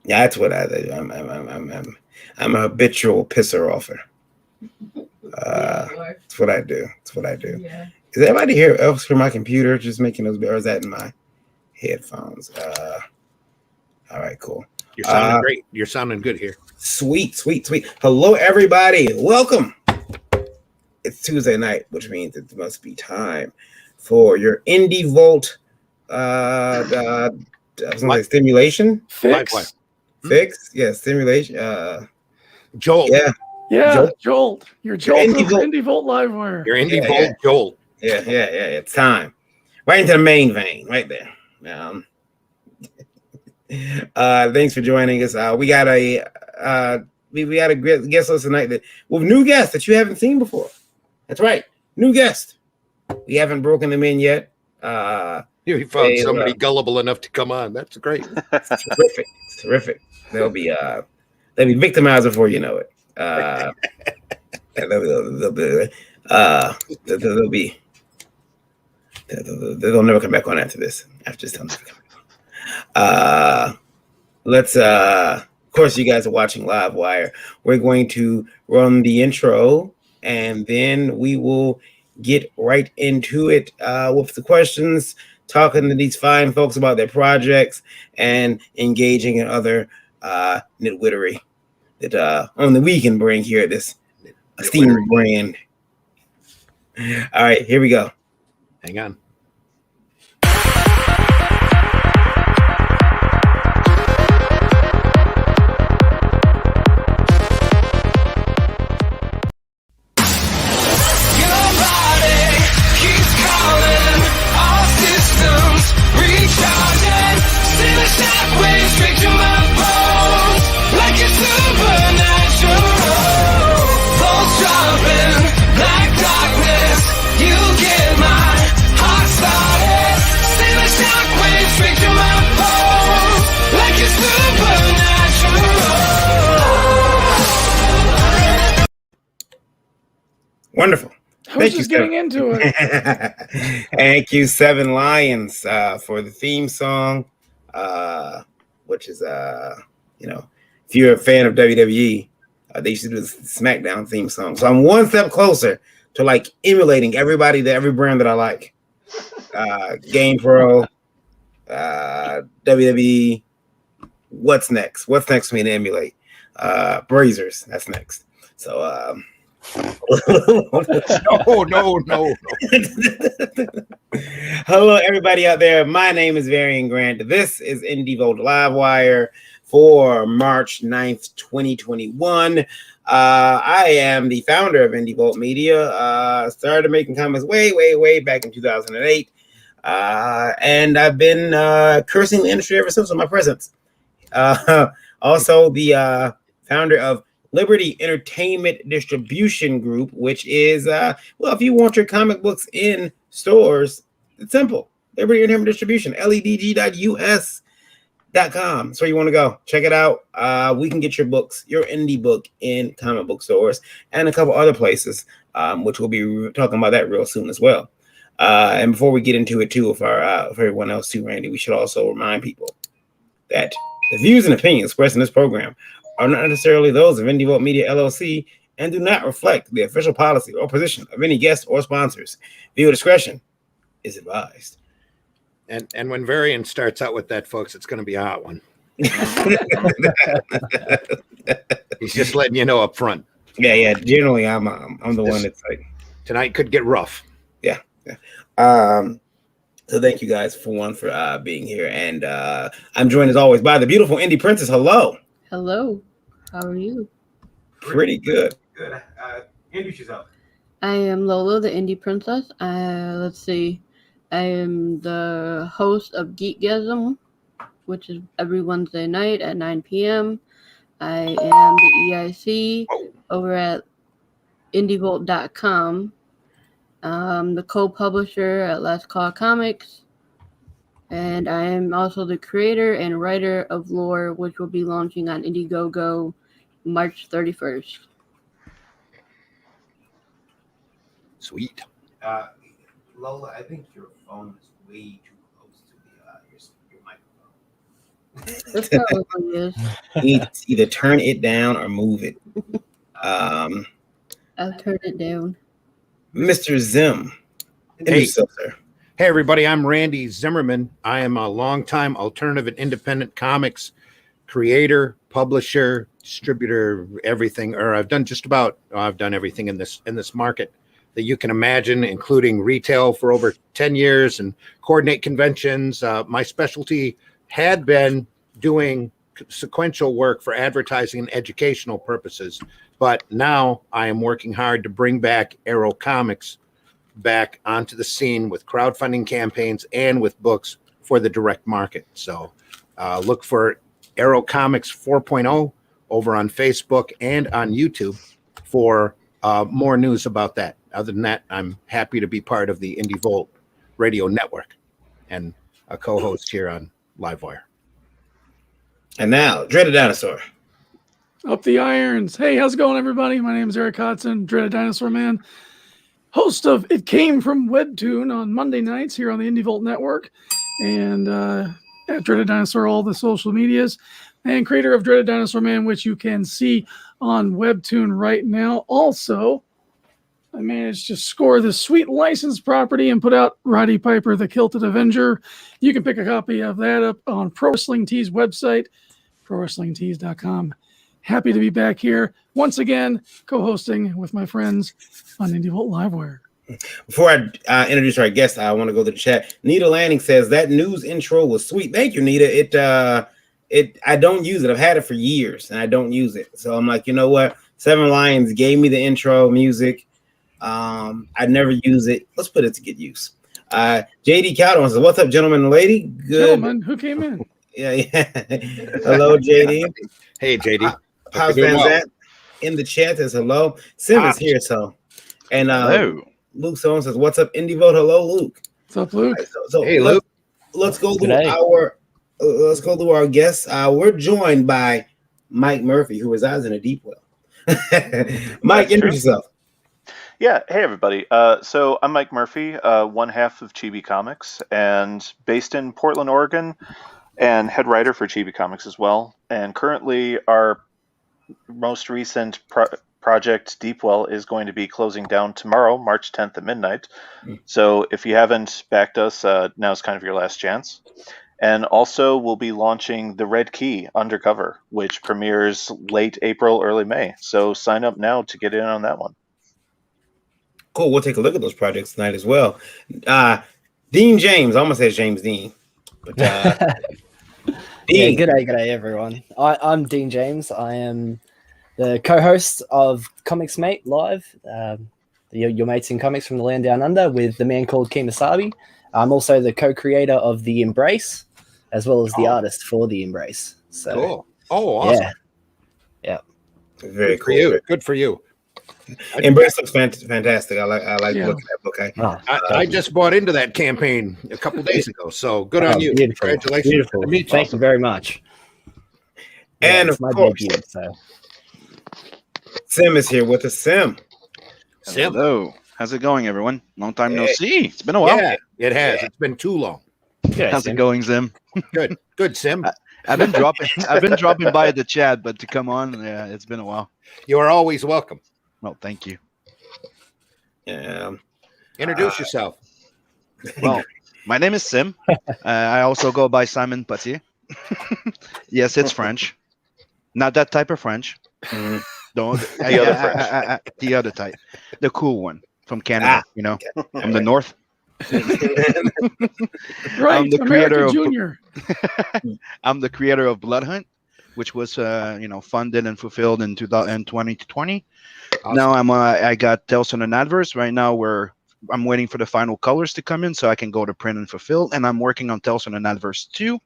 Yeah, that's what I do. I'm a habitual pisser offer. That's what I do. That's what I do. Yeah. Is everybody here else from my computer just making those, or is that in my headphones? All right, cool. You're sounding great. You're sounding good here. Sweet, sweet, sweet. Hello, everybody. Welcome. It's Tuesday night, which means it must be time for your Indie Vault I was gonna say stimulation Fix. fix. Yeah, stimulation. Jolt. Yeah, Jolt. Your Jolt of Vault. Indie Vault Livewire. Your Indie Vault Jolt. Yeah. It's time. Right into the main vein, right there. Thanks for joining us. We got a we got a great guest list tonight with new guests that you haven't seen before. That's right, new guest. We haven't broken them in yet. You found somebody gullible enough to come on. That's great. It's terrific. It's terrific. They'll be victimized before you know it. They'll never come back on after this. After this time, let's of course you guys are watching Livewire. We're going to run the intro and then we will get right into it with the questions, talking to these fine folks about their projects and engaging in other nitwittery that only we can bring here at this esteemed brand. All right, here we go. Hang on. Wonderful. I was just getting into it. Thank you, Seven Lions, for the theme song, which is, if you're a fan of WWE, they used to do the SmackDown theme song. So I'm one step closer to like emulating every brand that I like. Game Pro, WWE. What's next? What's next for me to emulate? Brazers. That's next. So, No. Hello, everybody out there. My name is Varian Grant. This is Indie Vault Livewire for March 9th, 2021. I am the founder of Indie Vault Media. Started making comics way back in 2008. And I've been cursing the industry ever since with my presence. Also, the founder of Liberty Entertainment Distribution Group, which is, if you want your comic books in stores, it's simple. Liberty Entertainment Distribution, ledg.us.com. That's where you want to go. Check it out. We can get your books, your indie book, in comic book stores and a couple other places, which we'll be talking about that real soon as well. And before we get into it, too, for everyone else, too, Randy, we should also remind people that the views and opinions expressed in this program are not necessarily those of Indie Vault Media LLC and do not reflect the official policy or position of any guests or sponsors. Viewer discretion is advised. And when Varian starts out with that, folks, it's going to be a hot one. He's just letting you know up front. Yeah. Generally, I'm the one that's like tonight could get rough. Yeah. So thank you guys for being here, and I'm joined as always by the beautiful Indie Princess. Hello. Hello. How are you? Pretty good. Good. Introduce yourself. I am Lola, the Indie Princess. Let's see. I am the host of Geekgasm, which is every Wednesday night at 9 p.m. I am the EIC over at indievolt.com. The co-publisher at Last Call Comics. And I am also the creator and writer of Lore, which will be launching on Indiegogo March 31st. Sweet. Lola, I think your phone is way too close to your microphone. It probably is. Either turn it down or move it. I'll turn it down. Mr. Zim. Hey. Sir. Hey, everybody. I'm Randy Zimmerman. I am a longtime alternative and independent comics creator, publisher, distributor, everything. Or I've done everything in this market that you can imagine, including retail for over 10 years and coordinate conventions. My specialty had been doing sequential work for advertising and educational purposes, but now I am working hard to bring back Arrow Comics back onto the scene with crowdfunding campaigns and with books for the direct market. So look for Arrow Comics 4.0 over on Facebook and on YouTube for more news about that. Other than that, I'm happy to be part of the Indie Volt radio network and a co-host here on Livewire. And now, Dreaded Dinosaur. Up the irons. Hey, how's it going, everybody? My name is Eric Hodson, Dreaded Dinosaur Man, host of It Came From Webtoon on Monday nights here on the Indie Volt Network, and at Dreaded Dinosaur, all the social medias, and creator of Dreaded Dinosaur Man, which you can see on Webtoon right now. Also, I managed to score the sweet license property and put out Roddy Piper, the Kilted Avenger. You can pick a copy of that up on Pro Wrestling Tees website, prowrestlingtees.com. Happy to be back here once again, co-hosting with my friends on Indie Volt Livewire. Before I introduce our guest, I want to go to the chat. Nita Lanning says that news intro was sweet. Thank you, Nita. I don't use it. I've had it for years and I don't use it. So I'm like, you know what? Seven Lions gave me the intro music. I never use it. Let's put it to good use. JD Cowden says, "What's up, gentlemen and lady?" Good. Gentlemen, who came in? Yeah. Hello, JD. Hey, JD. How's that? In the chat says hello. Sim is here, so. And hello. Luke Stone says, "What's up, Indie Vote?" Hello, Luke. What's up, Luke? Right, so hey, Luke. Let's go through our guests. We're joined by Mike Murphy, who resides in a deep well. Mike, introduce yourself. Yeah, hey everybody. So I'm Mike Murphy, one half of Chibi Comics, and based in Portland, Oregon, and head writer for Chibi Comics as well. And currently, our most recent project, Deepwell, is going to be closing down tomorrow, March 10th at midnight. So if you haven't backed us, now's kind of your last chance. And also, we'll be launching The Red Key Undercover, which premieres late April, early May. So sign up now to get in on that one. Cool. We'll take a look at those projects tonight as well. Dean James. I almost said James Dean. But, Dean. Yeah, g'day, everyone. I'm Dean James. I am the co-host of Comics Mate Live, your mates in comics from the land down under, with the man called Kimasabi. I'm also the co-creator of The Embrace, as well as the artist for The Embrace. So, cool. Oh, awesome. Yeah. Very cool. For you. Good for you. Embrace looks fantastic. I like looking at that book. Okay. I just bought into that campaign a couple days ago, so good on you. Beautiful. Congratulations. Beautiful. Thank you very much. And of course, debut, Sim is here with us. Sim. Hello. How's it going, everyone? Long time no see. It's been a while. Yeah, it has. It's been too long. Good, how's it going, Sim? Good, Sim. I've been dropping by the chat, but to come on, yeah, it's been a while. You are always welcome. Well, thank you. Introduce yourself. Well, my name is Sim. I also go by Simon Patier. Yes, it's French. Not that type of French. Don't the other French. The other type. The cool one from Canada, from the north. Right, I'm the creator Junior. I'm the creator of Blood Hunt, which was funded and fulfilled in 2020. Awesome. Now I got Tales on an Adverse right now, where I'm waiting for the final colors to come in so I can go to print and fulfill, and I'm working on Tales on an Adverse 2,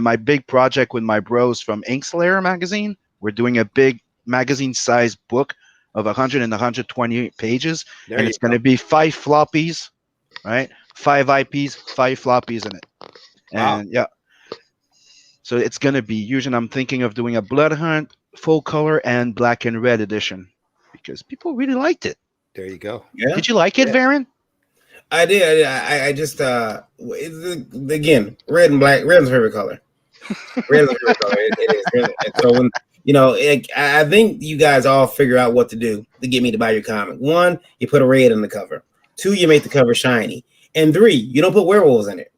my big project with my bros from Inkslayer magazine. We're doing a big magazine size book of 100 and 120 pages, and it's going to be 5 floppies, right? 5 IPs, 5 floppies in it. And yeah. So it's going to be huge, and I'm thinking of doing a Blood Hunt, full color, and black and red edition because people really liked it. There you go. Yeah. Did you like it, Varen? I did. I just again, red and black. Red's my favorite color. Really, it is. Really. And so when I think you guys all figure out what to do to get me to buy your comic. 1, you put a red in the cover. 2, you make the cover shiny. And 3, you don't put werewolves in it.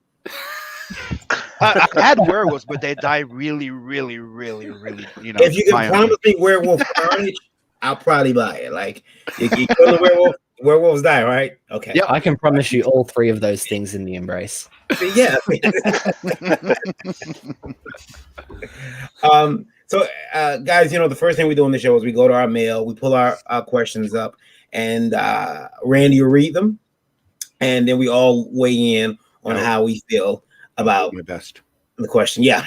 I had werewolves, but they die really, really, really, really. If you can violently. promise me werewolf carnage, I'll probably buy it. Like you kill the werewolf, werewolves die, right? Okay. Yeah, I can promise you all 3 of those things in the embrace. Yeah. So, guys, the first thing we do on the show is we go to our mail, we pull our questions up, and Randy will read them, and then we all weigh in on how we feel about my best the question. Yeah.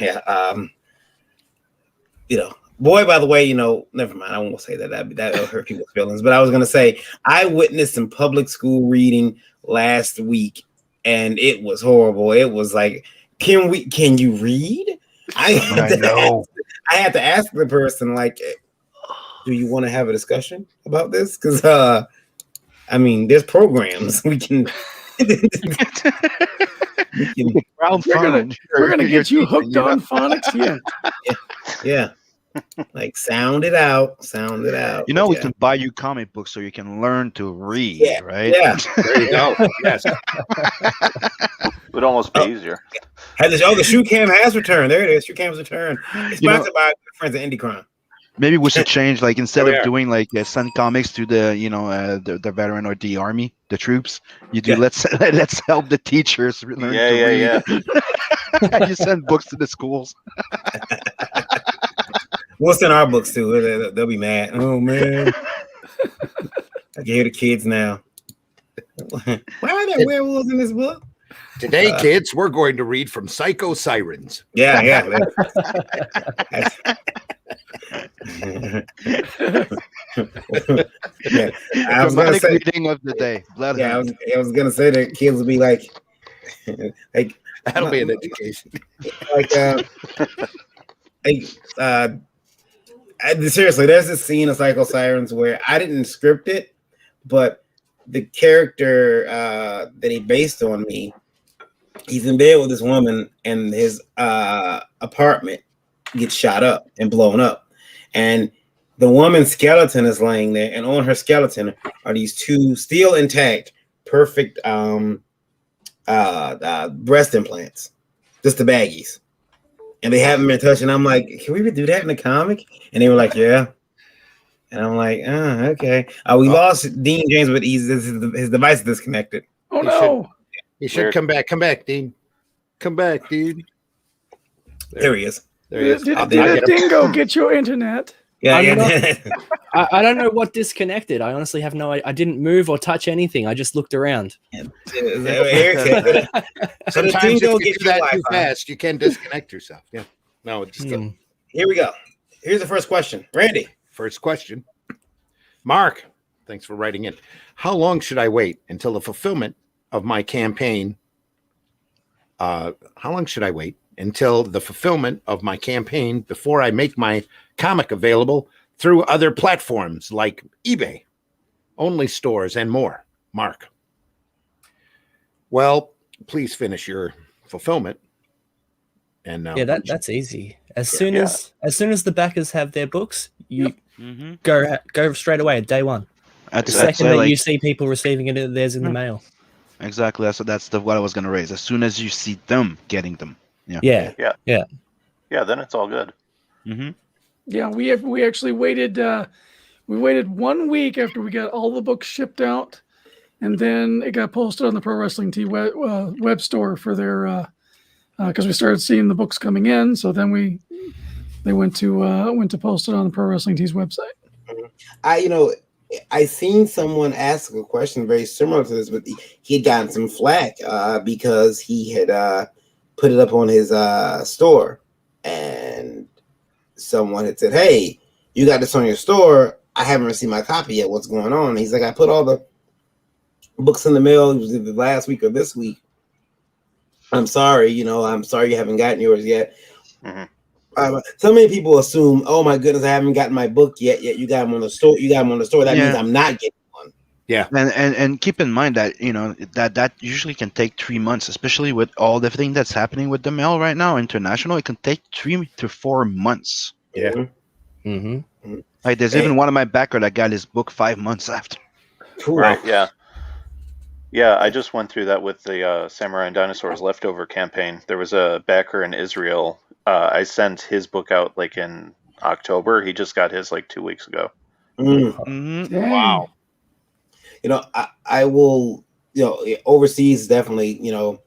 Boy, by the way, never mind. I won't say that. That'll hurt people's feelings. But I was gonna say I witnessed some public school reading last week, and it was horrible. It was like, can you read? I had to ask the person, like, do you want to have a discussion about this? Because there's programs we can. We're gonna get you hooked on phonics. Yeah. Like sound it out. We can buy you comic books so you can learn to read, right? Yeah. There you go. Yes. Would almost be easier. The shoe cam has returned. There it is. Shoe cam's returned. It's sponsored by friends at IndieCrime. Maybe we should change, like, instead of doing like send comics to the the veteran or the army, the troops. You do let's help the teachers learn to read. Yeah. You send books to the schools. We'll send our books too. They'll be mad. Oh man, I can hear the kids now. Why are there werewolves in this book? Today, kids, we're going to read from Psycho Sirens. Yeah. Yeah, I was gonna say reading of the day. I was gonna say that kids will be like that'll be an education. Seriously, there's this scene of Psycho Sirens where I didn't script it, but the character that he based on me, he's in bed with this woman, and his apartment gets shot up and blown up, and the woman's skeleton is laying there, and on her skeleton are these 2 still intact, perfect breast implants, just the baggies. And they haven't been touched. And I'm like, can we do that in the comic? And they were like, yeah. And I'm like, okay. We lost Dean James, but his device is disconnected. Oh, no. He should come back. Come back, Dean. Come back, Dean. There he is. There he is. Did a dingo get your internet? Yeah. I don't know what disconnected. I honestly have no idea. I didn't move or touch anything. I just looked around. Sometimes if you do that too fast, you can disconnect yourself. Yeah. No, it's just Here we go. Here's the first question. Randy. First question. Mark, thanks for writing in. How long should I wait until the fulfillment of my campaign? How long should I wait until the fulfillment of my campaign before I make my comic available through other platforms like eBay, only stores, and more? Mark. Well, please finish your fulfillment. And that's easy. As soon as the backers have their books, you go straight away at day one. The second that you see people receiving it, there's in the mail. Exactly. That's what I was going to raise. As soon as you see them getting them. Yeah. Then it's all good. Mm-hmm. Yeah, we actually waited. We waited 1 week after we got all the books shipped out, and then it got posted on the Pro Wrestling Tee web store for their because we started seeing the books coming in. So then they went to post it on the Pro Wrestling Tees website. I seen someone ask a question very similar to this, but he had gotten some flack because he had put it up on his store, and someone had said, "Hey, you got this on your store. I haven't received my copy yet. What's going on?" And he's like, "I put all the books in the mail. It was either last week or this week. I'm sorry. I'm sorry you haven't gotten yours yet." Mm-hmm. So many people assume, "Oh my goodness, I haven't gotten my book yet. You got them on the store. That means I'm not getting one." Yeah. And keep in mind that that usually can take 3 months, especially with all the thing that's happening with the mail right now, international. It can take 3 to 4 months. Yeah. Mm-hmm. Like there's even one of my backer that got his book 5 months after. Right. Yeah. Yeah, I just went through that with the Samurai and Dinosaurs leftover campaign. There was a backer in Israel. I sent his book out like in October. He just got his like 2 weeks ago. Mm-hmm. Wow. I will, overseas is definitely, an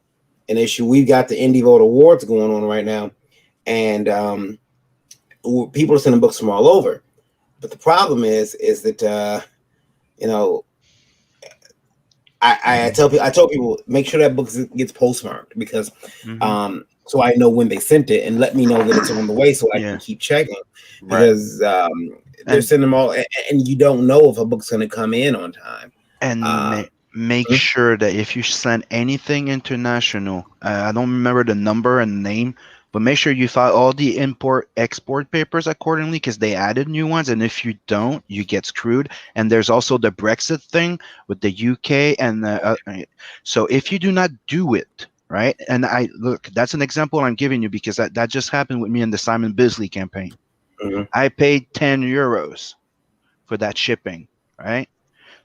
issue. We've got the Indie Vote Awards going on right now, and people are sending books from all over. But the problem is that, I tell people make sure that book gets postmarked because so I know when they sent it and let me know that it's on the way so I can keep checking because they're sending them all and you don't know if a book's going to come in on time. And make sure that if you send anything international, I don't remember the number and name, but make sure you file all the import-export papers accordingly because they added new ones. And if you don't, you get screwed. And there's also the Brexit thing with the UK. And so if you do not do it, right? And look, that's an example I'm giving you because that just happened with me in the Simon Bisley campaign. I paid 10 euros for that shipping, right?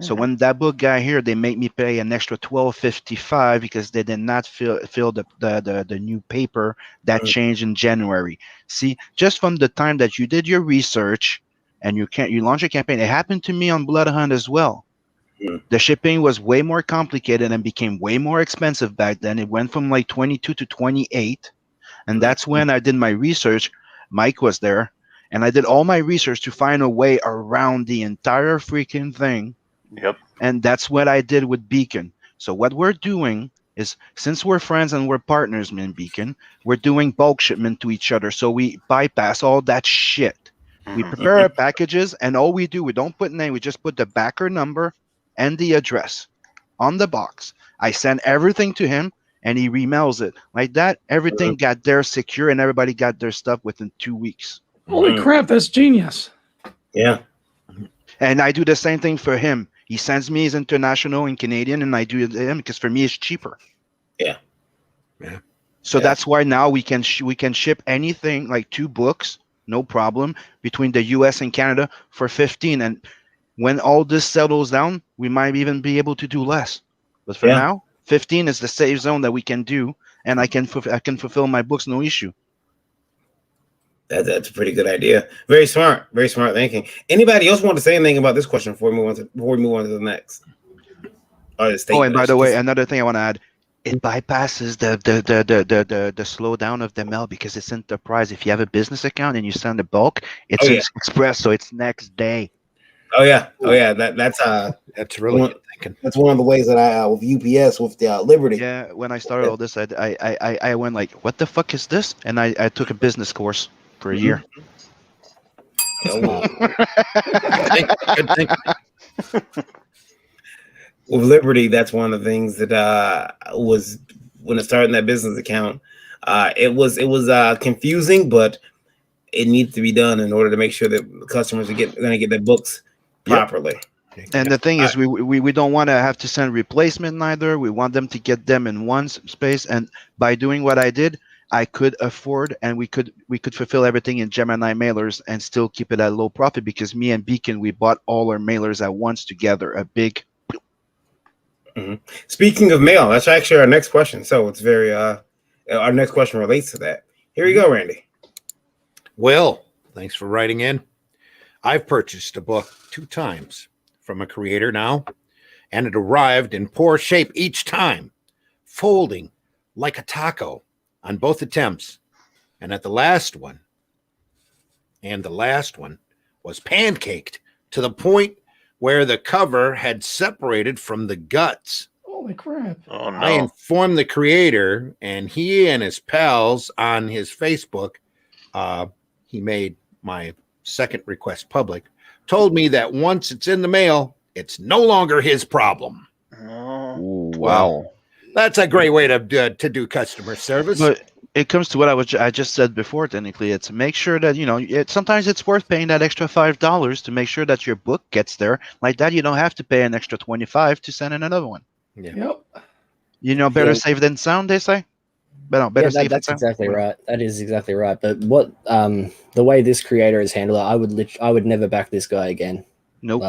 So when that book got here, they made me pay an extra $12.55 because they did not fill the new paper that changed in January. See, just from the time that you did your research and you launch a campaign, it happened to me on Blood Hunt as well. The shipping was way more complicated and became way more expensive back then. It went from like 22 to 28, and that's when I did my research. Mike was there, and I did all my research to find a way around the entire freaking thing. Yep. And that's what I did with Beacon. So what we're doing is, since we're friends and we're partners in Beacon, we're doing bulk shipment to each other. So we bypass all that shit. We prepare our packages, and all we do, we don't put name, we just put the backer number and the address on the box. I send everything to him, and he remails it. Like that, everything got there secure, and everybody got their stuff within 2 weeks. Holy crap, that's genius. Yeah. And I do the same thing for him. He sends me his international and Canadian, and I do it to him because for me it's cheaper. Yeah. So that's why now we can ship anything like 2 books, no problem, between the U.S. and Canada for 15. And when all this settles down, we might even be able to do less. But for now, 15 is the safe zone that we can do, and I can fulfill my books, no issue. That's a pretty good idea. Very smart thinking. Anybody else want to say anything about this question before we move on to the next? Oh, and by the way, another thing I want to add, it bypasses the slowdown of the mail because it's enterprise. If you have a business account and you send a bulk, it's express, so it's next day. Oh yeah. That's really good thinking. That's one of the ways that I with UPS with the Liberty. Yeah, when I started all this, I went like, what the fuck is this? And I took a business course for a year. Good thing. With Liberty, that's one of the things that was when I started that business account. It was confusing, but it needs to be done in order to make sure that customers are going to get their books properly. And the thing is, we don't want to have to send replacement neither. We want them to get them in one space. And by doing what I did, I could afford, and we could fulfill everything in Gemini mailers and still keep it at low profit because me and Beacon, we bought all our mailers at once together, a big. Speaking of mail, that's actually our next question. So it's very our next question relates to that. Here you go, Randy. Will, thanks for writing in. I've purchased a book 2 times from a creator now, and it arrived in poor shape each time, folding like a taco on both attempts. And the last one was pancaked to the point where the cover had separated from the guts. Holy crap. Oh, no. I informed the creator, and he and his pals on his Facebook, he made my second request public, told me that once it's in the mail, it's no longer his problem. Oh. Wow. That's a great way to do customer service. it comes to what I just said before. Technically, it's make sure that sometimes it's worth paying that extra $5 to make sure that your book gets there. Like that, you don't have to pay an extra 25 to send in another one. Yep. Better safe than sound, they say. But no, better safe than that's sound. exactly right. That is exactly right. But what the way this creator has handled it, I would never back this guy again. Nope.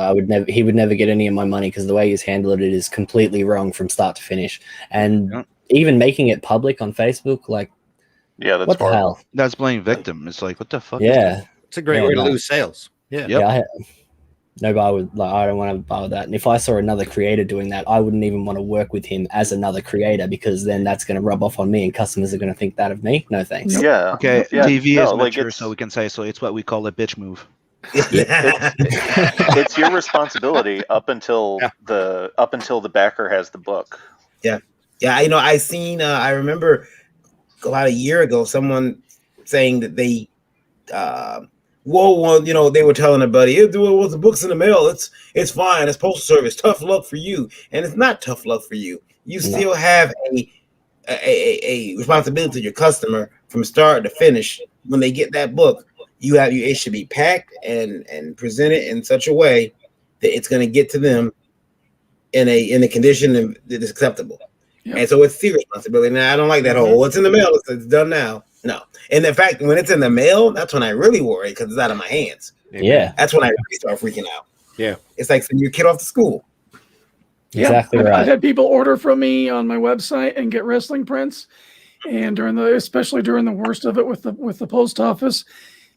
He would never get any of my money because the way he's handled it is completely wrong from start to finish. And even making it public on Facebook, like, yeah, that's what the horrible. hell? That's playing victim. It's like, what the fuck? Yeah, It's a great way to lose sales. Yeah. yeah. I don't want to buy that. And if I saw another creator doing that, I wouldn't even want to work with him as another creator because then that's going to rub off on me, and customers are going to think that of me. No thanks. Yeah. Okay. Yeah. TV No, is like, mature, so we can say so. It's what we call a bitch move. It's your responsibility up until the backer has the book. Yeah. I remember about a year ago someone saying that they they were telling a buddy, the book's in the mail, it's fine, it's postal service, tough luck for you. And it's not tough luck for you. You still have a responsibility to your customer from start to finish. When they get that book, it should be packed and presented in such a way that it's going to get to them in a condition that is acceptable. Yep. And so it's serious responsibility. Now I don't like that whole it's in the mail, it's done now. No. And in fact, when it's in the mail, that's when I really worry because it's out of my hands. Yeah. That's when I really start freaking out. Yeah. It's like sending your kid off to school. Exactly right. I've had people order from me on my website and get wrestling prints, and especially during the worst of it with the post office,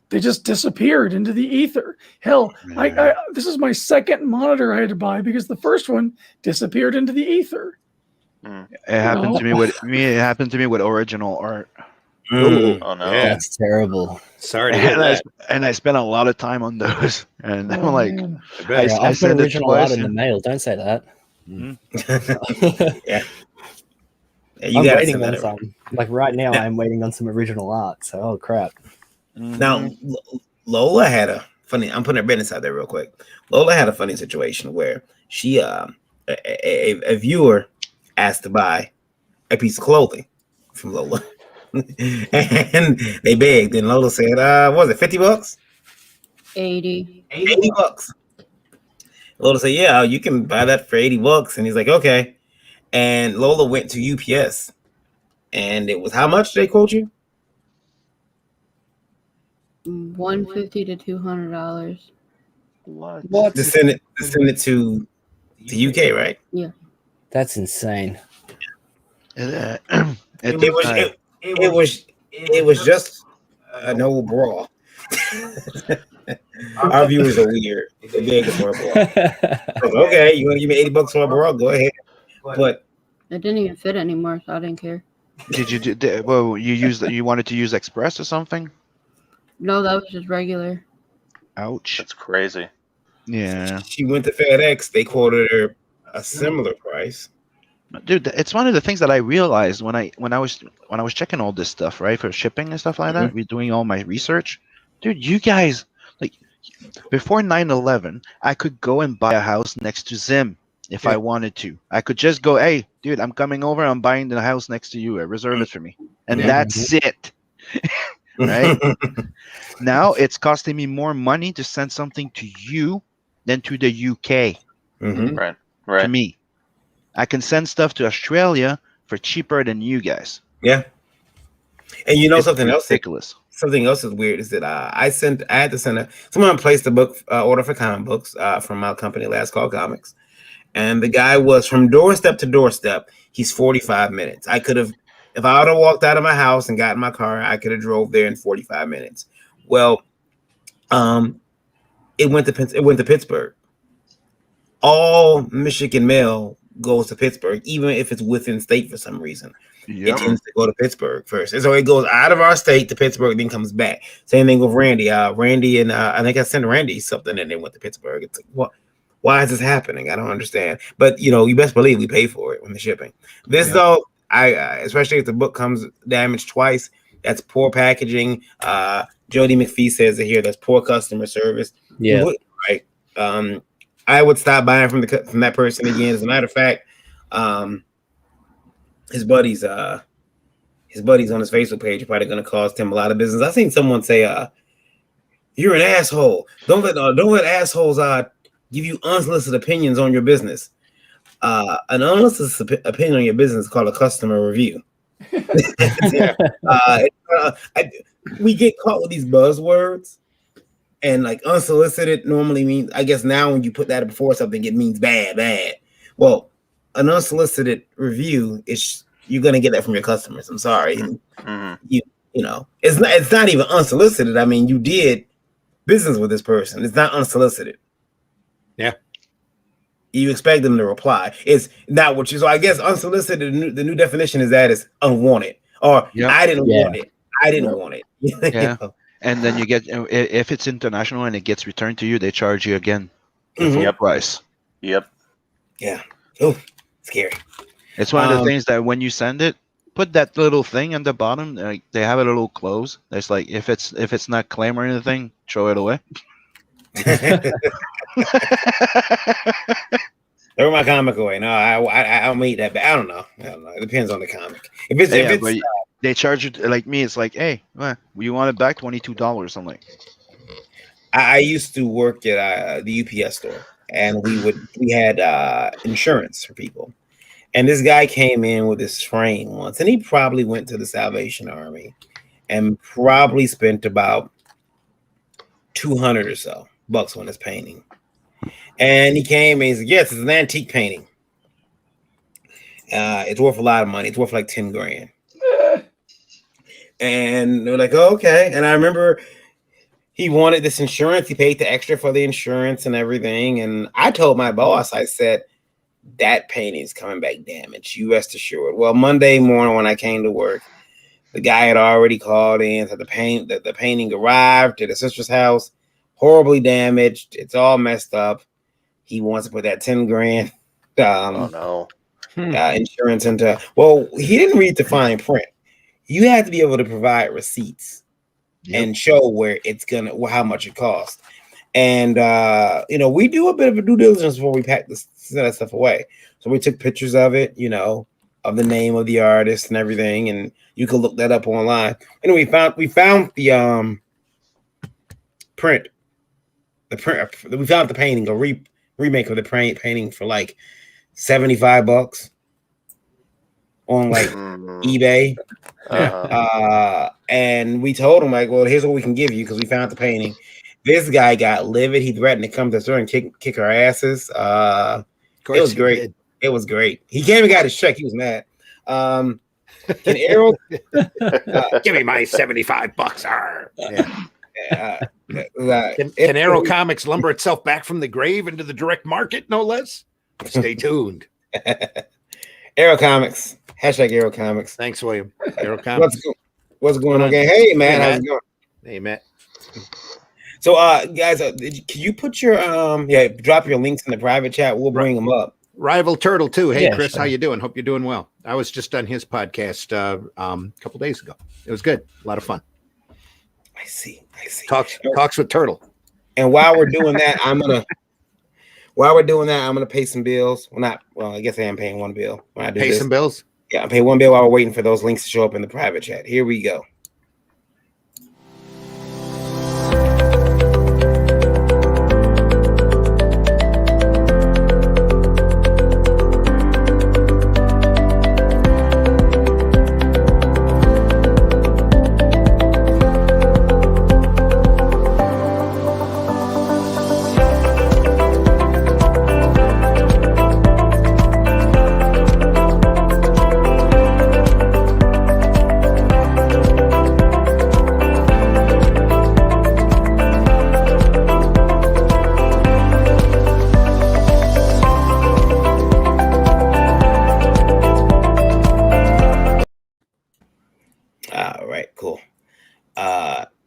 they just disappeared into the ether. Hell, this is my second monitor I had to buy because the first one disappeared into the ether. It happened to me with It happened to me with original art. Mm. Oh no, Yeah. That's terrible. Sorry to hear that. And I spent a lot of time on those. And I'm like, I I put sent it original art twice. in the mail. Don't say that. Yeah. I'm waiting on some. Like right now, I'm waiting on some original art. So, oh crap. Now, Lola had a funny. I'm putting her business out there real quick. Lola had a funny situation where she, a viewer, asked to buy a piece of clothing from Lola, and they begged, and Lola said, "What was it, $50? 80. $80." Lola said, "Yeah, you can buy that for $80." And he's like, "Okay." And Lola went to UPS, and it was how much they quote you? $150 to $200. What? To send it to UK, right? Yeah. That's insane. It was just an old bra. Our viewers are weird. They're big for a bra. Okay, you want to give me $80 for a bra? Go ahead. But it didn't even fit anymore, so I didn't care. You wanted to use Express or something? No, that was just regular. Ouch. That's crazy. Yeah. She went to FedEx. They quoted her a similar price. Dude, it's one of the things that I realized when I was checking all this stuff, right, for shipping and stuff like that, doing all my research. Dude, you guys, like, before 9/11, I could go and buy a house next to Zim if I wanted to. I could just go, hey, dude, I'm coming over. I'm buying the house next to you. Reserve it for me, and that's it. Right? Now it's costing me more money to send something to you than to the UK. Right. To me, I can send stuff to Australia for cheaper than you guys. Yeah. And you know, It's something ridiculous. Something else is weird is that I had to send someone placed a book order for comic books from my company, Last Call Comics, and the guy was from doorstep to doorstep. He's 45 minutes. I could have, if I would have walked out of my house and got in my car, I could have drove there in 45 minutes. Well, it went to Pittsburgh. All Michigan mail goes to Pittsburgh, even if it's within state for some reason. It tends to go to Pittsburgh first. And so it goes out of our state to Pittsburgh, then comes back. Same thing with Randy. Randy and I think I sent Randy something and then went to Pittsburgh. It's like, what? Why is this happening? I don't understand. But you best believe we pay for it when the shipping. This though, I especially if the book comes damaged twice, that's poor packaging. Jody McPhee says it here. That's poor customer service. Yeah. Right. I would stop buying from that person again. As a matter of fact, his buddy's his buddies on his Facebook page are probably going to cost him a lot of business. I seen someone say, "You're an asshole. Don't let assholes give you unsolicited opinions on your business." An unsolicited opinion on your business is called a customer review. We get caught with these buzzwords, and like unsolicited normally means, I guess now when you put that before something, it means bad. Well, an unsolicited review is, you're gonna get that from your customers. I'm sorry. You know, it's not even unsolicited. I mean, you did business with this person. It's not unsolicited. Yeah. You expect them to reply. It's not what you. So I guess unsolicited. The new definition is that it's unwanted, or I didn't want it. I didn't want it. Yeah. And then you get, if it's international and it gets returned to you, they charge you again the full price. Yep. Yeah. Oh, scary. It's one of the things that when you send it, put that little thing on the bottom. Like they have a little close. It's like if it's not claim or anything, throw it away. Throw my comic away. No, I don't eat that. But I don't know. It depends on the comic. If it's they charge you like me. It's like, hey, you want it back? $22. I'm like, I used to work at the UPS store, and we had insurance for people. And this guy came in with his frame once, and he probably went to the Salvation Army, and probably spent about $200 or so bucks on his painting. And he came and he said, "Yes, it's an antique painting. It's worth a lot of money. It's worth like 10 grand." And they're like, "Oh, okay." And I remember he wanted this insurance. He paid the extra for the insurance and everything. And I told my boss, I said, "That painting's coming back damaged. You rest assured." Well, Monday morning when I came to work, the guy had already called in. So the painting arrived at his sister's house, horribly damaged. It's all messed up. He wants to put that 10 grand insurance into. Well, he didn't read the fine print. You have to be able to provide receipts and show where it's how much it costs. And we do a bit of a due diligence before we send that stuff away. So we took pictures of it, of the name of the artist and everything, and you can look that up online. And we found the print. We found the painting, a remake of the painting for like $75 on like eBay. And we told him, like, well, here's what we can give you because we found the painting. This guy got livid. He threatened to come to the store and kick our asses. It was great. It was great. He came and got his check. He was mad. Can Errol give me my $75? Can Arrow Comics lumber itself back from the grave into the direct market, no less? Stay tuned. Arrow Comics. #Arrow Comics. Thanks, William. Arrow Comics. What's going on, gang? Hey, man. How's it going? Hey, Matt. So, guys, can you put your drop your links in the private chat? We'll bring them up. Rival Turtle too. Hey, Chris, sure. How you doing? Hope you're doing well. I was just on his podcast a couple days ago. It was good. A lot of fun. I see. Talks with Turtle. And while we're doing that, I'm gonna pay some bills. I guess I am paying one bill. When I do some bills. Yeah, I pay one bill while we're waiting for those links to show up in the private chat. Here we go.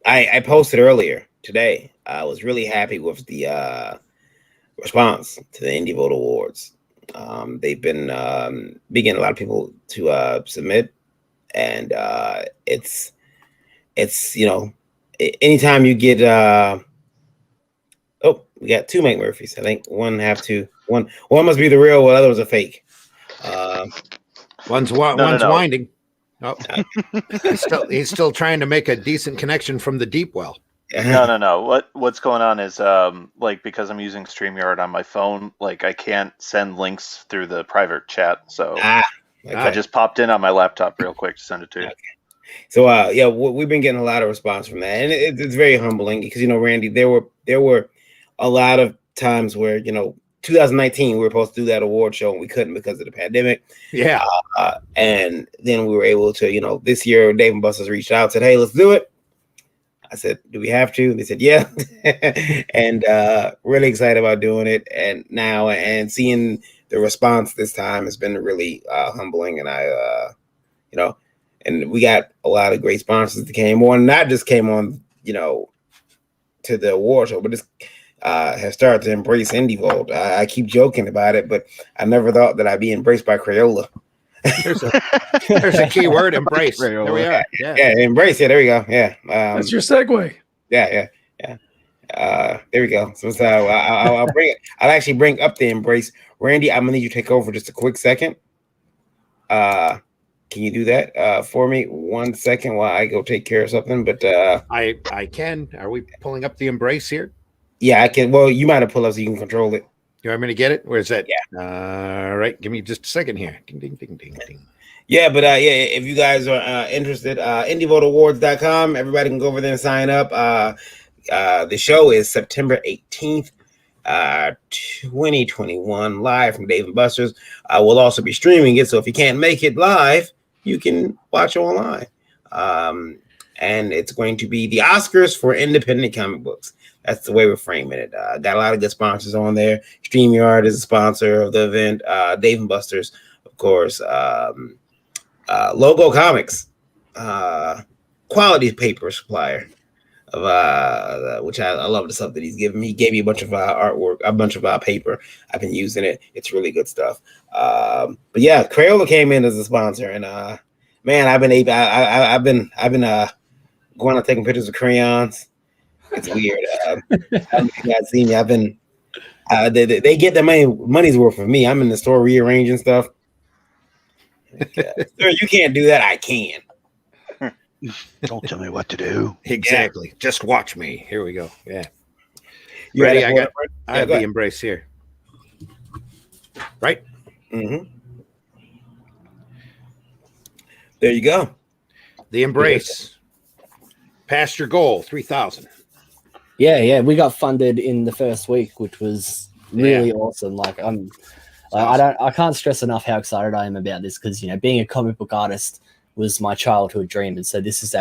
I posted earlier today. I was really happy with the response to the Indie Vote Awards. They've been getting a lot of people to submit, and it's anytime you get we got 2 Mike Murphys. I think one must be the real, one other was a fake. One's winding. Oh, he's still trying to make a decent connection from the deep well. No. What's going on is like, because I'm using StreamYard on my phone, like I can't send links through the private chat. So I just popped in on my laptop real quick to send it to you. Okay. So yeah, we've been getting a lot of response from that, and it's very humbling because, you know, Randy, there were a lot of times where, you know, 2019 we were supposed to do that award show and we couldn't because of the pandemic. Yeah. And then we were able to, you know, this year Dave and Buster's reached out, said, hey, let's do it. I said, do we have to? They said, yeah. And really excited about doing it. And now, and seeing the response this time has been really humbling. And you know, and we got a lot of great sponsors that came on, not just came on, you know, to the award show, but just have started to embrace Indie Vault. I keep joking about it, but I never thought that I'd be embraced by Crayola. There's a key word, embrace. There we are. Yeah, embrace. Yeah, there we go. Yeah. That's your segue. Yeah. There we go. So I'll bring it. I'll actually bring up the embrace. Randy, I'm gonna need you to take over just a quick second. Can you do that for me? 1 second while I go take care of something. But I can. Are we pulling up the embrace here? Yeah, I can. Well, you might have pulled up so you can control it. You want me to get it? Where's that? Yeah. All right. Give me just a second here. Ding, ding, ding, ding, ding. Yeah, but yeah, if you guys are interested, indievoteawards.com. Everybody can go over there and sign up. The show is September 18th, 2021, live from Dave and Buster's. We'll also be streaming it, so if you can't make it live, you can watch online. And it's going to be the Oscars for independent comic books. That's the way we're framing it. Got a lot of good sponsors on there. StreamYard is a sponsor of the event. Dave and Buster's, of course. Logo Comics, quality paper supplier of which I love the stuff that he's given me. He gave me a bunch of artwork, a bunch of paper. I've been using it. It's really good stuff. But yeah, Crayola came in as a sponsor, and man, I've been going out taking pictures of crayons. It's weird. I don't know if you guys see me. I've been they get their money's worth for me. I'm in the store rearranging stuff. Sir, you can't do that. I can. Don't tell me what to do. Exactly. Yeah. Just watch me. Here we go. Yeah. You ready? I have the embrace here. Right? Mm-hmm. There you go. The embrace. Past your goal, 3,000. Yeah. We got funded in the first week, which was really awesome. Like I can't stress enough how excited I am about this because, you know, being a comic book artist was my childhood dream. And so this is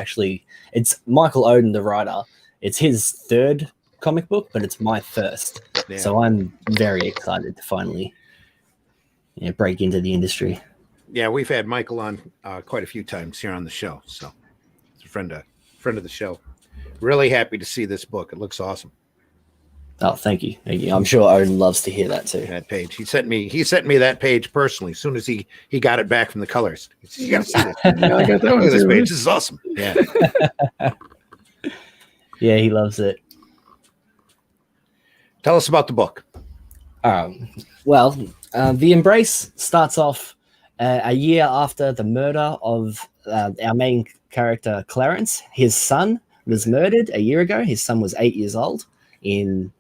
it's Michael Oden, the writer. It's his third comic book, but it's my first. Yeah. So I'm very excited to finally break into the industry. Yeah, we've had Michael on quite a few times here on the show. So it's a friend of the show. Really happy to see this book. It looks awesome. Oh, thank you. I'm sure Owen loves to hear that too. That page. He sent me that page personally as soon as he got it back from the colors. You gotta see this. Yeah, I got that one Look at this too. page. This is awesome. Yeah. Yeah, he loves it. Tell us about the book. Well, The Embrace starts off a year after the murder of our main character, Clarence. His son was murdered a year ago. His son was 8 years old. He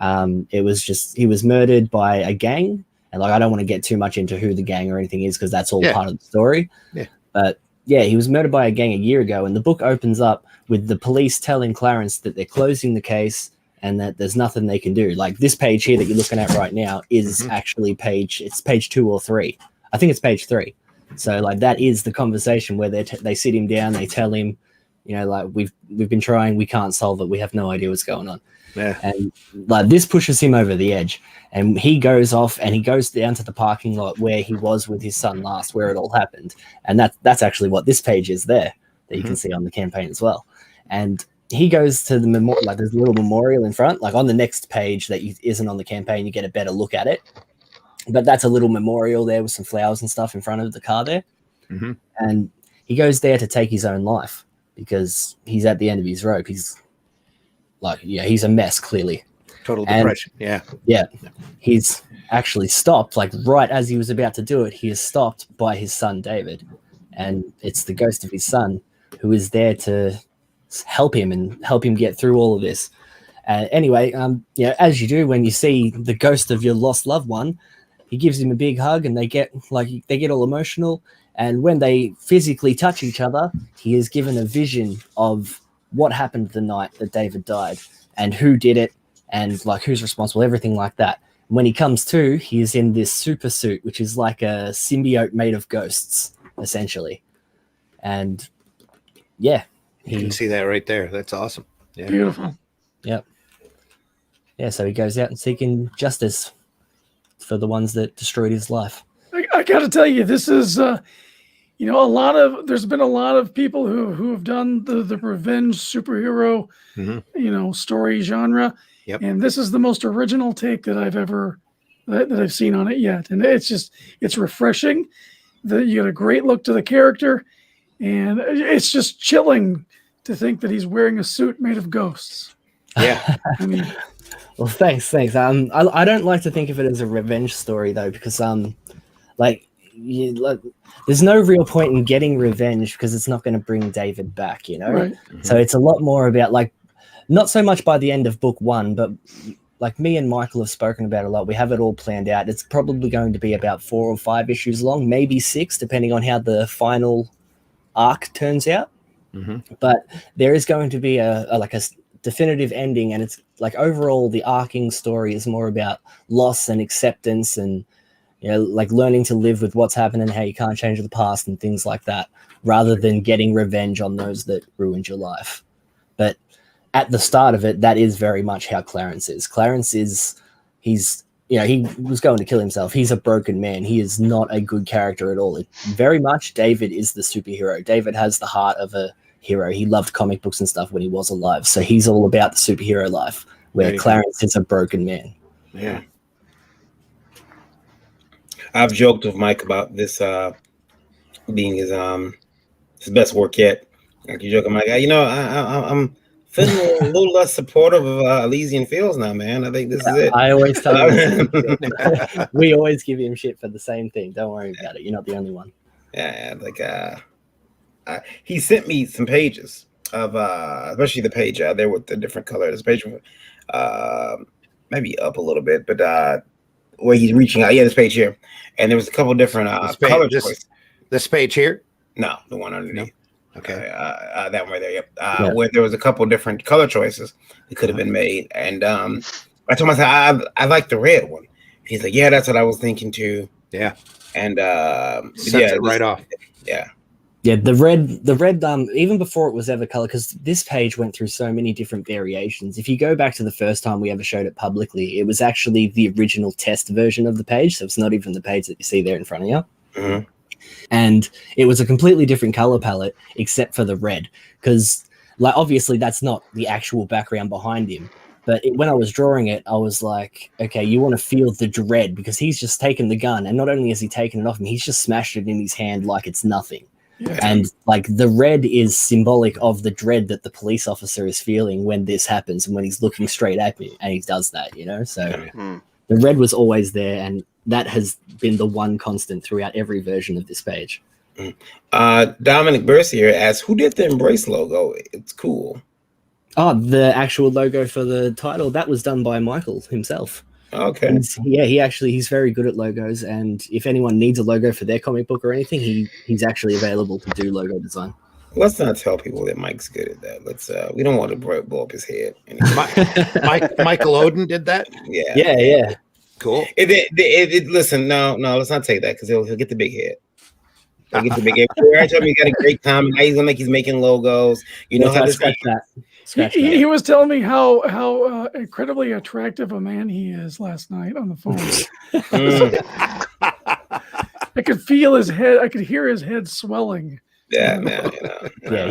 was murdered by a gang. And I don't want to get too much into who the gang or anything is because that's all part of the story. Yeah. But yeah, he was murdered by a gang a year ago. And the book opens up with the police telling Clarence that they're closing the case and that there's nothing they can do. Like this page here that you're looking at right now is actually page 2 or 3. I think it's page 3. So that is the conversation where they sit him down, they tell him, we've been trying, we can't solve it, we have no idea what's going on. Yeah. And this pushes him over the edge. And he goes off and he goes down to the parking lot where he was with his son last, where it all happened. And that's actually what this page is there that you can see on the campaign as well. And he goes to the memorial, there's a little memorial in front, on the next page that isn't on the campaign, you get a better look at it. But that's a little memorial there with some flowers and stuff in front of the car there. Mm-hmm. And he goes there to take his own life because he's at the end of his rope. He's he's a mess, clearly. Total depression. Yeah. He's actually stopped, right as he was about to do it, he is stopped by his son, David. and it's the ghost of his son who is there to help him get through all of this. Anyway, as you do when you see the ghost of your lost loved one, he gives him a big hug, and they get all emotional. And when they physically touch each other, he is given a vision of what happened the night that David died, and who did it, and like who's responsible, everything like that. When he comes to, he is in this super suit, which is like a symbiote made of ghosts, essentially. And yeah, you can see that right there. That's awesome. Yeah. Beautiful. Yep. Yeah, so he goes out and seeking justice for the ones that destroyed his life. I got to tell you, this is, there's been a lot of people who have done the revenge superhero, story genre. Yep. And this is the most original take that I've seen on it yet. And it's refreshing. You get a great look to the character, and it's just chilling to think that he's wearing a suit made of ghosts. Yeah. I mean, well, thanks. I don't like to think of it as a revenge story though, because there's no real point in getting revenge because it's not going to bring David back, Right. So it's a lot more about not so much by the end of book 1, but like me and Michael have spoken about it a lot. We have it all planned out. It's probably going to be about 4 or 5 issues long, maybe 6, depending on how the final arc turns out. But there is going to be a definitive ending, and it's like overall the arcing story is more about loss and acceptance, and like learning to live with what's happened and how you can't change the past and things like that, rather than getting revenge on those that ruined your life. But at the start of it, that is very much how Clarence is. He was going to kill himself. He's a broken man. He is not a good character at all. Very much David is the superhero. David has the heart of a hero. He loved comic books and stuff when he was alive. So he's all about the superhero life, where Clarence is a broken man. Yeah. I've joked with Mike about this being his best work yet. Like you joking, Mike. I'm feeling a little less supportive of Elysian Fields now, man. I think this is it. I always tell him. We always give him shit for the same thing. Don't worry about it. You're not the only one. Yeah, he sent me some pages of especially the page there with the different colors. Page maybe up a little bit, but where he's reaching out. Yeah, this page here, and there was a couple different color choices. This page here? No, the one underneath. No. Okay, that one right there. Yep. Where there was a couple different color choices that could have been made, and I told myself I like the red one. He's like, yeah, that's what I was thinking too. Yeah, and it right off. Yeah. Yeah, the red, even before it was ever color, because this page went through so many different variations. If you go back to the first time we ever showed it publicly, it was actually the original test version of the page, so it's not even the page that you see there in front of you. Mm-hmm. And it was a completely different color palette, except for the red, because obviously that's not the actual background behind him. But when I was drawing it, I was like, okay, you want to feel the dread, because he's just taken the gun, and not only has he taken it off him, he's just smashed it in his hand like it's nothing. Yeah. And the red is symbolic of the dread that the police officer is feeling when this happens and when he's looking straight at me and he does that, so the red was always there, and that has been the one constant throughout every version of this page. Dominic Bercier asks, who did the Embrace logo? It's cool. Oh, the actual logo for the title, that was done by Michael himself. Okay. He's very good at logos, and if anyone needs a logo for their comic book or anything, he's actually available to do logo design. Let's not tell people that Mike's good at that. Let's we don't want to blow up his head. Michael Oden did that. Yeah. Cool. Listen, no, let's not take that, because he'll get the big head. He'll get the big head. Every time he got a great time, and now he's gonna make he's making logos. You know how this that. He was telling me how incredibly attractive a man he is last night on the phone. I could feel his head. I could hear his head swelling. Yeah, man.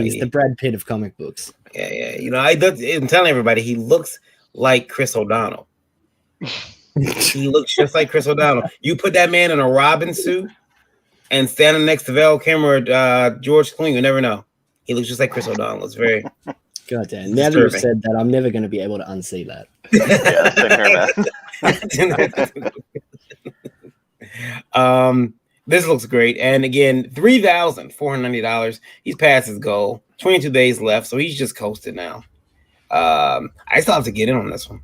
He's the Brad Pitt of comic books. Yeah. I'm telling everybody, he looks like Chris O'Donnell. He looks just like Chris O'Donnell. You put that man in a Robin suit and standing next to Val Kilmer or George Clooney, you never know. He looks just like Chris O'Donnell. It's very... God damn. Now that you've said that, I'm never going to be able to unsee that. Yeah, same here, man. This looks great. And again, $3,490. He's past his goal. 22 days left, so he's just coasted now. I still have to get in on this one.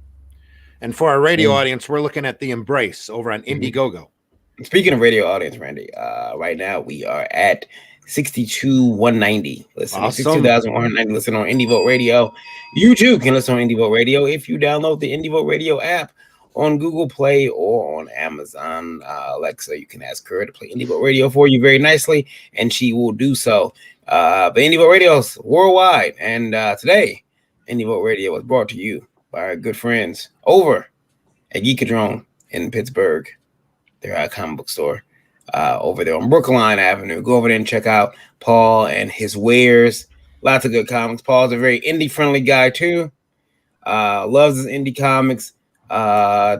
And for our radio audience, we're looking at the Embrace over on Indiegogo. Speaking of radio audience, Randy, right now we are at 62,190. Listen, Awesome. 62,190 listen on Indie Vote Radio. You too can listen on Indie Vote Radio if you download the Indie Vote Radio app on Google Play or on Amazon Alexa. You can ask her to play Indie Vote Radio for you very nicely, and she will do so. But Indie Vote Radio is worldwide, and today Indie Vote Radio was brought to you by our good friends over at Geekadrome in Pittsburgh. They're a comic book store over there on Brookline Avenue. Go over there and check out Paul and his wares. Lots of good comics. Paul's a very indie-friendly guy, too. Loves his indie comics. Yeah.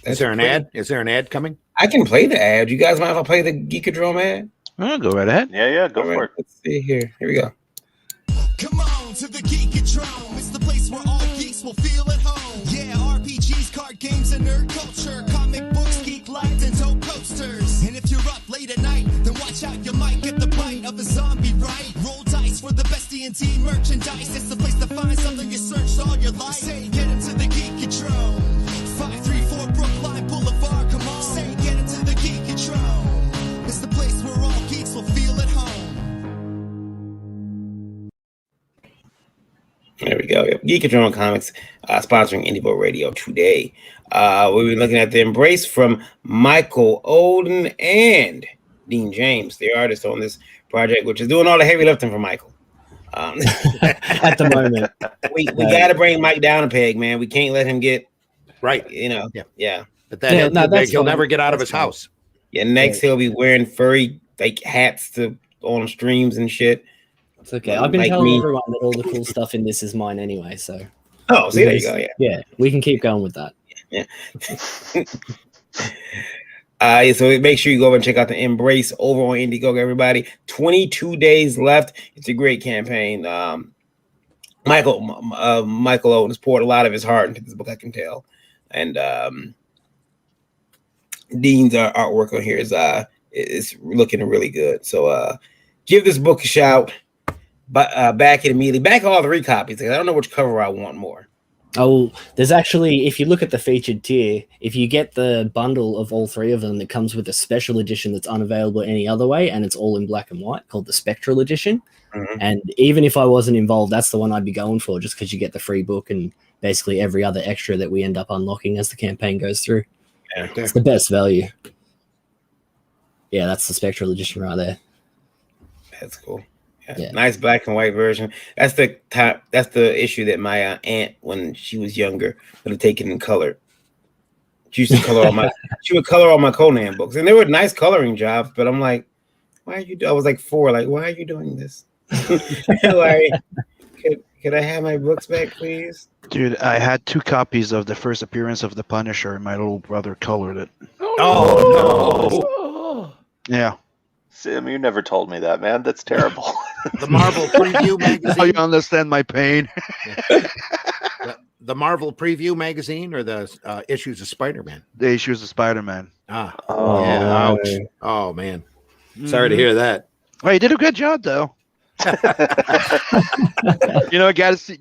Is there an ad? Is there an ad coming? I can play the ad. You guys mind if I play the Geekadrome ad? Oh, go right ahead. Yeah, go for it. Let's see here. Here we go. Come on to the Geekadrome. It's the place where all geeks will feel at home. Yeah, RPGs, card games, and nerd culture. Comic books, geek lights, and dope posters. And if you're up late at night, then watch out, you might get the bite of a zombie, right? Roll dice for the best D&T merchandise. It's the place to find something you searched all your life. Say, get into the Geekadrome. 534 Brookline Boulevard, come on. Say, get into the Geekadrome. It's the place where all geeks will feel at home. There we go. Geekadrome Comics sponsoring Indie Vote Radio today. We'll be looking at the Embrace from Michael Olden and Dean James, the artist on this project, which is doing all the heavy lifting for Michael. At the moment. We got to bring Mike down a peg, man. We can't let him get, Right. Yeah. But that head too big, he'll never get out of his house. Yeah, next he'll be wearing furry like hats on streams and shit. It's okay. I've been telling everyone that all the cool stuff in this is mine anyway, so. Oh, see, there you go. Yeah, we can keep going with that. Yeah. So make sure you go over and check out the Embrace over on Indiegogo, everybody. 22 days left. It's a great campaign. Michael Oden has poured a lot of his heart into this book, I can tell. And Dean's artwork on here is looking really good. So give this book a shout. Back it immediately. Back all 3 copies. I don't know which cover I want more. Oh, there's actually, if you look at the featured tier, if you get the bundle of all 3 of them, it comes with a special edition that's unavailable any other way, and it's all in black and white, called the Spectral Edition. Mm-hmm. And even if I wasn't involved, that's the one I'd be going for, just because you get the free book and basically every other extra that we end up unlocking as the campaign goes through. Yeah, it's the best value. Yeah, that's the Spectral Edition right there. That's cool. Yeah. Nice black and white version. That's the issue that my aunt, when she was younger, would have taken in color. She used to color she would color all my Conan books, and they were nice coloring jobs. But I'm like, why are you? I was like 4. Like, why are you doing this? Like, could I have my books back, please? Dude, I had 2 copies of the first appearance of the Punisher, and my little brother colored it. Oh no! Yeah. Sim, you never told me that, man. That's terrible. The Marvel Preview magazine. Now you understand my pain. The Marvel Preview magazine, or the issues of Spider-Man? The issues of Spider-Man. Ah. Oh, yeah. Ouch. Oh man. Sorry to hear that. Oh, you did a good job, though. Gotta see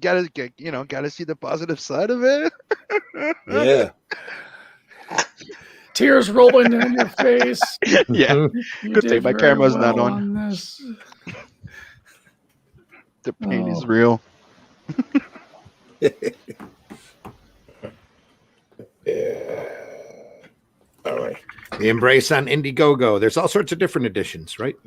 the positive side of it. Yeah. Tears rolling down your face. Yeah. Good thing my camera's not on. This. The pain is real. Yeah. All right. The Embrace on Indiegogo. There's all sorts of different editions, right?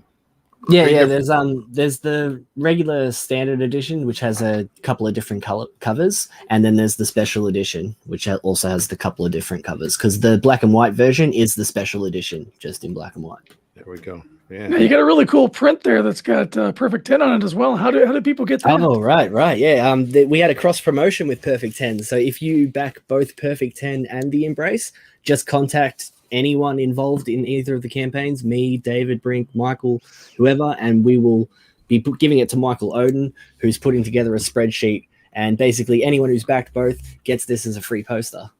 Yeah. There's the regular standard edition, which has a couple of different covers, and then there's the special edition, which also has the couple of different covers. Because the black and white version is the special edition, just in black and white. There we go. Yeah. Now you got a really cool print there that's got Perfect 10 on it as well. How do people get that? Oh, right. Yeah. We had a cross promotion with Perfect 10. So if you back both Perfect 10 and the Embrace, just contact anyone involved in either of the campaigns, me, David Brink, Michael, whoever, and we will be giving it to Michael Oden, who's putting together a spreadsheet, and basically anyone who's backed both gets this as a free poster.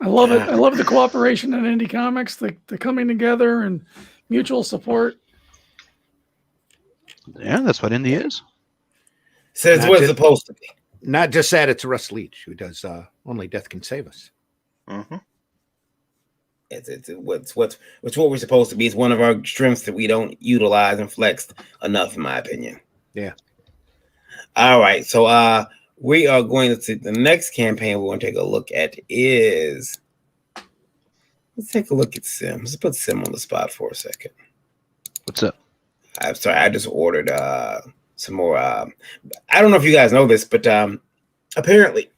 I love it. I love the cooperation in indie comics, the coming together and mutual support. Yeah, that's what indie is. So it's what it's supposed to be. Not just that, it's Russ Leach who does Only Death Can Save Us. Mm-hmm. It's what we're supposed to be. It's one of our strengths that we don't utilize and flex enough, in my opinion. Yeah. All right. So we are going to see the next campaign we're going to take a look at is, let's take a look at Sim. Let's put Sim on the spot for a second. What's up? I'm sorry, I just ordered some more. I don't know if you guys know this, but apparently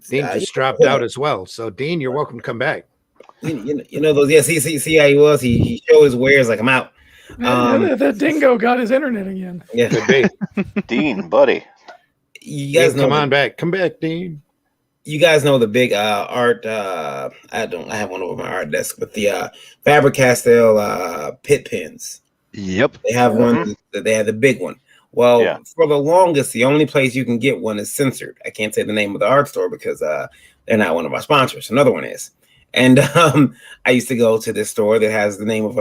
Dean just dropped out as well. So Dean, you're welcome to come back. You know those. Yeah, see how he was. He showed his wares like I'm out. That dingo got his internet again. Yeah, Could be. Dean, buddy. You guys Dean, come on back. Come back, Dean. You guys know the big art. I have one over my art desk, but the Faber-Castell pit pins. Yep. They have one. They have the big one. Well, for the longest, the only place you can get one is censored. I can't say the name of the art store because they're not one of our sponsors. Another one is. And I used to go to this store that has the name of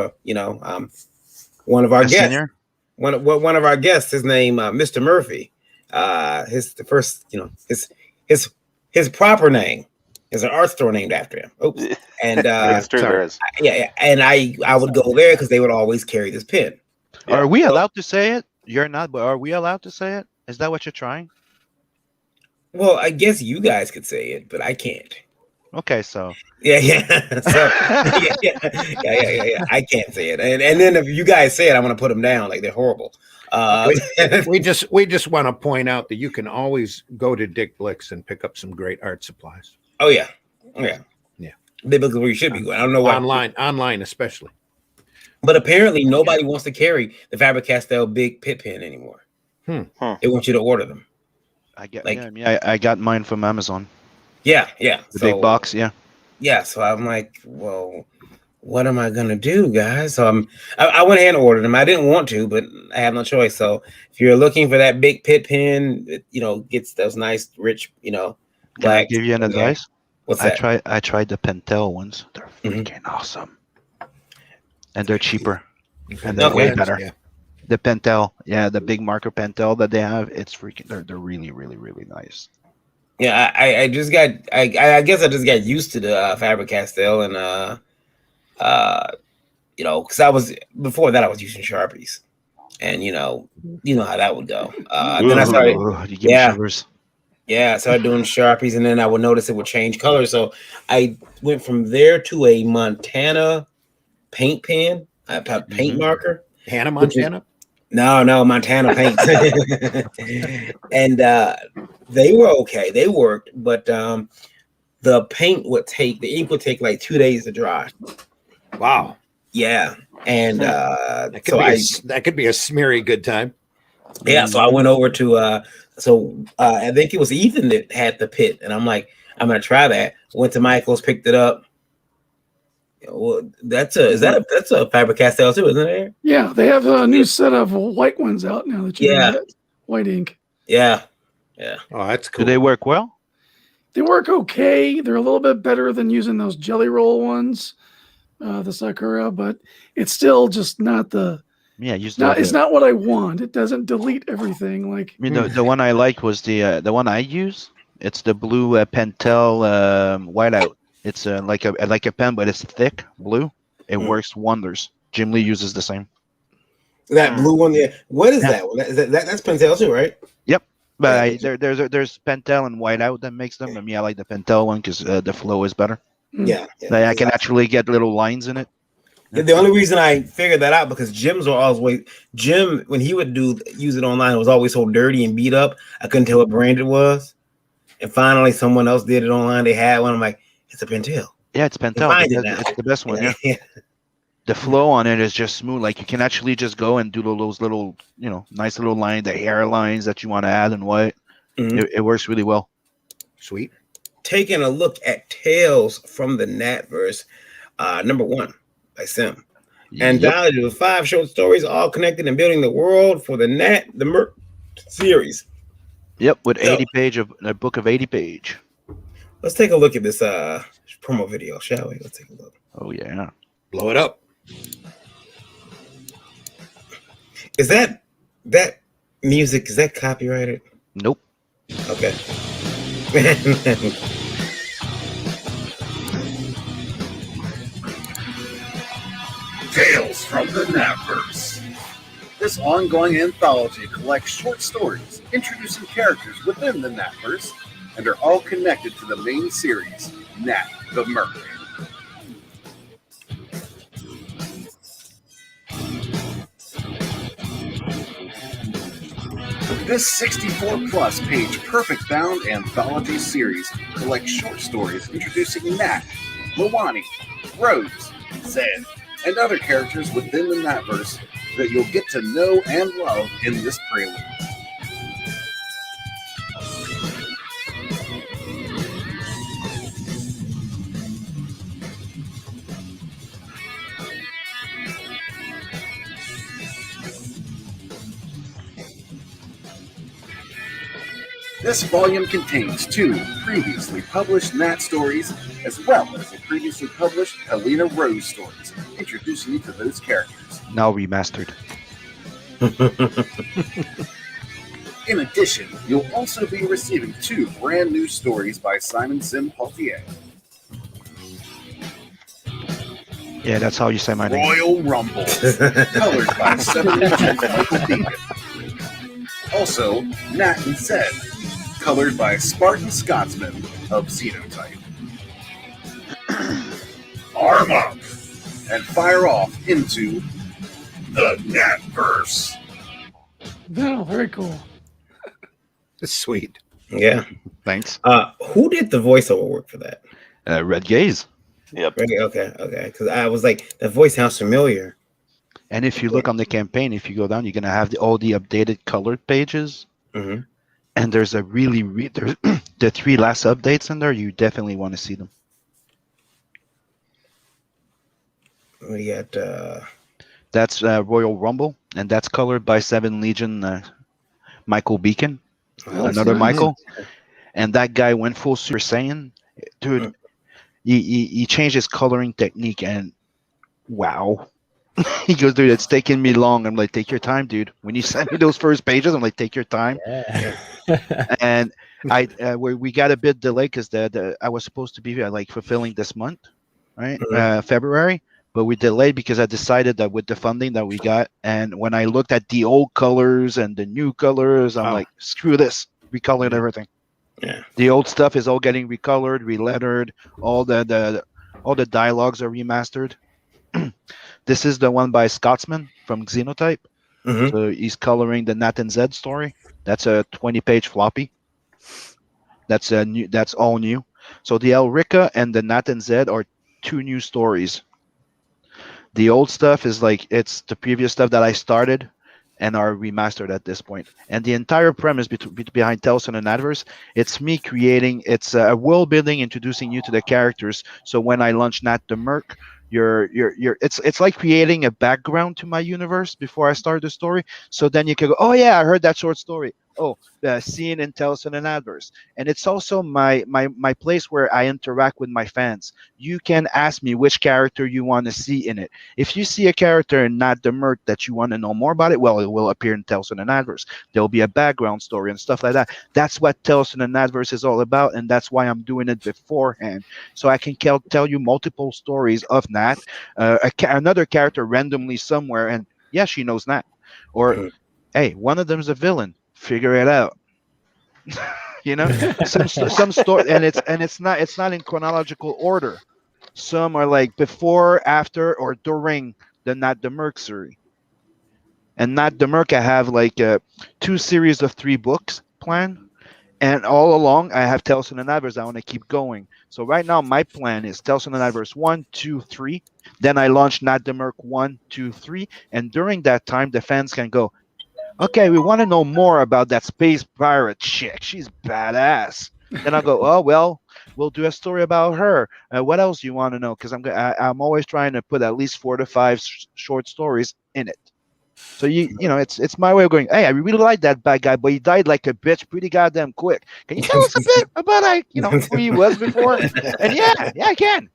one of our guests. Senior? One of our guests, his name Mr. Murphy. His proper name is an art store named after him. Oops. And there is. Yeah, and I would go there because they would always carry this pin. Yeah. Are we allowed to say it? You're not, but are we allowed to say it? Is that what you're trying? Well, I guess you guys could say it, but I can't. Okay, so Yeah. So, yeah. I can't say it, and then if you guys say it, I'm gonna put them down like they're horrible. We just want to point out that you can always go to Dick Blick's and pick up some great art supplies. Oh yeah. Biblically where you should be going. I don't know why. Online especially. But apparently nobody wants to carry the Faber-Castell big pit pin anymore. They want you to order them. I got mine from Amazon. Yeah. The big box, yeah. Yeah, so I'm like, well, what am I gonna do, guys? So I went ahead and ordered them. I didn't want to, but I have no choice. So if you're looking for that big pit pin, it, gets those nice, rich, Can black. I give you an advice? What's that? I tried the Pentel ones. They're freaking awesome, and they're cheaper, and they're way better. Yeah. The Pentel, the big marker Pentel that they have, it's freaking. They're really, really, really nice. Yeah, I just got. I guess I just got used to the Faber-Castell, and because I was before that I was using Sharpies, and you know how that would go. Then I started. I started doing Sharpies, and then I would notice it would change color. So I went from there to a Montana paint pen, paint marker. Hannah Montana? No, Montana paint. And they were okay. They worked, but the ink would take like 2 days to dry. Wow. Yeah. And that could be a smeary good time. Yeah, so I went over to I think it was Ethan that had the pit, and I'm like, I'm gonna try that. Went to Michael's, picked it up. Well, that's a Faber-Castell too, isn't it? Yeah, they have a new set of white ones out now that you can get. White ink. Yeah. Oh, that's cool. Do they work well? They work okay. They're a little bit better than using those jelly roll ones, the Sakura, but it's still just not the. Yeah, it's not what I want. It doesn't delete everything. Like the one I like was the one I use. It's the blue Pentel whiteout. It's like a pen, but it's thick blue. It works wonders. Jim Lee uses the same. That blue one there. What is that one? That's Pentel too, right? Yep. But there's Pentel and whiteout that makes them. I mean, I like the Pentel one because the flow is better. Yeah. I can actually get little lines in it. The only reason I figured that out because Jim, when he would use it online, it was always so dirty and beat up. I couldn't tell what brand it was. And finally, someone else did it online. They had one. I'm like, it's a Pentel. Yeah, it's Pentel. It's the best one. Yeah. The flow on it is just smooth. Like you can actually just go and do those little, nice little lines, the hair lines that you want to add in white. Mm-hmm. It works really well. Sweet. Taking a look at Tales from the Natverse, number 1 by Sim. Anthology of 5 short stories, all connected and building the world for the Merc series. Yep, with 80 page of a book of 80 page. Let's take a look at this promo video, shall we? Let's take a look. Oh yeah. Blow it up. Is that music? Is that copyrighted? Nope. Okay. Tales from the Napverse. This ongoing anthology collects short stories introducing characters within the Napverse and are all connected to the main series, Nat the Merc. This 64-plus page perfect-bound anthology series collects short stories introducing Nat, Lawani, Rose, Zed, and other characters within the Natverse that you'll get to know and love in this prelude. This volume contains 2 previously published Nat stories, as well as the previously published Helena Rose stories, introducing you to those characters. Now remastered. In addition, you'll also be receiving 2 brand new stories by Simon Sim Paultier. Yeah, that's how you say my name. Royal Rumble, colored by 7 Michael Beacon. Also, Nat and Zed, colored by Spartan Scotsman of Xenotype. Arm up and fire off into the Natverse. Wow, very cool. It's sweet. Yeah. Thanks. Who did the voiceover work for that? Red Gaze. Yep. Okay. Because I was like, that voice sounds familiar. And if you look on the campaign, if you go down, you're gonna have all the updated colored pages. Mm-hmm. And there's a there's the 3 last updates in there. You definitely want to see them. We got That's Royal Rumble, and that's colored by 7 Legion Michael Beacon, another nice. Michael. And that guy went full Super Saiyan. Dude, he changed his coloring technique, and wow. He goes, dude, it's taking me long. I'm like, take your time, dude. When you send me those first pages, I'm like, take your time. Yeah. And we got a bit delayed because I was supposed to be like fulfilling this month, right? February, but we delayed because I decided that with the funding that we got, and when I looked at the old colors and the new colors, I'm like, screw this, recolored everything. Yeah. The old stuff is all getting recolored, relettered. All the dialogues are remastered. This is the one by Scotsman from Xenotype. Mm-hmm. So he's coloring the Nat and Zed story. That's a 20-page floppy. That's new. That's all new. So the Elrica and the Nat and Zed are 2 new stories. The old stuff is like it's the previous stuff that I started and are remastered at this point. And the entire premise behind Tales from the Natverse, it's me creating. It's a world building, introducing you to the characters. So when I launch Nat the Merc, it's like creating a background to my universe before I start the story. So then you can go, oh yeah, I heard that short story. Oh, seeing in Tales from the Natverse. And it's also my place where I interact with my fans. You can ask me which character you want to see in it. If you see a character in Nat the Merc that you want to know more about it, well, it will appear in Tales from the Natverse. There'll be a background story and stuff like that. That's what Tales from the Natverse is all about, and that's why I'm doing it beforehand. So I can tell you multiple stories of Nat, another character randomly somewhere, and yeah, she knows Nat. Or, hey, one of them is a villain. Figure it out. You know, some story, and it's not in chronological order. Some are like before, after, or during the Nat the Merc series. And Nat the Merc, I have like 2 series of 3 books planned, and all along I have Tales from the Natverse. I want to keep going. So right now my plan is Tales from the Natverse 1, 2, 3. Then I launch Nat the Merc 1, 2, 3, and during that time the fans can go, okay, we want to know more about that space pirate chick. She's badass. Then I'll go, oh, well, we'll do a story about her. What else do you want to know? Because I'm always trying to put at least 4 to 5 short stories in it. So it's my way of going, hey, I really like that bad guy, but he died like a bitch pretty goddamn quick. Can you tell us a bit about who he was before? And yeah, I can.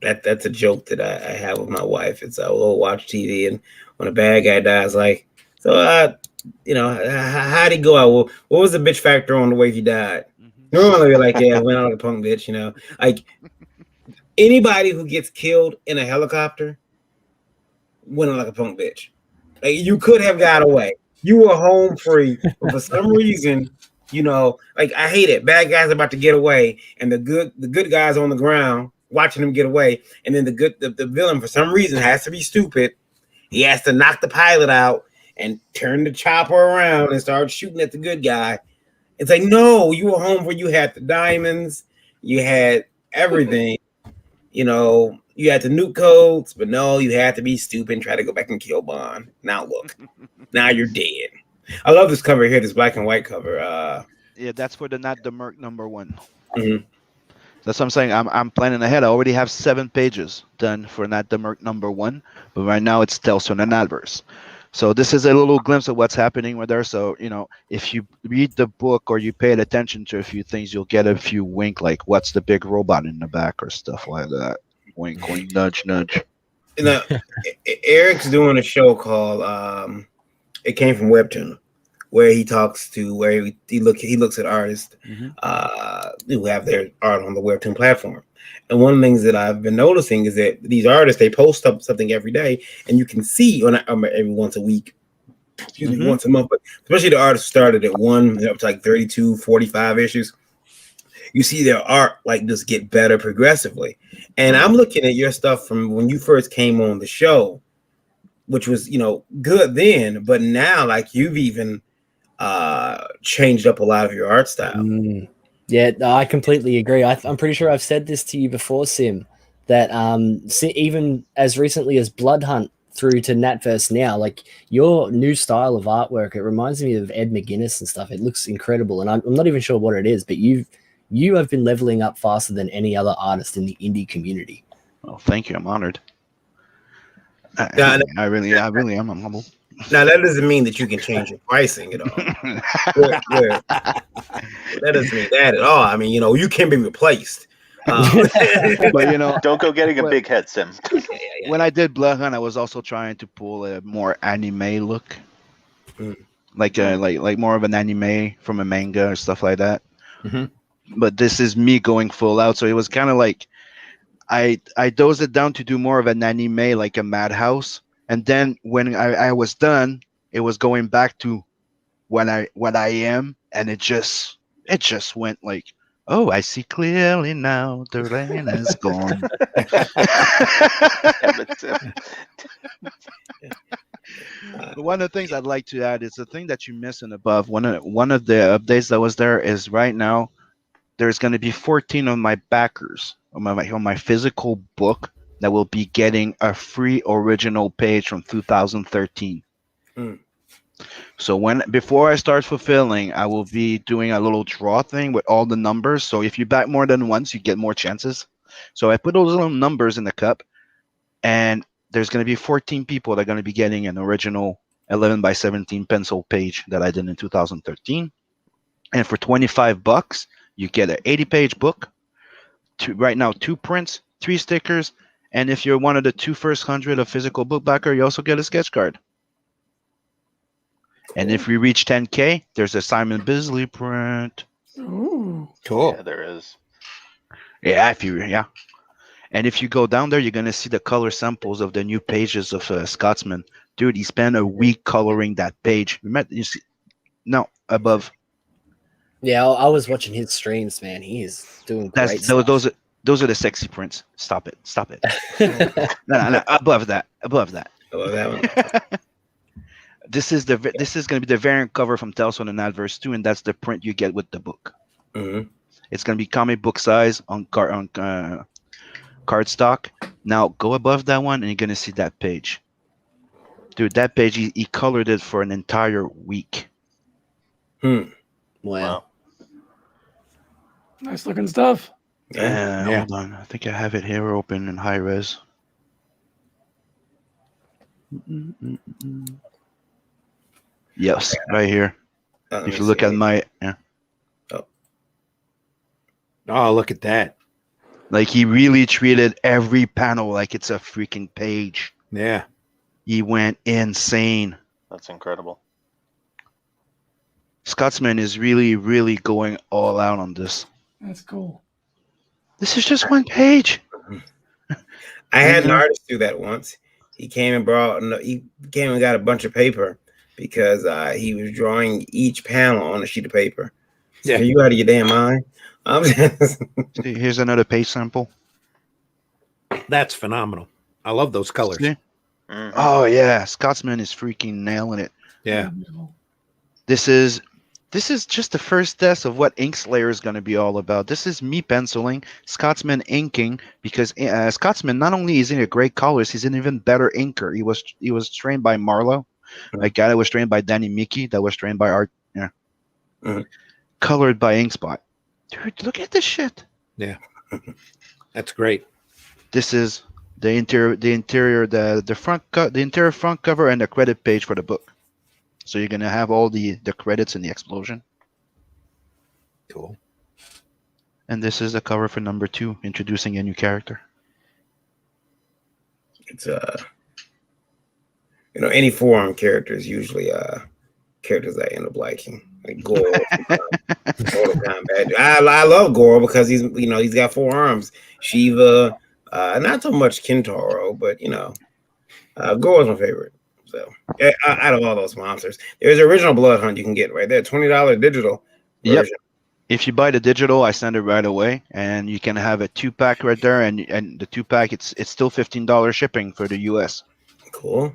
That's a joke that I have with my wife. It's we'll watch TV, and when a bad guy dies, like, so how'd he go out? Well, what was the bitch factor on the way he died? Normally we're like, yeah, went out like a punk bitch, like anybody who gets killed in a helicopter went out like a punk bitch. Like, you could have got away. You were home free, but for some reason, like, I hate it. Bad guys about to get away, and the good guys on the ground watching them get away, and then the villain for some reason has to be stupid. He has to knock the pilot out and turn the chopper around and start shooting at the good guy. It's like, no, you were home where you had the diamonds, you had everything, you had the nuke codes, but no, you had to be stupid and try to go back and kill Bond. Now look, now you're dead. I love this cover here, this black and white cover. Yeah, that's for the Not the Merc #1. Mm-hmm. That's what I'm saying. I'm planning ahead. I already have 7 pages done for Not the Merc #1, but right now it's Tales from the Adverse. So this is a little glimpse of what's happening with there. So, if you read the book or you paid attention to a few things, you'll get a few wink, like what's the big robot in the back or stuff like that. Wink, wink, nudge, nudge. Eric's doing a show called It Came from Webtoon, where he talks to he looks at artists who have their art on the Webtoon platform. And one of the things that I've been noticing is that these artists, they post up something every day, and you can see every once a week, once a month, but especially the artists started at 1 up to like 32, 45 issues. You see their art like just get better progressively. And I'm looking at your stuff from when you first came on the show, which was, good then, but now like you've even changed up a lot of your art style. Yeah, I completely agree. I'm pretty sure I've said this to you before, Sim, that even as recently as Blood Hunt through to Natverse now, like your new style of artwork, it reminds me of Ed McGuinness and stuff. It looks incredible, and I'm not even sure what it is, but you have been leveling up faster than any other artist in the indie community. Well, thank you. I'm honored. I really am. I'm humble. Now, that doesn't mean that you can change your pricing at all. That doesn't mean that at all. I mean, you can be replaced. But don't go getting a big head, Sim. When I did Blood Hunt, I was also trying to pull a more anime look, like more of an anime from a manga or stuff like that. But this is me going full out, so it was kind of like I dosed it down to do more of an anime, like a Madhouse. And then when I was done, it was going back to what I am, and it just went like, oh, I see clearly now, the rain is gone. But one of the things I'd like to add is the thing that you missed in above. One of the updates that was there is right now there's going to be 14 of my backers on my physical book that will be getting a free original page from 2013. So before I start fulfilling, I will be doing a little draw thing with all the numbers. So if you back more than once, you get more chances. So I put those little numbers in the cup, and there's going to be 14 people that are going to be getting an original 11x17 pencil page that I did in 2013. And for $25, you get an 80-page book. Right now, 2 prints, 3 stickers. And if you're one of the 2 first 100 of physical book backer, you also get a sketch card. Cool. And if we reach 10K, there's a Simon Bisley print. Ooh. Cool. Yeah, there is. Yeah, and if you go down there, you're gonna see the color samples of the new pages of Scotsman. Dude, he spent a week coloring that page. Above. Yeah, I was watching his streams, man. He is doing great stuff. Those are the sexy prints. Stop it. No. Above that. I love that one. This is going to be the variant cover from Tales from the Adverse 2, and that's the print you get with the book. It's going to be comic book size on cardstock. Now go above that one, and you're going to see that page. Dude, that page, he colored it for an entire week. Wow. Nice looking stuff. Hold on. I think I have it here open in high res. Yes, right here. If you look at my, Oh, look at that. like he really treated every panel like it's a freaking page. Yeah. He went insane. That's incredible. Scotsman is really, really going all out on this. That's cool. This is just one page. I had an artist do that once. He came and got a bunch of paper because he was drawing each panel on a sheet of paper. Yeah. Are you out of your damn mind? Here's another page sample. That's phenomenal. I love those colors. See? Oh yeah, Scotsman is freaking nailing it. Yeah. This is just the first test of what Inkslayer is going to be all about. This is me penciling, Scotsman inking, because Scotsman not only is he a great colorist, he's an even better inker. He was trained by Marlowe, a guy that was trained by Danny Mickey, that was trained by Art, colored by Inkspot. Dude, look at this shit. Yeah, that's great. This is the interior, the interior front cover and the credit page for the book. So you're gonna have all the credits in the explosion. Cool. And this is the cover for number 2, introducing a new character. It's any forum characters usually characters I end up liking, like Goro. Mortal Kombat. I love Goro because he's got 4 arms. Shiva, not so much Kintaro, but Goro's my favorite. So out of all those monsters, there's an original Blood Hunt you can get right there, $20 digital version. Yep. If you buy the digital, I send it right away, and you can have a 2-pack right there, and the 2-pack it's still $15 shipping for the US. Cool.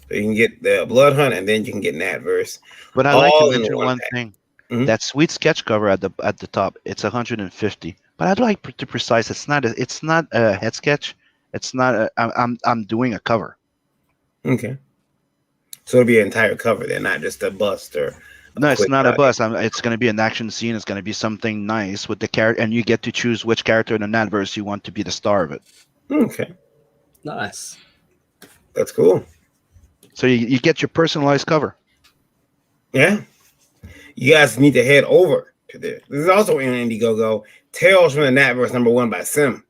So you can get the Blood Hunt, and then you can get Natverse. But I like to mention one thing. Mm-hmm. That sweet sketch cover at the top, it's $150. But I'd like to precise, it's not a head sketch. It's not. I'm doing a cover. Okay. So it'll be an entire cover then, not just a bust or. No, it's not a bust. It's going to be an action scene. It's going to be something nice with the character, and you get to choose which character in the Natverse you want to be the star of it. Okay. Nice. That's cool. So you get your personalized cover. Yeah. You guys need to head over to this. This is also in Indiegogo. Tales from the Natverse #1 by Sim.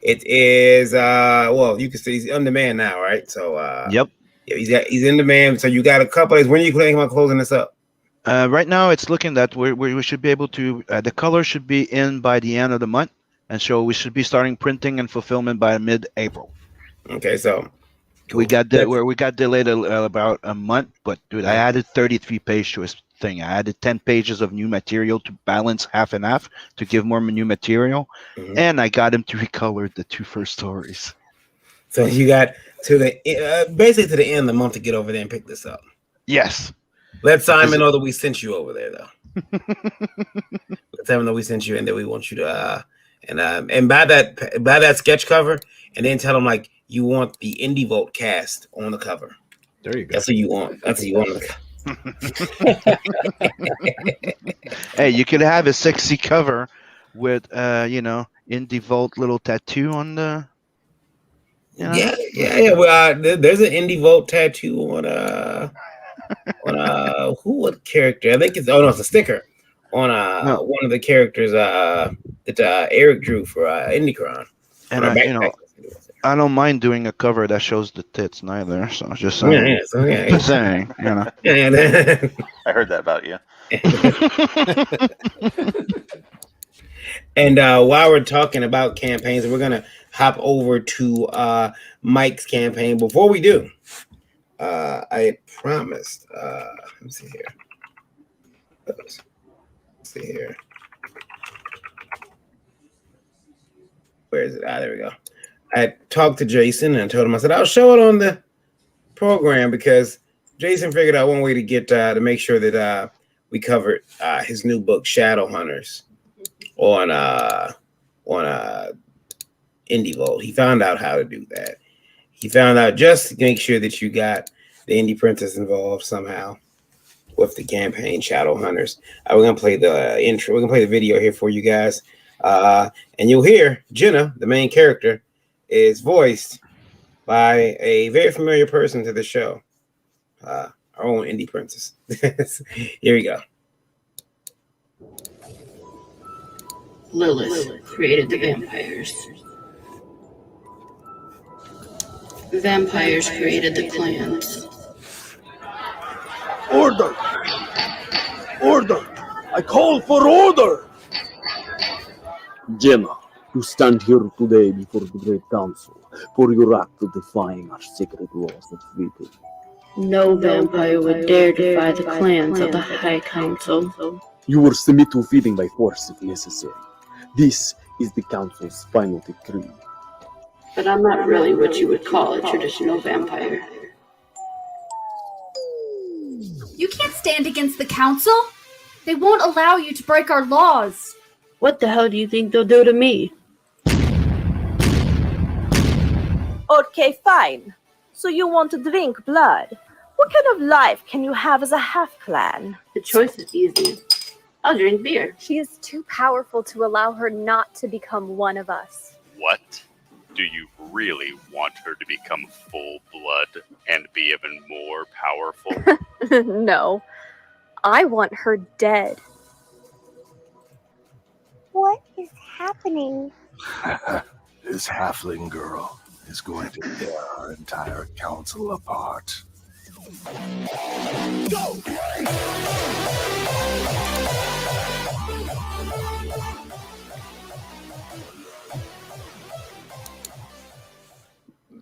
It is you can see he's on demand now, right? So yep. Yeah, he's in demand. So you got a couple of days. When are you planning on closing this up? Right now it's looking that we should be able to the color should be in by the end of the month, and so we should be starting printing and fulfillment by mid-April. Okay, so we got delayed about a month, but dude, I added 33 pages to his thing. I added 10 pages of new material to balance half and half to give more new material, and I got him to recolor the 2 first stories. So you got to the basically to the end of the month to get over there and pick this up. Yes. Let Simon know that we sent you over there, though. Let Simon know we sent you, and that we want you to and buy that sketch cover, and then tell them like you want the Indie Vote cast on the cover. There you go. That's what you want. That's what you want on the cover. Hey, you could have a sexy cover with Indie Vote little tattoo on the. Yeah. Well, there's an Indie Vote tattoo on what character? I think it's it's a sticker on one of the characters that Eric drew for IndieCron. And I don't mind doing a cover that shows the tits neither. So just saying. Just saying. I heard that about you. And while we're talking about campaigns, we're gonna hop over to Mike's campaign. Before we do, I had promised. Let me see here. Let's see here. Where is it? There we go. I talked to Jason and I told him, I said, I'll show it on the program because Jason figured out one way to get to make sure that we covered his new book, Shadow Hunters, on Indie Vote. He found out how to do that. He found out just to make sure that you got the Indie Princess involved somehow with the campaign Shadow Hunters. We're gonna play the intro. We're gonna play the video here for you guys, and you'll hear Jenna, the main character, is voiced by a very familiar person to the show, our own indie princess. Here we go. Lilith created the vampires. Vampires created the clans. Order! Order! I call for order! Jenna, you stand here today before the Great Council for your act of defying our sacred laws of freedom. No vampire would dare defy the clans of the High Council. You will submit to feeding by force if necessary. This is the Council's final decree. But I'm not really what you would call a traditional vampire. You can't stand against the council. They won't allow you to break our laws. What the hell do you think they'll do to me? Okay, fine. So you want to drink blood? What kind of life can you have as a half-clan? The choice is easy. I'll drink beer. She is too powerful to allow her not to become one of us. What? Do you really want her to become full blood and be even more powerful? No. I want her dead. What is happening? This halfling girl is going to tear our entire council apart. Go!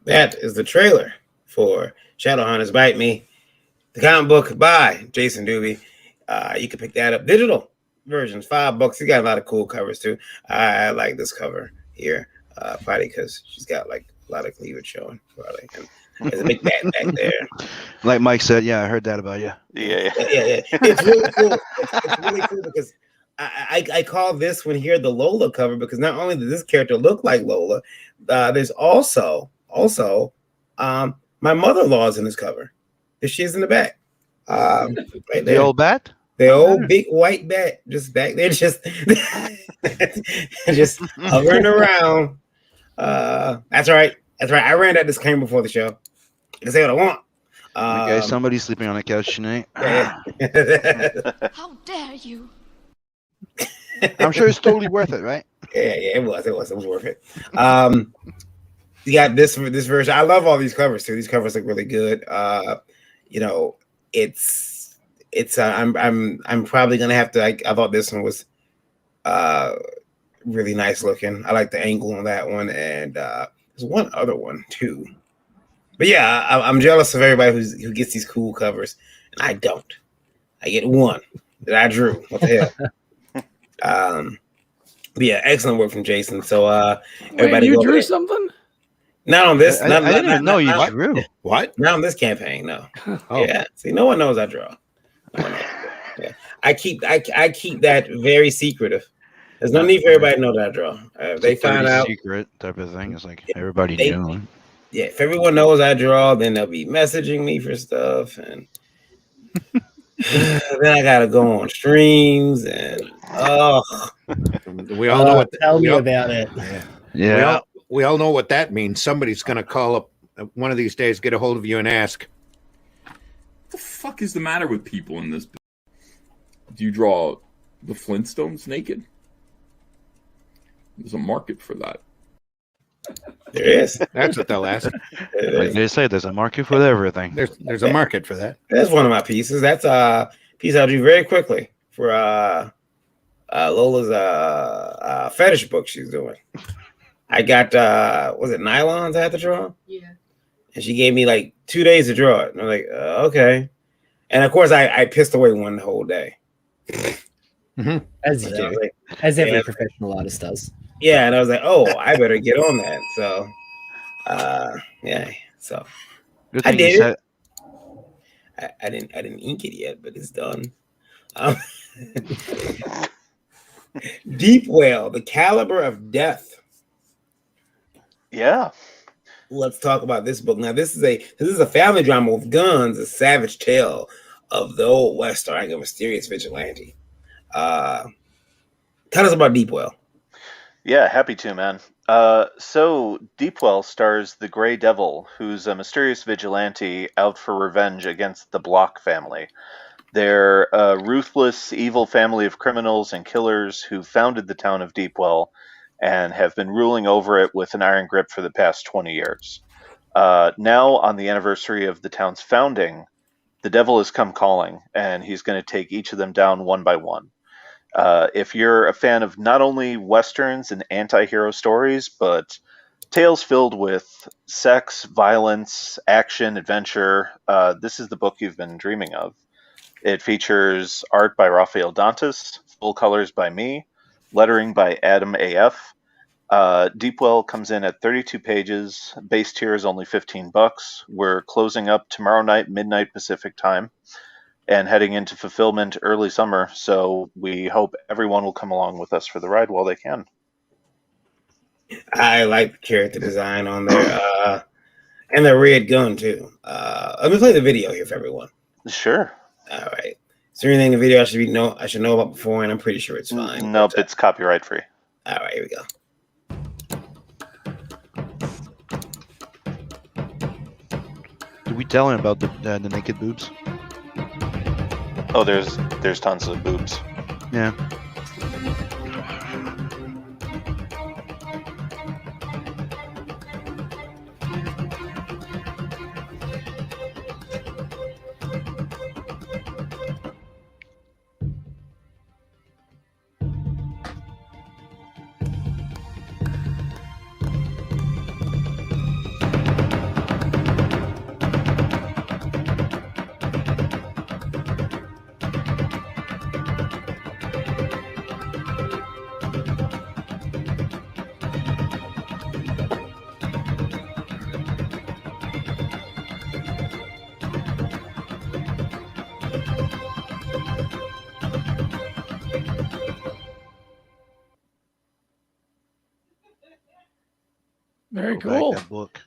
That is the trailer for Shadowhunters Bite Me, the comic book by Jason Doobie. You can pick that up. Digital versions, $5. You got a lot of cool covers too. I like this cover here, probably because she's got like a lot of cleavage showing. Probably. And there's a big back there. Like Mike said, yeah, I heard that about you. Yeah. It's really cool. It's really cool because I call this one here the Lola cover because not only does this character look like Lola, there's also my mother-in-law is in this cover. There she is in the back. Right there. The old bat? The old big white bat just back there, just hovering around. That's right. I ran that disclaimer before the show. I can say what I want. Okay, somebody's sleeping on the couch tonight. How dare you? I'm sure it's totally worth it, right? Yeah, it was worth it. You got this version. I love all these covers too. These covers look really good. I'm probably gonna have to. I thought this one was really nice looking. I like the angle on that one, and there's one other one too. But yeah, I'm jealous of everybody who gets these cool covers, and I don't. I get one that I drew. What the hell? But yeah, excellent work from Jason. So everybody, you drew something? Not on this. I didn't even know you drew. What? Not on this campaign. No. Oh. Yeah. See, no one knows I draw. No one knows. Yeah. I keep that very secretive. There's no need for everybody to know that I draw. They find out. Secret type of thing. It's like everybody knew. Yeah, if everyone knows I draw, then they'll be messaging me for stuff, and then I gotta go on streams, and we all know what. Tell me about it. Yeah. We all know what that means. Somebody's going to call up one of these days, get a hold of you, and ask, "What the fuck is the matter with people in this? Do you draw the Flintstones naked? There's a market for that." There is. That's what they'll ask. Like they say, there's a market for everything. There's a market for that. That's one of my pieces. That's a piece I'll do very quickly for Lola's fetish book she's doing. I got was it nylons I had to draw? Yeah. And she gave me like 2 days to draw it. And I'm like, okay. And of course I pissed away one the whole day. Mm-hmm. As you do. Like, as every professional artist does. Yeah, and I was like, oh, I better get on that. So yeah. So I did it. I didn't ink it yet, but it's done. Deep Whale, the Caliber of Death. Yeah. Let's talk about this book. Now, this is a family drama with guns, a savage tale of the Old West starring a mysterious vigilante. Tell us about Deep Whale. Yeah, happy to, man. So Deepwell stars the Grey Devil, who's a mysterious vigilante out for revenge against the Block family. They're a ruthless, evil family of criminals and killers who founded the town of Deepwell and have been ruling over it with an iron grip for the past 20 years. Now, on the anniversary of the town's founding, the devil has come calling, and he's going to take each of them down one by one. If you're a fan of not only westerns and anti-hero stories, but tales filled with sex, violence, action, adventure, this is the book you've been dreaming of. It features art by Rafael Dantas, full colors by me, lettering by Adam AF. Deepwell comes in at 32 pages. Base tier is only $15. We're closing up tomorrow night, midnight Pacific time, and heading into fulfillment early summer. So we hope everyone will come along with us for the ride while they can. I like the character design on there, and the red gun too. Let me play the video here for everyone. Sure. All right. Is there anything in the video I should know about before? And I'm pretty sure it's fine. Nope, it's copyright free. All right, here we go. Did we tell him about the naked boobs? Oh, there's tons of boobs. Yeah. Very Go back cool. that book.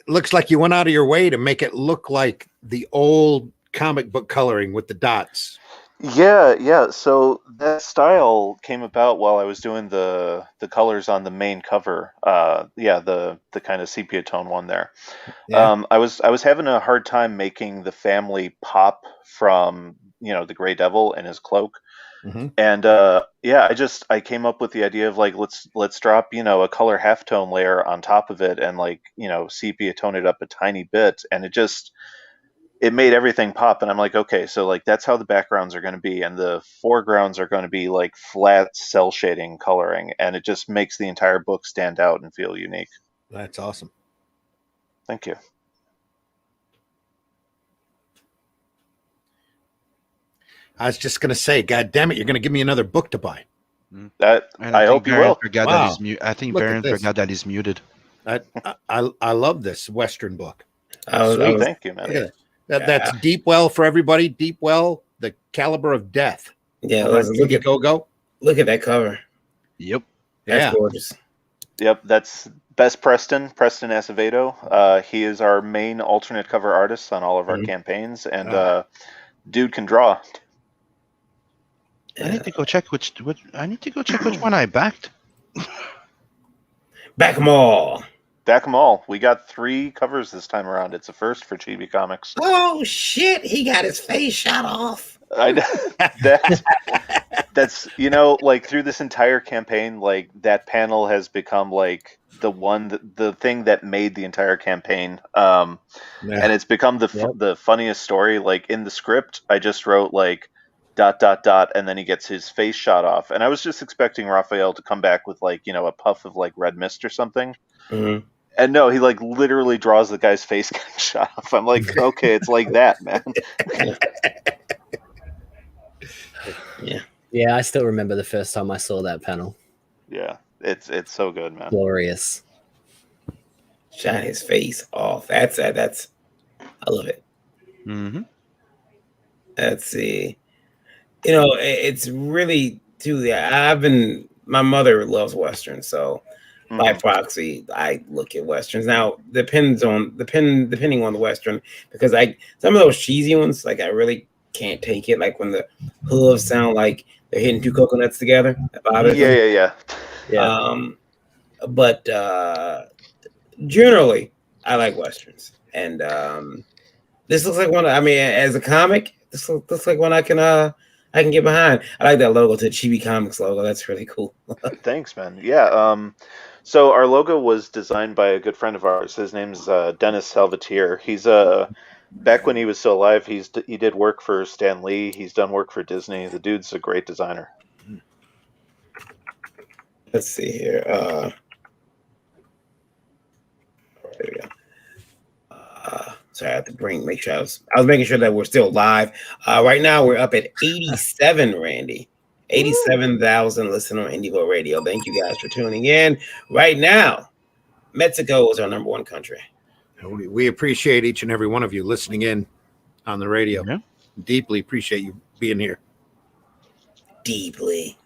Looks like you went out of your way to make it look like the old comic book coloring with the dots. Yeah. So that style came about while I was doing the colors on the main cover. The kind of sepia tone one there. Yeah. I was having a hard time making the family pop from the Grey Devil and his cloak. Mhm. And I came up with the idea of like let's drop a color halftone layer on top of it and sepia tone it up a tiny bit, and it made everything pop. And I'm like, okay, so like that's how the backgrounds are going to be, and the foregrounds are going to be like flat cell shading coloring, and it just makes the entire book stand out and feel unique. That's awesome. Thank you. I was just going to say, God damn it, you're going to give me another book to buy. I hope you will. I think Look Baron at this. forgot that he's muted. I love this Western book. Thank you, man. Look at that. That's Deepwell for everybody. Deepwell, the caliber of death. Yeah, look at go. Look at that cover. Yep. That's gorgeous. Yep, that's Best Preston Acevedo. He is our main alternate cover artist on all of our campaigns, and dude can draw. I need to go check which one I backed. Back them all. Back them all. We got 3 covers this time around. It's a first for Chibi Comics. Oh shit! He got his face shot off. I know that's like through this entire campaign, like that panel has become like the thing that made the entire campaign. And it's become the funniest story. Like in the script, I just wrote like ... and then he gets his face shot off, and I was just expecting Raphael to come back with like a puff of like red mist or something. Mm-hmm. And no, he like literally draws the guy's face getting shot off. I'm like, okay, it's like that, man. Yeah, I still remember the first time I saw that panel. Yeah, it's so good, man. Glorious. Shot his face off. That's I love it. Mm-hmm. Let's see. It's really too. My mother loves Westerns, so by proxy, I look at Westerns. Now, depending on the Western, because some of those cheesy ones, like I really can't take it. Like when the hooves sound like they're hitting 2 coconuts together. That bothers me. Yeah. Yeah. But generally, I like westerns, and this looks like one. I mean, as a comic, this looks like one I can get behind. I like that logo, the Chibi Comics logo. That's really cool. Thanks, man. Yeah. So our logo was designed by a good friend of ours. His name's Dennis Salvatierre. He's back when he was still alive. He did work for Stan Lee. He's done work for Disney. The dude's a great designer. Let's see here. There we go. Sorry, I have to make sure I was making sure that we're still live. Right now we're up at 87, Randy. 87,000 listening on Indie Vote Radio. Thank you guys for tuning in. Right now, Mexico is our #1 country. We appreciate each and every one of you listening in on the radio. Yeah. Deeply appreciate you being here. Deeply,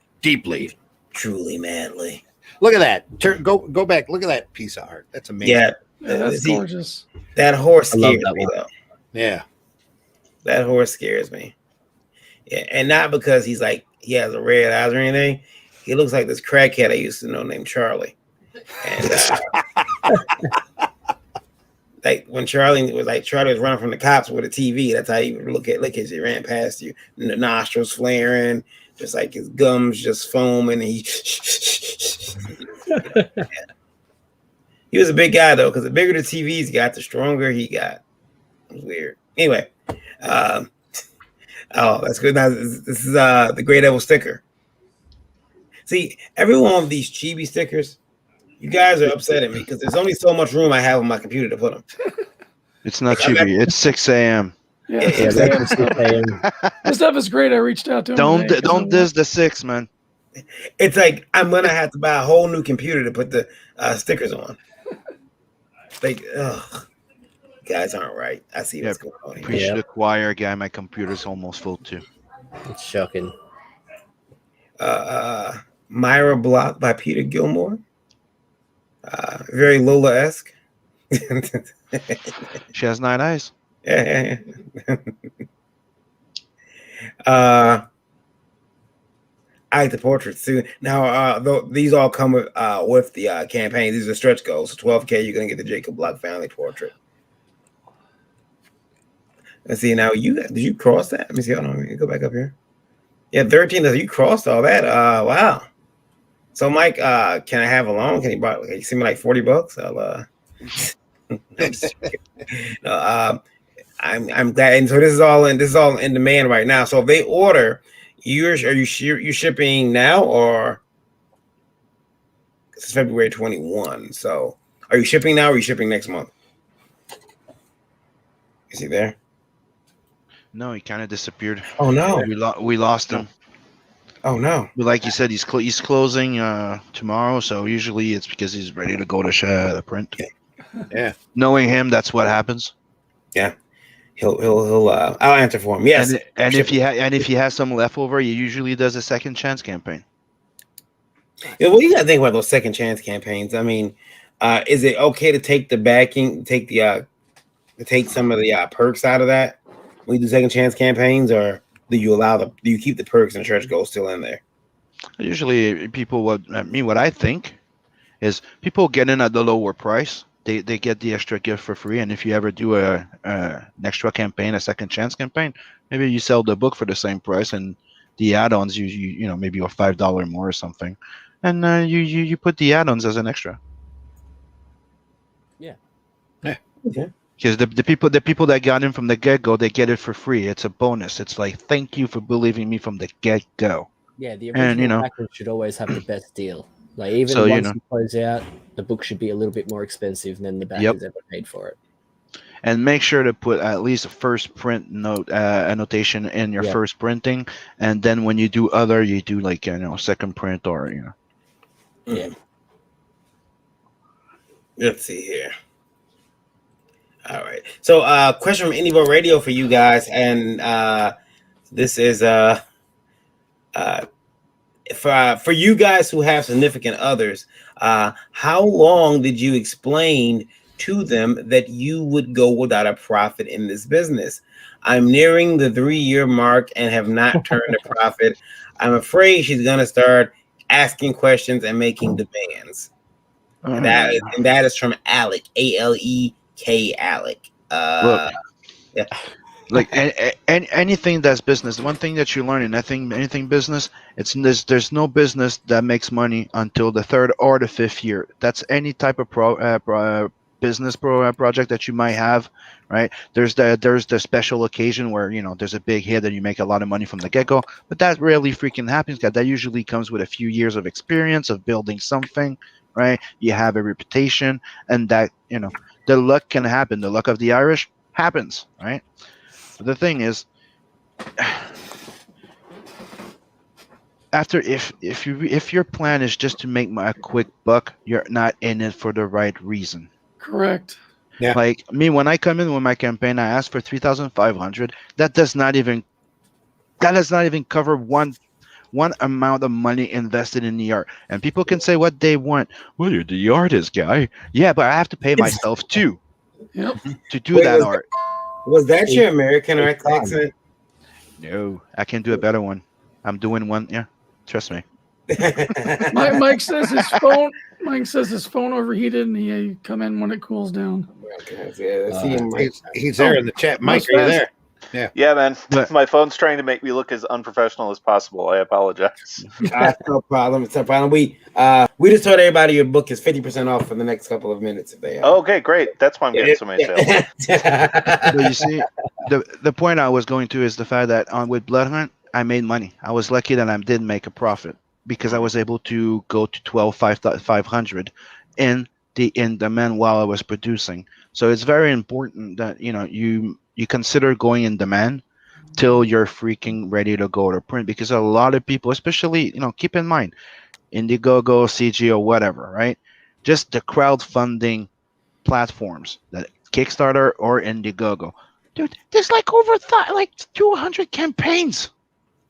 truly, madly. Look at that. Go back. Look at that piece of art. That's amazing. Yeah, that's gorgeous. That horse I love scares that me one. though. Yeah. That horse scares me. Yeah, and not because he has a red eyes or anything. He looks like this crackhead I used to know named Charlie. And like when Charlie was running from the cops with a TV, that's how he would look as he ran past you. And the nostrils flaring, just like his gums just foaming. And he was a big guy though, because the bigger the TVs got, the stronger he got. It was weird. Anyway, oh, that's good. Now this is the Great Devil sticker. See, every one of these chibi stickers, you guys are upsetting me because there's only so much room I have on my computer to put them. It's not chibi. It's 6 a.m. Yeah, 6 a.m. This stuff is great. I reached out to him. Don't diss the 6, man. It's like I'm gonna have to buy a whole new computer to put the stickers on. Like, ugh, guys aren't right. I see what's going on here. Preach to the choir, guy. My computer's almost full too. It's shocking. Myra Block by Peter Gilmore. Very Lola-esque. She has 9 eyes. Yeah. I like the portraits too. Now, these all come with the campaign. These are stretch goals. So 12K, you're gonna get the Jacob Block family portrait. Let's see. Now, did you cross that? Let me see. Hold on. Let me go back up here. Yeah, 13. You crossed all that. Wow. So, Mike, can I have a loan? Can you send me like $40? I'm glad. And so this is all in demand right now. So if they order, you shipping now, or it's February 21? So are you shipping now, or are you shipping next month? Is he there? No, he kind of disappeared. Oh no, we lost him. Oh no! But like you said, he's closing tomorrow. So usually it's because he's ready to go to the print. Yeah. Knowing him, that's what happens. Yeah. He'll I'll answer for him. Yes. And if he has some leftover, he usually does a second chance campaign. Yeah, well, you gotta think about those second chance campaigns. I mean, is it okay to take the backing, take some of the perks out of that when you do second chance campaigns, or do you keep the perks and stretch goals still in there? Usually, what I think is people get in at the lower price. They get the extra gift for free, and if you ever do an extra campaign, a second chance campaign, maybe you sell the book for the same price, and the add-ons you know maybe a $5 more or something, and you put the add-ons as an extra. Yeah. Okay. Because the people that got in from the get-go, they get it for free. It's a bonus. It's like, thank you for believing me from the get-go. Yeah, the original package should always have the best deal. Like even So, once you close out, the book should be a little bit more expensive than the back has ever paid for it. And make sure to put at least a first print annotation in your first printing, and then when you do other, you do like second print or Yeah. Let's see here. All right. So, question from Indie Vote Radio for you guys, and this is for you guys who have significant others. How long did you explain to them that you would go without a profit in this business? I'm nearing the 3-year mark and have not turned a profit. I'm afraid she's gonna start asking questions and making demands. And that is from Alec, ALEK, Alec. Look, yeah. Like anything that's business. One thing that you learn in anything business, there's no business that makes money until the third or the fifth year. That's any type of business project that you might have, right? There's the special occasion where there's a big hit and you make a lot of money from the get go, but that rarely freaking happens. That usually comes with a few years of experience of building something, right? You have a reputation, and that the luck can happen. The luck of the Irish happens, right? But the thing is, if your plan is just to make a quick buck, you're not in it for the right reason. Correct. Yeah. Like me, when I come in with my campaign, I ask for 3,500. That does not even cover one amount of money invested in the art. And people can say what they want. Well, you're the artist guy. Yeah, but I have to pay myself too. Yep. To do that art. Was that your American accent? No, I can do a better one. I'm doing one. Yeah, trust me. Mike says his phone. Mike says his phone overheated, and he come in when it cools down. He's there in the chat. Mike, are you there? Yeah, man. My phone's trying to make me look as unprofessional as possible. I apologize. No problem. It's no problem. We just told everybody your book is 50% off for the next couple of minutes if they have. Okay, great. That's why I'm getting so many sales. But you see, the point I was going to is the fact that with Blood Hunt, I made money. I was lucky that I did make a profit because I was able to go to 12,500 in demand while I was producing. So it's very important that you consider going in demand till you're freaking ready to go to print, because a lot of people, especially keep in mind Indiegogo, CG, or whatever, right? Just the crowdfunding platforms, that Kickstarter or Indiegogo, dude, there's like over 200 campaigns.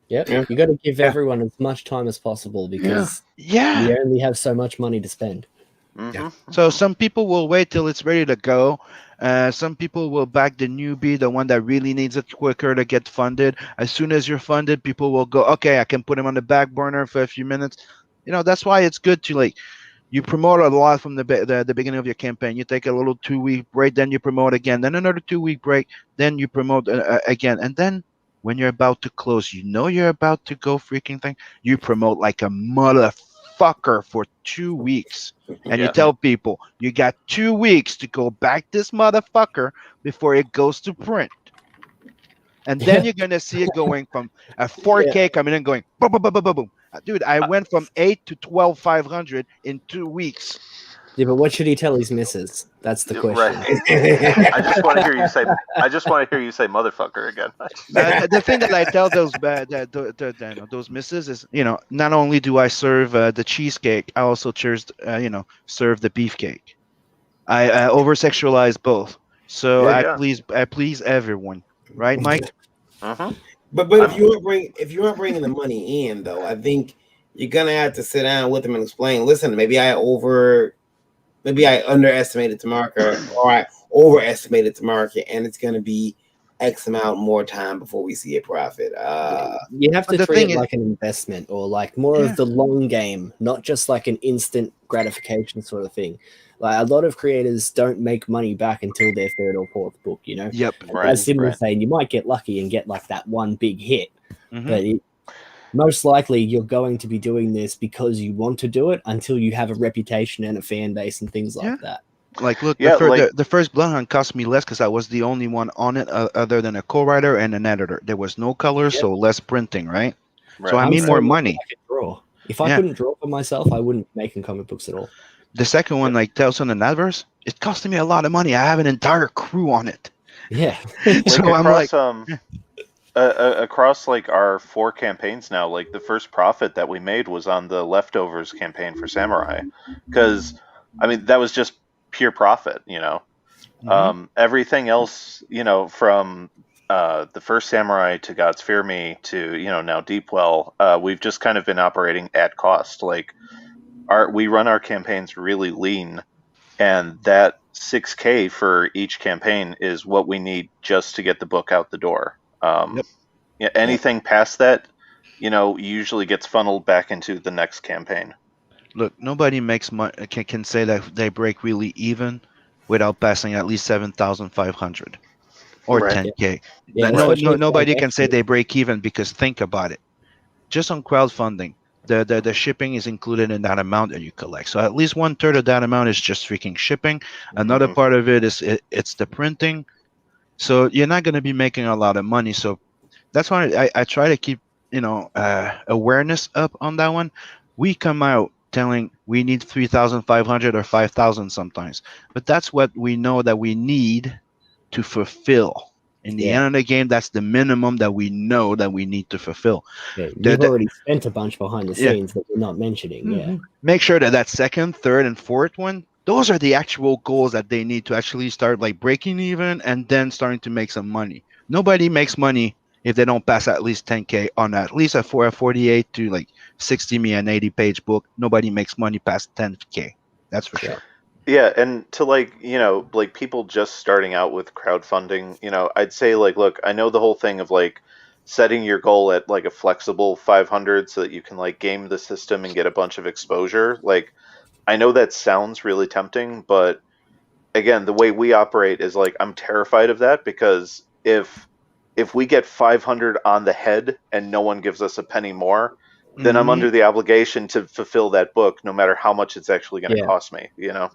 Yep. You got to give everyone as much time as possible because you only have so much money to spend. Yeah. So some people will wait till it's ready to go. Some people will back the newbie, the one that really needs it quicker to get funded. As soon as you're funded, people will go, okay, I can put him on the back burner for a few minutes. That's why it's good to you promote a lot from the beginning of your campaign. You take a little 2-week break, then you promote again, then another 2-week break, then you promote again, and then when you're about to close, you're about to go freaking thing, you promote like a motherfucker for 2 weeks, and you tell people you got 2 weeks to go back this motherfucker before it goes to print. And then you're gonna see it going from a 4K coming in, going boom, boom, boom, boom, boom, boom. Dude, I went from 8 to 12,500 in 2 weeks. Yeah, but what should he tell his missus? That's the question. Right. I just want to hear you say motherfucker again. The thing that I tell those those misses is, not only do I serve the cheesecake, I also serve the beefcake. I over sexualize both, so I please everyone, right, Mike? But if you aren't bringing the money in, though, I think you're gonna have to sit down with them and explain. Listen, maybe I underestimated the market, or I overestimated the market, and it's gonna be X amount more time before we see a profit. You have to treat it like an investment, or like more of the long game, not just like an instant gratification sort of thing. Like a lot of creators don't make money back until their third or fourth book, Yep. As Sim was saying, you might get lucky and get like that one big hit, but most likely you're going to be doing this because you want to do it until you have a reputation and a fan base and things like that. Like, look, the first Blood Hunt cost me less because I was the only one on it other than a co-writer and an editor. There was no colors, so less printing, right? So I mean more money. If I couldn't draw for myself, I wouldn't be making comic books at all. The second one, like Tales on the Adverse, it costed me a lot of money. I have an entire crew on it. Yeah. So I'm like, across like our 4 campaigns now, like the first profit that we made was on the Leftovers campaign for Samurai, because I mean that was just pure profit, everything else, from the first Samurai to God's Fear Me to now Deepwell, we've just kind of been operating at cost. Like we run our campaigns really lean, and that 6K for each campaign is what we need just to get the book out the door. Anything past that, usually gets funneled back into the next campaign. Look, nobody makes money can say that they break really even without passing at least 7,500 or Right. 10K. Yeah, No, especially if nobody they can say invest they break even, because think about it. Just on crowdfunding, the shipping is included in that amount that you collect. So at least 1/3 of that amount is just freaking shipping. Another part of it is it's the printing. So you're not going to be making a lot of money. So that's why I try to keep awareness up on that one. We come out telling we need 3,500 or 5,000 sometimes, but that's what we know that we need to fulfill. In the end of the game, that's the minimum that we know that we need to fulfill. Yeah, you've already spent a bunch behind the scenes that you're not mentioning. Yeah. Make sure that second, third, and fourth one, those are the actual goals that they need to actually start like breaking even and then starting to make some money. Nobody makes money if they don't pass at least 10K on at least a 48 to like 60 me an 80-page book. Nobody makes money past 10K. That's for sure. Yeah, and to like people just starting out with crowdfunding, I'd say like, look, I know the whole thing of like setting your goal at like a flexible 500 so that you can like game the system and get a bunch of exposure. Like, I know that sounds really tempting, but again, the way we operate is like, I'm terrified of that, because if we get 500 on the head and no one gives us a penny more, then I'm under the obligation to fulfill that book, no matter how much it's actually going to cost me. Yeah,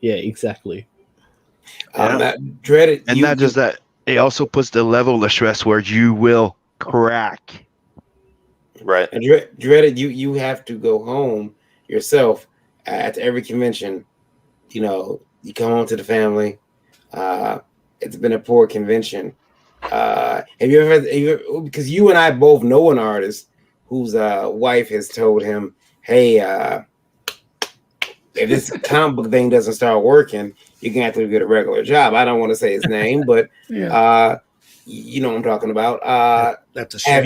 exactly. Dreaded, and not just that, it also puts the level of stress where you will crack. Right. And Dreaded, you have to go home yourself at every convention. You come home to the family. It's been a poor convention. Have you ever, because you and I both know an artist whose wife has told him, hey, if this comic book thing doesn't start working, you're gonna have to get a regular job. I don't want to say his name, but you know what I'm talking about. That's a shame. Have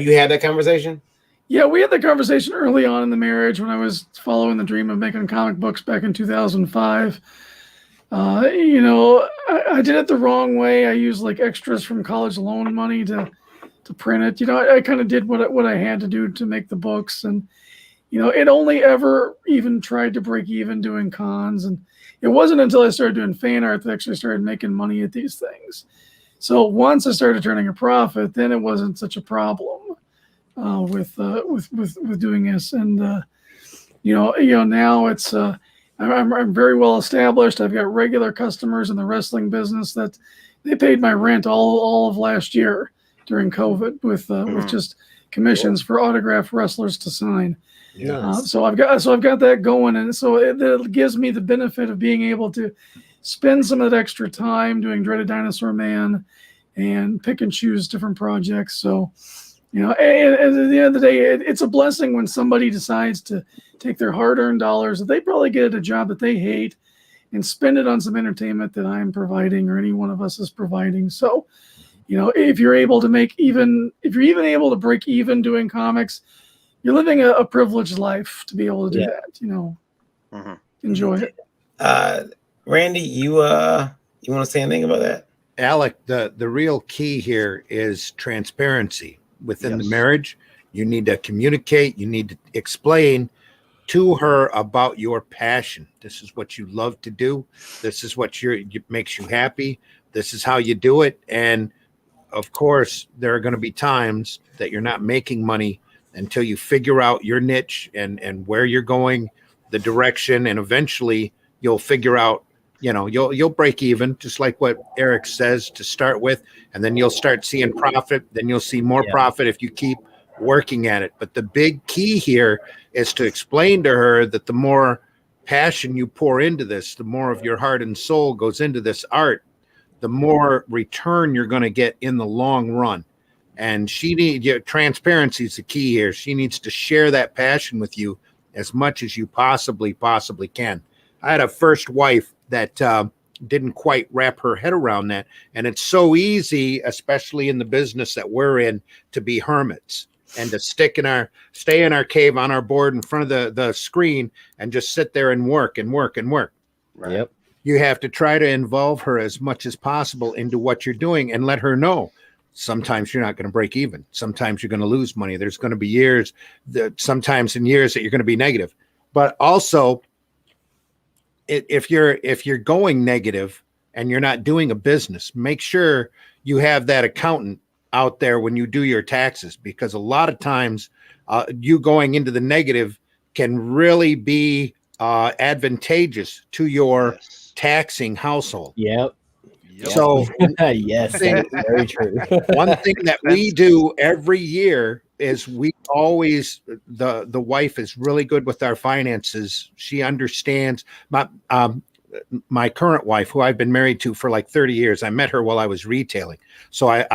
you had that conversation? Yeah, we had that conversation early on in the marriage when I was following the dream of making comic books back in 2005. I did it the wrong way. I used like extras from college loan money to print it. I kind of did what I had to do to make the books, and it only ever even tried to break even doing cons, and it wasn't until I started doing fan art that I actually started making money at these things. So once I started turning a profit, then it wasn't such a problem with doing this, and now it's I'm very well established. I've got regular customers in the wrestling business that they paid my rent all of last year during COVID with just commissions for autographed wrestlers to sign. Nice. So I've got that going, and so it gives me the benefit of being able to spend some of that extra time doing Dreaded Dinosaur Man and pick and choose different projects. So and at the end of the day, it's a blessing when somebody decides to take their hard-earned dollars that they probably get at a job that they hate and spend it on some entertainment that I'm providing or any one of us is providing. So, if you're able to if you're even able to break even doing comics, you're living a privileged life to be able to do that. Enjoy it. Randy, you want to say anything about that? Alec, the real key here is transparency within the marriage. You need to communicate. You need to explain to her about your passion. This is what you love to do. This is what makes you happy. This is how you do it. And of course, there are going to be times that you're not making money until you figure out your niche and where you're going, the direction, and eventually you'll figure out, you'll break even, just like what Eric says to start with, and then you'll start seeing profit. Then you'll see more profit if you keep working at it. But the big key here is to explain to her that the more passion you pour into this, the more of your heart and soul goes into this art, the more return you're going to get in the long run. And transparency is the key here. She needs to share that passion with you as much as you possibly can. I had a first wife that didn't quite wrap her head around that. And it's so easy, especially in the business that we're in, to be hermits and to stay in our cave on our board in front of the screen and just sit there and work. Right. Yep. You have to try to involve her as much as possible into what you're doing and let her know sometimes you're not going to break even. Sometimes you're going to lose money. There's going to be years that sometimes in years that you're going to be negative. But also, if you're going negative and you're not doing a business, make sure you have that accountant out there when you do your taxes, because a lot of times you going into the negative can really be advantageous to your taxing household. Yep. So yes, very true. One thing that we do every year is we always, the wife is really good with our finances. She understands. My current wife, who I've been married to for like 30 years, I met her while I was retailing. So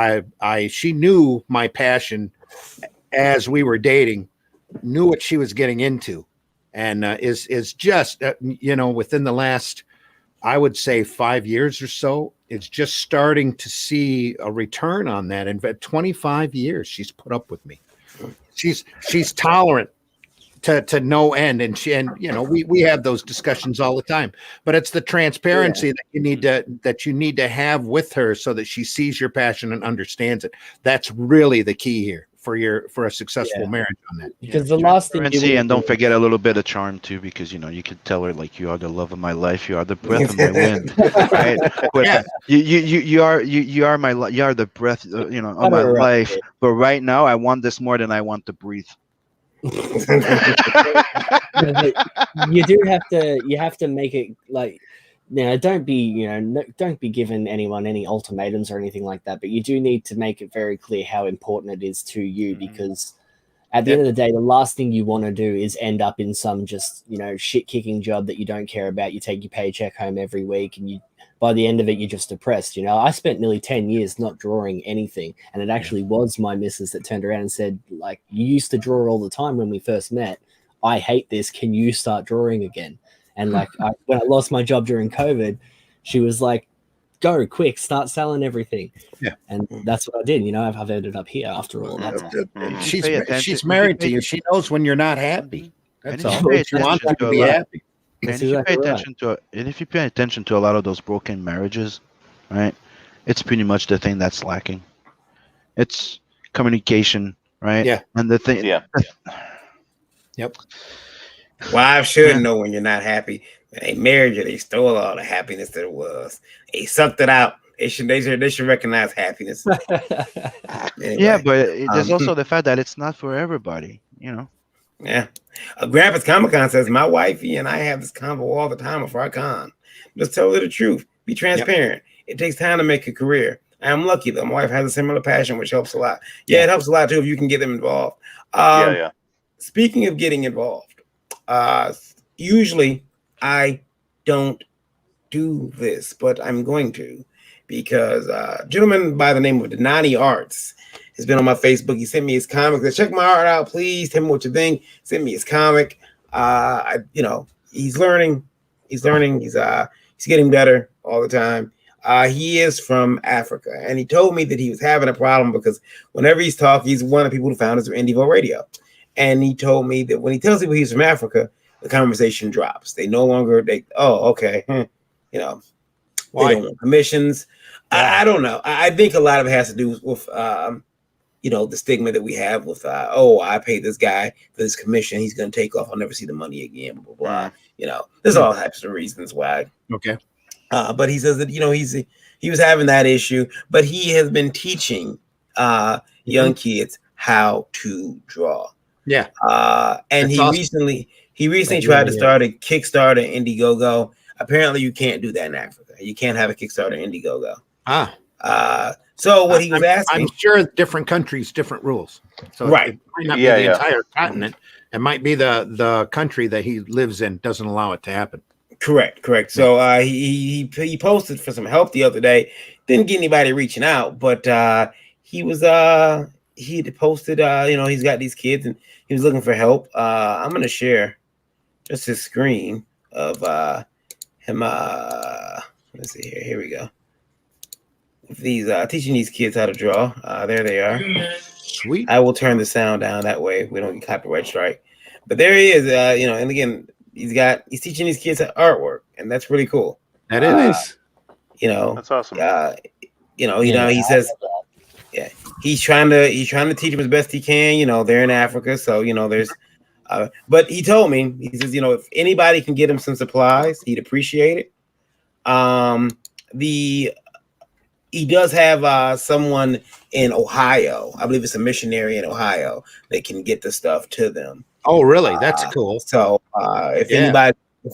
she knew my passion as we were dating, knew what she was getting into, and is just within the last, I would say, 5 years or so, it's just starting to see a return on that. And for 25 years, she's put up with me. She's tolerant to no end, and we have those discussions all the time. But it's the transparency that you need to have with her, so that she sees your passion and understands it. That's really the key here for a successful marriage on that. Because the last thing and don't forget a little bit of charm too, because you could tell her, like, you are the love of my life, you are the breath of my wind, right? But you are the breath of my life. But right now, I want this more than I want to breathe. You do have to make it like, don't be giving anyone any ultimatums or anything like that, but you do need to make it very clear how important it is to you, because at the end of the day, the last thing you want to do is end up in some just shit kicking job that you don't care about. You take your paycheck home every week, and by the end of it, you're just depressed. I spent nearly 10 years not drawing anything, and it actually was my missus that turned around and said, like, you used to draw all the time when we first met. I hate this. Can you start drawing again? And like, when I lost my job during COVID, she was like, go quick, start selling everything. Yeah. And that's what I did. I've ended up here after all that. She's married to you. She knows when you're not happy. That's all. She wants you to be happy. And if you pay attention to a lot of those broken marriages, right, it's pretty much the thing that's lacking. It's communication, right? Yeah. And the thing. Yeah. Yep. Wives should know when you're not happy. When they married you, they stole all the happiness that it was. They sucked it out. They should recognize happiness. Anyway, yeah, but there's also the fact that it's not for everybody. Yeah. Grandpa's Comic Con says, my wifey and I have this convo all the time before I con. Just tell her the truth. Be transparent. It takes time to make a career. I'm lucky though. My wife has a similar passion, which helps a lot. Yeah, it helps a lot too if you can get them involved. Speaking of getting involved, usually I don't do this, but I'm going to, because a gentleman by the name of Denani Arts has been on my Facebook. He sent me his comic. Said, check my art out, please. Tell me what you think. Send me his comic. He's learning. He's getting better all the time. He is from Africa, and he told me that he was having a problem because whenever he's talking, he's one of the people who founded INDIE VOLT Radio. And he told me that when he tells people he's from Africa, the conversation drops. They no longer, they don't want commissions. I don't know. I think a lot of it has to do with, the stigma that we have with, I paid this guy for this commission. He's going to take off. I'll never see the money again, blah, blah, blah. There's all types of reasons why. Okay. But he says that, he was having that issue, but he has been teaching young kids how to draw. Yeah. And he recently tried to start a Kickstarter Indiegogo. Apparently you can't do that in Africa. You can't have a Kickstarter Indiegogo. So what he was asking, I'm sure different countries, different rules. So right. It might not be the entire continent. It might be the country that he lives in doesn't allow it to happen. Correct. So he posted for some help the other day. Didn't get anybody reaching out, but he posted, he's got these kids and he was looking for help. I'm going to share just his screen of him. Let's see here. Here we go. These teaching these kids how to draw. There they are. Sweet. I will turn the sound down that way we don't get copyright strike. But there he is. And again, he's teaching these kids artwork, and that's really cool. That is. That's awesome. He says Yeah, he's trying to teach them as best he can. You know, they're in Africa, so you know there's. But he told me, he says, you know, if anybody can get him some supplies, he'd appreciate it. He does have someone in Ohio. I believe it's a missionary in Ohio that can get the stuff to them. Oh, really? That's cool. So if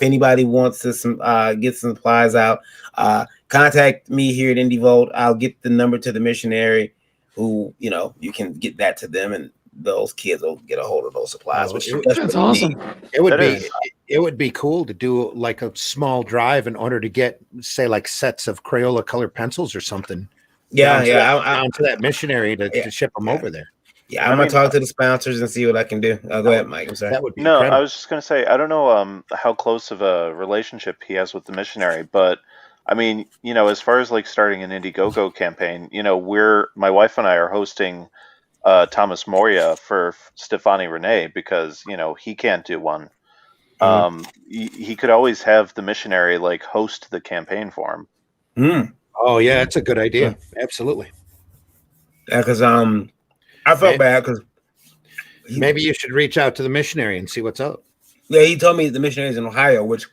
anybody wants to get some supplies out, contact me here at Indie Volt. I'll get the number to the missionary, who you can get that to them, and those kids will get a hold of those supplies. That's awesome. It would be cool to do like a small drive in order to get, say, like sets of Crayola color pencils or something. Yeah, down to that missionary to ship them over there. Yeah, I'm gonna talk to the sponsors and see what I can do. Go ahead, Mike. I'm sorry. That would be No, incredible. I was just gonna say I don't know how close of a relationship he has with the missionary, but I mean, as far as like starting an Indiegogo campaign, my wife and I are hosting Thomas Moria for Stefani Renee because he can't do one. He could always have the missionary like host the campaign for him. Oh yeah, that's a good idea. Absolutely. Yeah, because I felt bad because maybe you should reach out to the missionary and see what's up. Yeah, he told me the missionary's in Ohio, which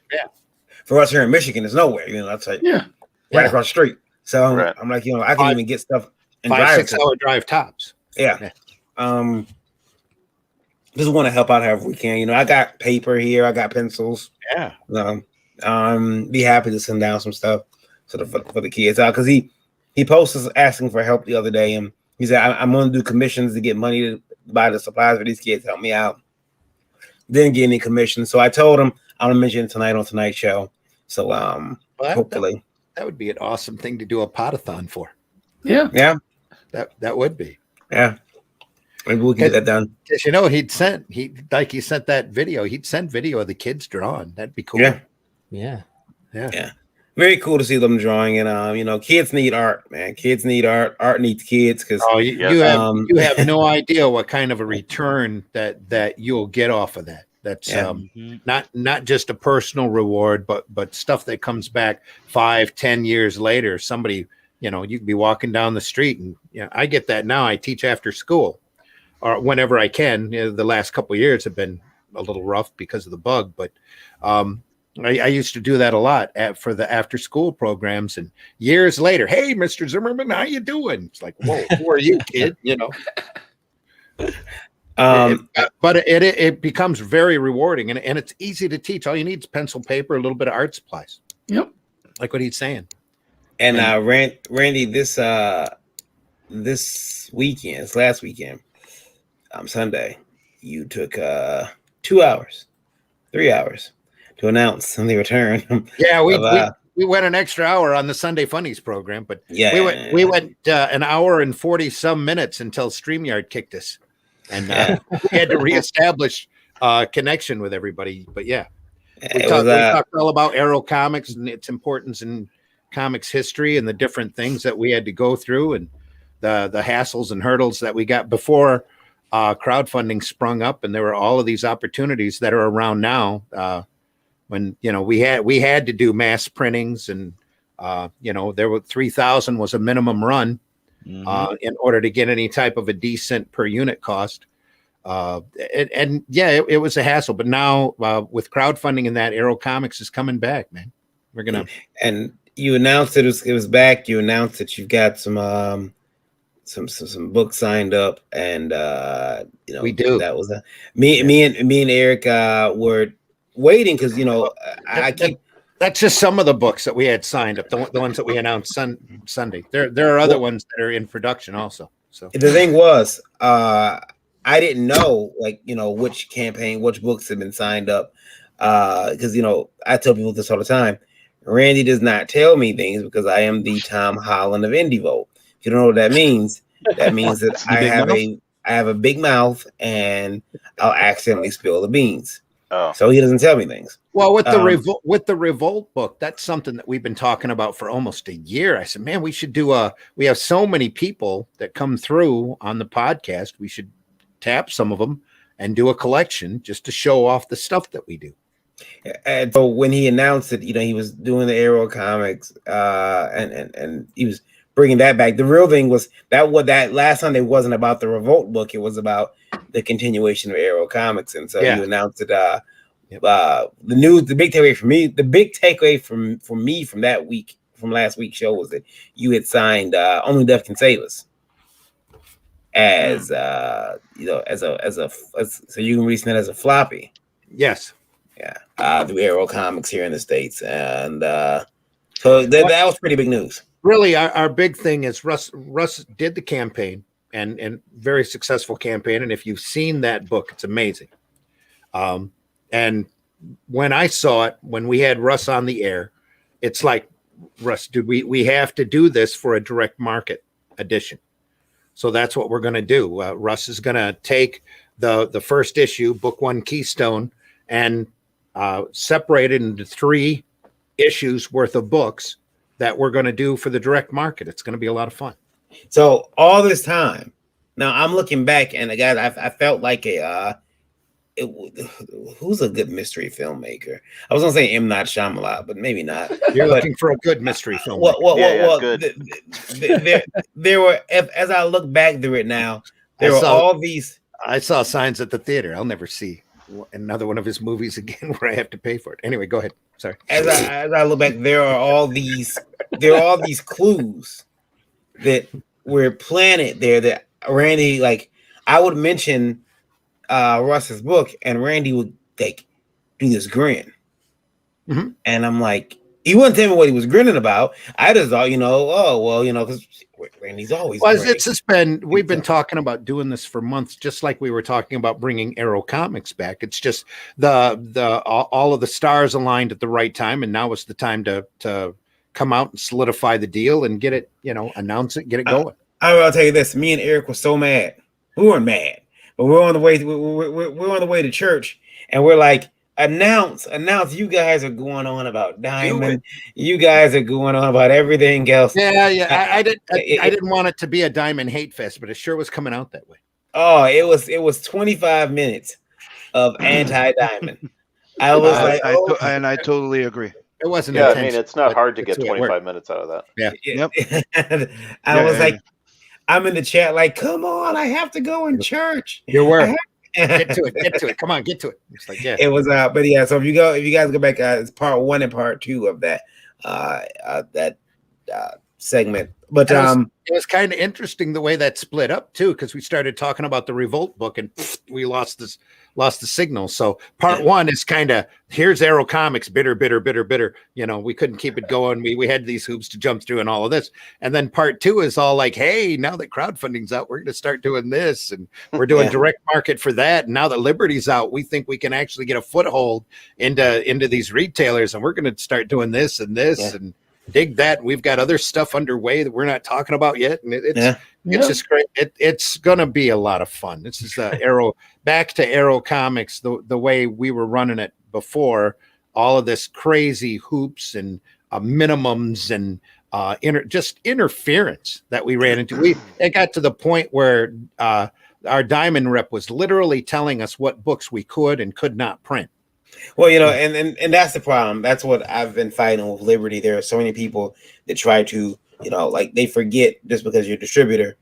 for us here in Michigan is nowhere. That's like right across the street. So I'm like, I can even get stuff and 5-6 hour drive tops. Yeah. Just want to help out however we can. I got paper here, I got pencils. Yeah. Be happy to send down some stuff for the kids out because he posted us asking for help the other day, and he said I'm going to do commissions to get money to buy the supplies for these kids. Help me out. Didn't get any commissions, so I told him I'm gonna mention it tonight on tonight's show. So hopefully that would be an awesome thing to do a potathon for. Yeah. That would be. Yeah. Maybe we'll get that done. Because he sent that video. He'd send video of the kids drawing. That'd be cool. Yeah. Very cool to see them drawing, and kids need art, man. Kids need art. Art needs kids because you have no idea what kind of a return that you'll get off of that. That's not just a personal reward, but stuff that comes back 5-10 years later. Somebody, you could be walking down the street, and I get that now. I teach after school, or whenever I can. The last couple of years have been a little rough because of the bug, but I used to do that a lot for the after school programs, and years later, hey, Mr. Zimmerman, how you doing? It's like, whoa, who are you, kid? But it becomes very rewarding, and it's easy to teach. All you need is pencil, paper, a little bit of art supplies. Yep. Like what he's saying. And Randy, this last weekend, Sunday, you took 3 hours to announce the return. Yeah, we went an extra hour on the Sunday Funnies program, but we went an hour and 40 some minutes until StreamYard kicked us, and we had to reestablish connection with everybody. But we talked all about Arrow Comics and its importance in comics history and the different things that we had to go through and the hassles and hurdles that we got before crowdfunding sprung up, and there were all of these opportunities that are around now. When we had to do mass printings, and there were 3,000 was a minimum run in order to get any type of a decent per unit cost. It was a hassle, but now with crowdfunding and that, Arrow Comics is coming back, man. We're gonna and you announced it was back. You announced that you've got some books signed up, and we do. That was me and Eric were waiting because that's just some of the books that we had signed up, the ones that we announced Sunday. There are other ones that are in production also. So the thing was, I didn't know which books had been signed up because I tell people this all the time. Randy does not tell me things because I am the Tom Holland of Indie Volt. If you don't know what that means that I have a big mouth and I'll accidentally spill the beans. Oh. So he doesn't tell me things. Well, with the Revolt book, that's something that we've been talking about for almost a year. I said, man, we should do we have so many people that come through on the podcast. We should tap some of them and do a collection just to show off the stuff that we do. And so when he announced it, he was doing the Arrow Comics, and he was bringing that back. The real thing was that what that last Sunday wasn't about the Revolt book. It was about the continuation of Arrow Comics, and so you announced it. The news, the big takeaway from me from that week, from last week's show, was that you had signed Only Death Can Save Us as so you can release that as a floppy. Yes. Yeah. Through Arrow Comics here in the States, and so that was pretty big news. Really, our big thing is Russ did the campaign and very successful campaign. And if you've seen that book, it's amazing. And when I saw it, when we had Russ on the air, it's like, Russ, dude, we have to do this for a direct market edition. So that's what we're going to do. Russ is going to take the first issue, book 1 Keystone, and separate it into 3 issues worth of books that we're going to do for the direct market. It's going to be a lot of fun. So all this time, now I'm looking back, and guys, I felt like who's a good mystery filmmaker? I was gonna say M. Night Shyamalan, but maybe not. You're looking for a good mystery film. Good. There were, as I look back through it now, there were all these. I saw signs at the theater. I'll never see another one of his movies again where I have to pay for it. Anyway, go ahead. Sorry. As I look back, there are all these clues that were planted there that Randy, like, I would mention Russ's book, and Randy would like do this grin, and I'm like, he wouldn't tell me what he was grinning about. I just thought, because Randy's always. Well, it's just been, we've been talking about doing this for months, just like we were talking about bringing Arrow Comics back. It's just all of the stars aligned at the right time, and now is the time to come out and solidify the deal and get it, announce it, get it going. I'll tell you this: me and Eric were so mad. We weren't mad, but we're on the way. We're on the way to church, and we're like, announce! You guys are going on about Diamond. You guys are going on about everything else. Yeah. I didn't want it to be a Diamond hate fest, but it sure was coming out that way. Oh, it was 25 minutes of anti-Diamond. I was I totally agree. It wasn't. Yeah, I mean, it's not hard to get 25 minutes out of that. Yeah. Yep. I was like, I'm in the chat, like, come on, I have to go in church. Your word. Get to it. Come on, get to it. It's like, yeah. It was but yeah, so if you guys go back, it's part 1 and part 2 of that segment. But it was kind of interesting the way that split up too, because we started talking about the Revolt book and we lost the signal. So part 1 is kind of, here's Arrow Comics, bitter. We couldn't keep it going. We had these hoops to jump through and all of this. And then part 2 is all like, hey, now that crowdfunding's out, we're going to start doing this, and we're doing direct market for that. And now that Liberty's out, we think we can actually get a foothold into these retailers, and we're going to start doing this and this and dig that. We've got other stuff underway that we're not talking about yet, and it's just great. It's gonna be a lot of fun. This is back to Arrow Comics the way we were running it before. All of this crazy hoops and minimums and just interference that we ran into. It got to the point where our Diamond rep was literally telling us what books we could and could not print. Well, and that's the problem. That's what I've been fighting with Liberty. There are so many people that try to, like, they forget just because you're a distributor,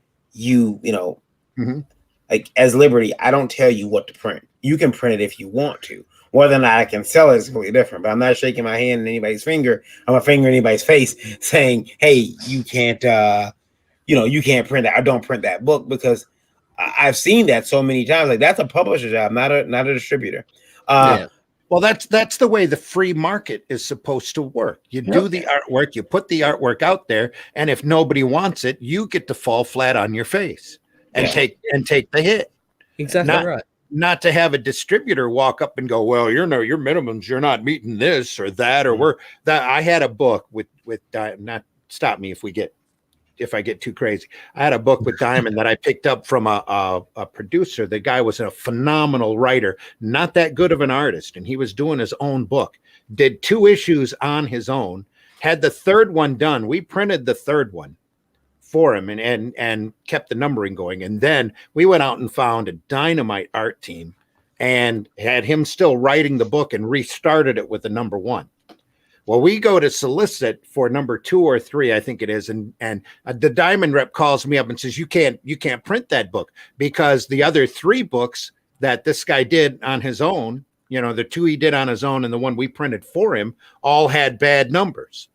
like, as Liberty, I don't tell you what to print. You can print it if you want to. Whether or not I can sell it is completely different. But I'm not shaking my hand in anybody's finger, or my finger in anybody's face, saying, "Hey, you can't, you can't print that. I don't print that book," because I've seen that so many times. Like, that's a publisher job, not a distributor. Well, that's the way the free market is supposed to work. You do the artwork, you put the artwork out there, and if nobody wants it, you get to fall flat on your face and take the hit. Exactly right. Not to have a distributor walk up and go, well, your minimums, you're not meeting this or that, or we're that. I had a book with not stop me if I get too crazy. I had a book with Diamond that I picked up from a producer. The guy was a phenomenal writer, not that good of an artist, and he was doing his own book. Did 2 issues on his own, had the 3rd one done. We printed the 3rd one for him and kept the numbering going. And then we went out and found a dynamite art team and had him still writing the book and restarted it with the number 1. Well, we go to solicit for number 2 or 3, I think it is, and the Diamond rep calls me up and says, you can't print that book because the other 3 books that this guy did on his own, you know, the 2 he did on his own and the one we printed for him, all had bad numbers.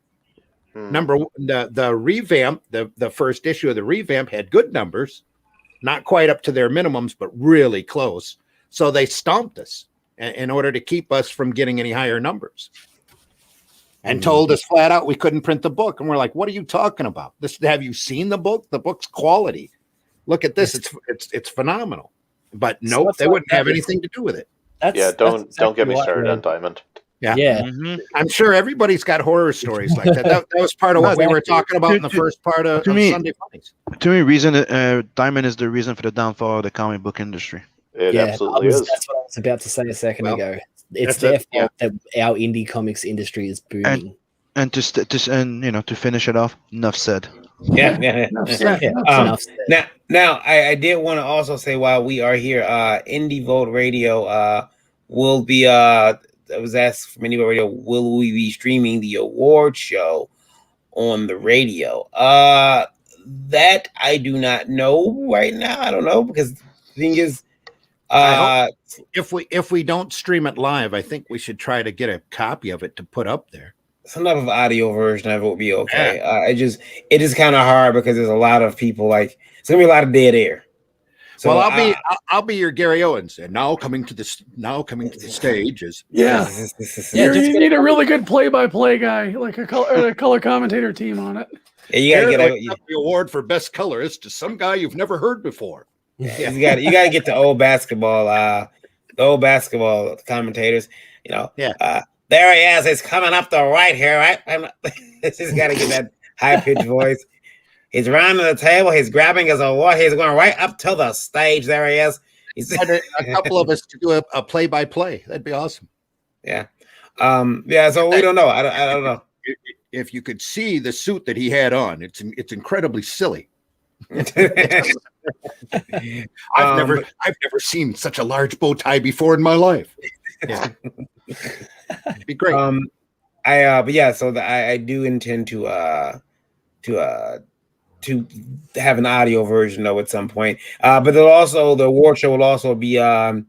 The revamp, the first issue of the revamp had good numbers, not quite up to their minimums, but really close. So they stomped us in order to keep us from getting any higher numbers. And told us flat out we couldn't print the book. And we're like, what are you talking about? Have you seen the book? The book's quality. Look at this. It's phenomenal. But nope, they wouldn't have anything to do with it. Don't get me started on Diamond. Yeah. I'm sure everybody's got horror stories like that. That was part of what we were talking about in the first part of Sunday Funnies. To me, Diamond is the reason for the downfall of the comic book industry. It absolutely is. That's what I was about to say a second ago. It's their fault that our indie comics industry is booming. And to finish it off, enough said. Now I did want to also say while we are here, Indie Volt Radio will be I was asked from Indie Volt Radio, will we be streaming the award show on the radio? That I do not know right now. I don't know because the thing is, if we don't stream it live, I think we should try to get a copy of it to put up there. Some type of audio version of it would be okay. It is kind of hard because there's a lot of people it's gonna be a lot of dead air. So well, I'll be your Gary Owens, and now coming to the stage is You need a really good play-by-play guy, like a color commentator team on it. Yeah, you gotta get the award for best colorist to some guy you've never heard before. Yeah, you gotta get the old basketball commentators. You know, there he is. It's coming up the right here, right? Just gotta get that high-pitched voice. He's rounding the table. He's grabbing his award. He's going right up to the stage. There he is. He's a couple of us to do a play-by-play. That'd be awesome. Yeah. So we don't know. I don't know. If you could see the suit that he had on, it's incredibly silly. I've never seen such a large bow tie before in my life. Yeah. It'd be great. I do intend to have an audio version though at some point. But the award show will also be on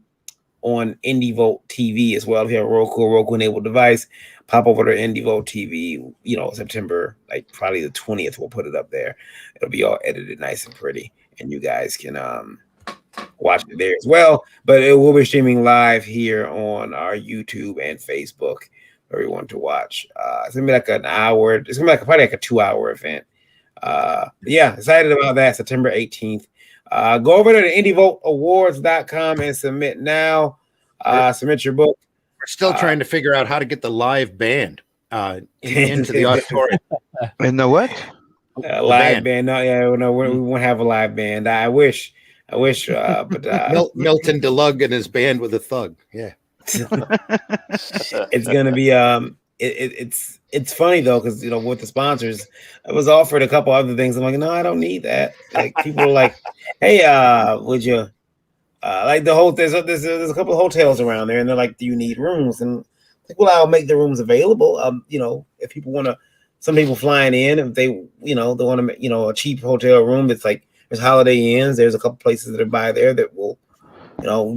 Indie Volt TV as well. If you have a Roku enabled device, pop over to Indie Volt TV, September, probably the 20th, we'll put it up there. It'll be all edited nice and pretty, and you guys can watch it there as well. But it will be streaming live here on our YouTube and Facebook for everyone to watch. It's gonna be like an hour. It's gonna be probably like a 2-hour event. Excited about that. September 18th. Go over to the IndieVoltAwards.com and submit now. Submit your book. We're still trying to figure out how to get the live band into the auditorium. And the what? Live band. No, we won't have a live band. I wish. But Milton DeLug and his band with a thug. Yeah. It's gonna be it's funny though, because with the sponsors, I was offered a couple other things. I'm like, no, I don't need that. Like people are like, hey, would you like the whole there's a couple of hotels around there, and they're like, do you need rooms? And like, well, I'll make the rooms available. If people want to, some people flying in, if they they want to a cheap hotel room. It's like there's Holiday Inns. There's a couple places that are by there that will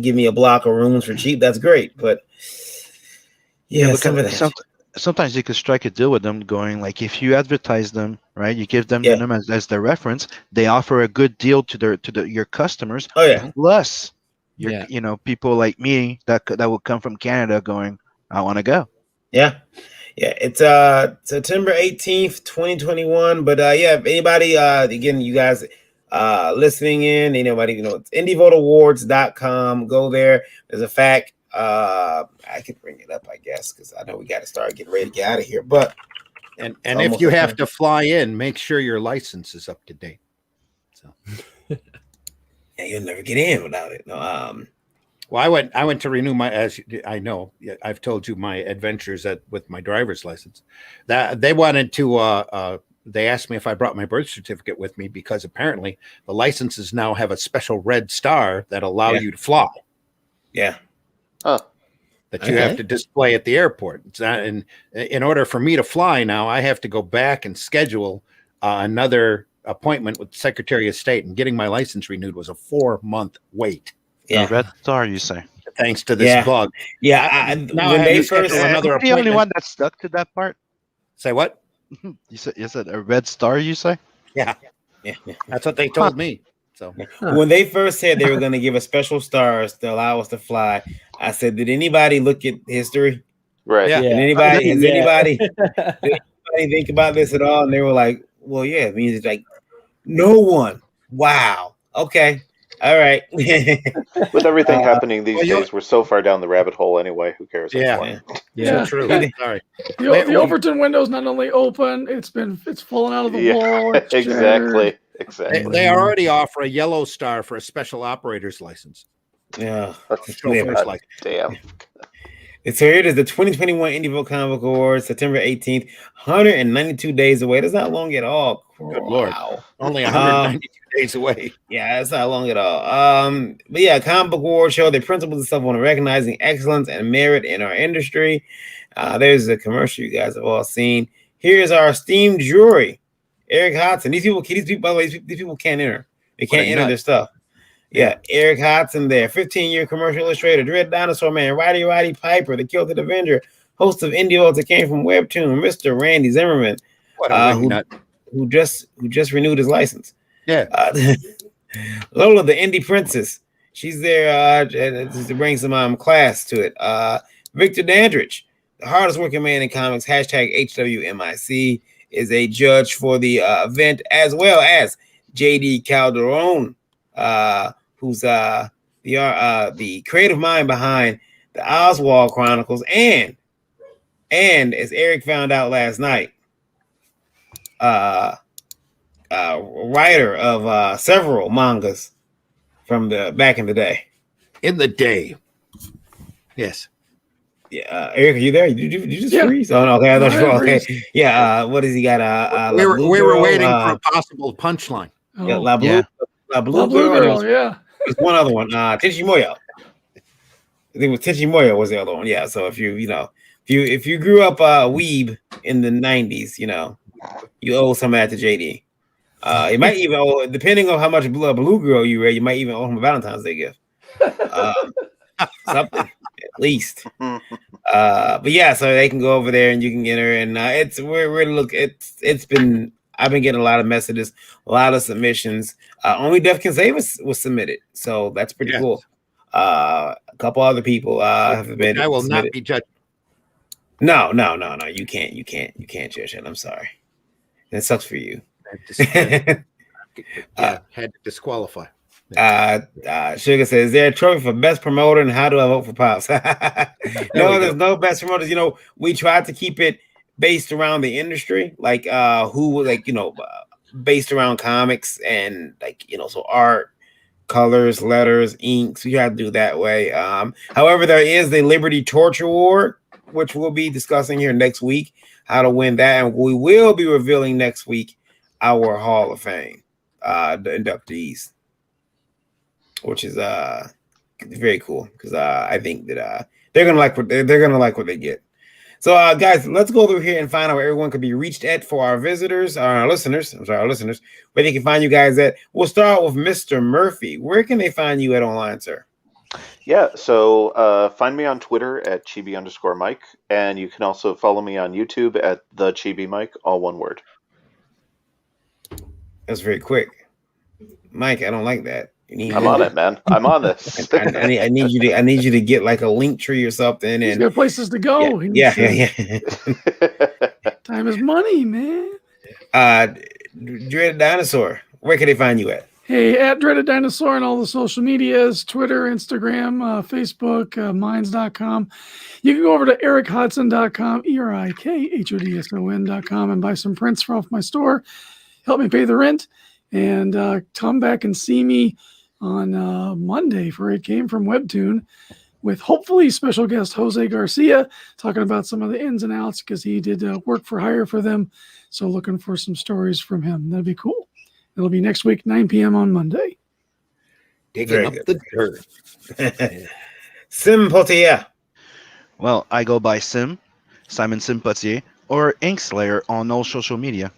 give me a block of rooms for cheap. That's great, but some of that. Sometimes you could strike a deal with them going like, if you advertise them, right, you give them them as their reference, they offer a good deal to your customers. Oh yeah. Plus people like me that will come from Canada going, I want to go. Yeah. It's September 18th, 2021. But if anybody again, you guys listening in, anybody, it's IndieVoltAwards.com. Go there. There's a fact. I can bring it up, I guess, because I know we got to start getting ready to get out of here. But and if you have to fly in, make sure your license is up to date. So you'll never get in without it. No. Well, I went to renew my, as I know, I've told you my adventures with my driver's license. That they wanted to. They asked me if I brought my birth certificate with me because apparently the licenses now have a special red star that allow you to fly. Yeah. Huh. that you have to display at the airport. It's not, and in order for me to fly now, I have to go back and schedule another appointment with the Secretary of State, and getting my license renewed was a 4-month wait. Yeah. Red Star, you say? Thanks to this bug. Yeah. Now when I they have to first, schedule another the appointment. only one that stuck to that part. Say what? You said a Red Star. You say? Yeah. That's what they told me. So when they first said they were going to give us special stars to allow us to fly, I said, "Did anybody look at history? Right? Yeah. Did anybody? Has anybody think about this at all?" And they were like, "Well, yeah." It means it's like no one. Wow. Okay. All right. With everything happening these days, we're so far down the rabbit hole anyway. Who cares? Yeah. Yeah. So true. Sorry. The Overton window's not only open, it's fallen out of the wall. It's exactly. They already offer a yellow star for a special operator's license. Yeah. Damn. So here it is, the 2021 Indie Vote Comic Book Awards, September 18th, 192 days away. That's not long at all. Good Lord. Only 192 days away. Yeah, that's not long at all. But yeah, Comic Book Award show the principles and stuff on recognizing excellence and merit in our industry. There's a commercial you guys have all seen. Here's our esteemed jury. Eric Hodson. These people, by the way, these people can't enter. They can't enter their stuff. Yeah, Eric Hodson there, 15-year commercial illustrator, Dread Dinosaur Man, Roddy Piper, the Kilted Avenger, host of Indie Vote that came from Webtoon, Mr. Randy Zimmerman, who just renewed his license. Yeah. Lola, the Indie Princess, she's there to bring some class to it. Victor Dandridge, the hardest working man in comics, hashtag HWMIC, is a judge for the event, as well as JD Calderon, who's the creative mind behind the Oswald Chronicles, and as Eric found out last night, writer of several mangas from the back in the day. Yes. Yeah, Eric, are you there? Did you just freeze? Oh no, okay, I thought you were okay. Yeah, what has he got? We were waiting for a possible punchline. Yeah, La Blue Girl. Yeah. There's one other one. Tenchi Moyo. I think it was Tenchi Moyo was the other one. Yeah. So if you grew up weeb in the 90s, you owe some of that to JD. You might even owe, depending on how much Blue Girl you read, you might even owe him a Valentine's Day gift. Something at least. But yeah, so they can go over there and you can get her, and I've been getting a lot of messages, a lot of submissions. Only Death Can Save Us was submitted, so that's pretty cool. A couple other people have been. I will submitted. Not be judged. No. You can't judge it. I'm sorry. It sucks for you. Had to disqualify. Sugar says, "Is there a trophy for best promoter, and how do I vote for Pops?" No, there's no best promoters. We tried to keep it based around the industry, based around comics and so art, colors, letters, inks. We had to do that way. However, there is the Liberty Torch Award, which we'll be discussing here next week, how to win that, and we will be revealing next week our Hall of Fame, the inductees, which is very cool because I think that they're gonna like what they get. So, guys, let's go through here and find out where everyone can be reached at for our visitors, our listeners, where they can find you guys at. We'll start with Mr. Murphy. Where can they find you at online, sir? Yeah, so find me on Twitter at chibi_Mike, and you can also follow me on YouTube at the Chibi Mike, all one word. That's very quick. Mike, I don't like that. I'm on it, man. I'm on this. I need you to get like a link tree or something. He's got places to go. Yeah. Time is money, man. Dreaded Dinosaur, where can they find you at? Hey, at Dreaded Dinosaur on all the social medias, Twitter, Instagram, Facebook, minds.com. You can go over to erichodson.com, erikhodson.com, and buy some prints off my store. Help me pay the rent, and come back and see me on Monday for It Came From Webtoon with hopefully special guest Jose Garcia talking about some of the ins and outs because he did work for hire for them. So looking for some stories from him. That'd be cool. It'll be next week, 9 p.m. on Monday. Digging up the dirt. Sim Potier. Well, I go by Simon Sympathy, or Inkslayer on all social media.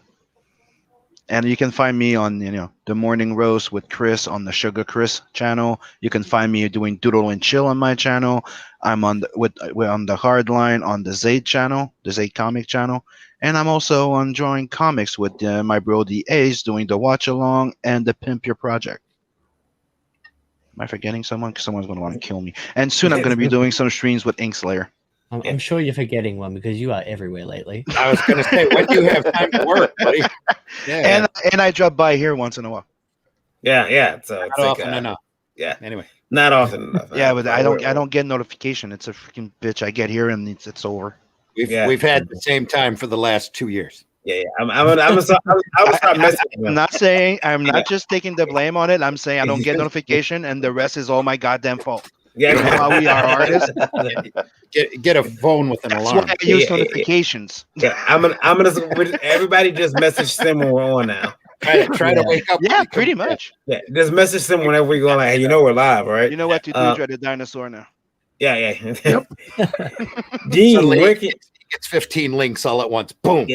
And you can find me on, the Morning Roast with Chris on the Sugar Chris channel. You can find me doing Doodle and Chill on my channel. I'm on we're on the Hardline on the Zayd channel, the Zayd comic channel, and I'm also on Drawing Comics with my bro the Ace doing the Watch Along and the Pimp Your Project. Am I forgetting someone? Because someone's going to want to kill me. And soon I'm going to be doing some streams with Inkslayer. I'm sure you're forgetting one because you are everywhere lately. I was going to say, when do you have time to work, buddy? Yeah. And I drop by here once in a while. Yeah. So it's Not like, often enough. Yeah. Anyway, not often enough. Yeah, but I don't get notification. It's a freaking bitch. I get here and it's over. We've had the same time for the last 2 years. Yeah. I'm gonna start messing. I'm not saying I'm not just taking the blame on it. I'm saying I don't get notification, and the rest is all my goddamn fault. Yeah, you know how we are artists. Get a phone with an alarm. That's why I use notifications. Yeah, I'm gonna everybody just message Sim when we're on now. Try to wake up. Yeah, pretty much. Yeah, just message Sim whenever we go like, hey, we're live, right? You know what to do, Dread the Dinosaur now. Yeah. Yep. Dean, Suddenly where he gets 15 links all at once. Boom.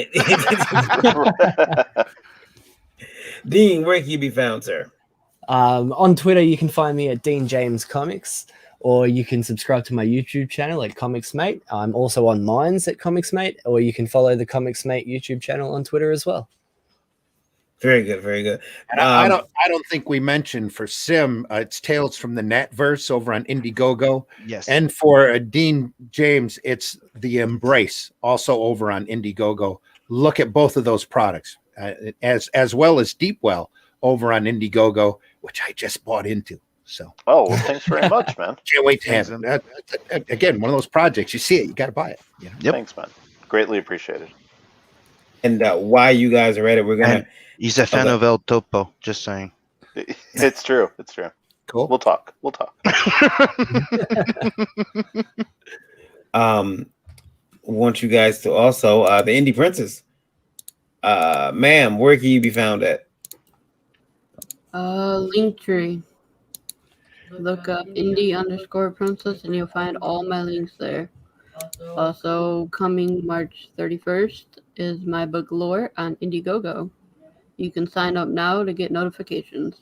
Dean, where can you be found, sir? On Twitter, you can find me at Dean James Comics, or you can subscribe to my YouTube channel at Comics Mate. I'm also on Minds at Comics Mate, or you can follow the Comics Mate YouTube channel on Twitter as well. Very good, very good. And I don't think we mentioned for Sim, it's Tales from the Netverse over on Indiegogo. Yes. And for Dean James, it's The Embrace, also over on Indiegogo. Look at both of those products, as well as Deepwell over on Indiegogo, which I just bought into. So. Oh, well, thanks very much, man. Can't wait to have it. Again, one of those projects. You see it, you got to buy it. You know? Yep. Thanks, man. Greatly appreciated. And while you guys are at it, we're gonna. He's a fan of El Topo. Just saying. It's true. It's true. Cool. We'll talk. Want you guys to also the Indie Princess. Ma'am, where can you be found at? Linktree. Look up indie_princess and you'll find all my links there. Also, coming March 31st is my book Lore on Indiegogo. You can sign up now to get notifications.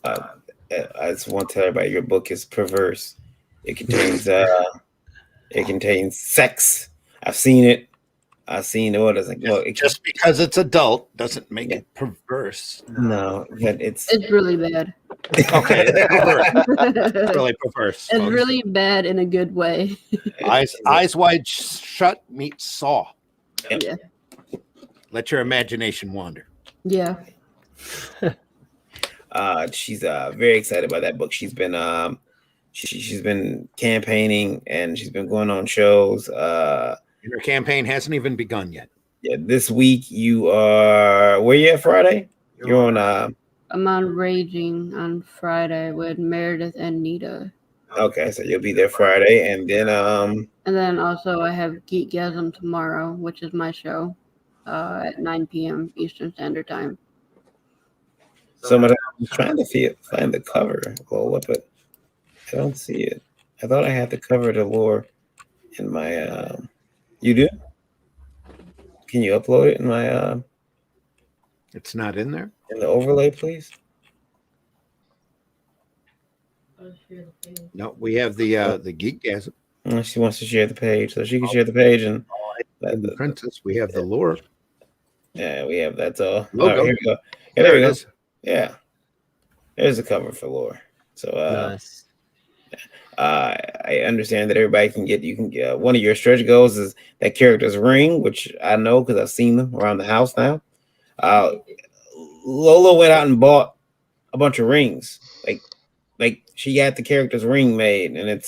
I just want to tell everybody your book is perverse. It contains sex. I've seen it. What is it? Well, just because it's adult doesn't make it perverse. No, but it's really bad. Okay, it's really perverse. It's really bad in a good way. Eyes wide shut meets Saw. Yeah. Let your imagination wander. Yeah. She's very excited about that book. She's been she's been campaigning and she's been going on shows. Her campaign hasn't even begun yet. Yeah, this week you are where you at Friday? You're on I'm on Raging on Friday with Meredith and Nita. Okay, so you'll be there Friday, and then also I have Geekgasm tomorrow, which is my show, at 9 p.m. Eastern Standard Time. I'm trying to find the cover, Lola, but I don't see it. I thought I had the cover to Lore in my you do? Can you upload it in my It's not in there? In the overlay, please? No, we have the Geekgasm. She wants to share the page, so she can share the page and the Princess. We have the Lore. Yeah, we have that's all. Logo. All right, here we go. Yeah, there we go. Yeah, there's a cover for Lore. So Nice. I understand that everybody can get. You can get one of your stretch goals is that character's ring, which I know because I've seen them around the house now. Lola went out and bought a bunch of rings, like she got the character's ring made, and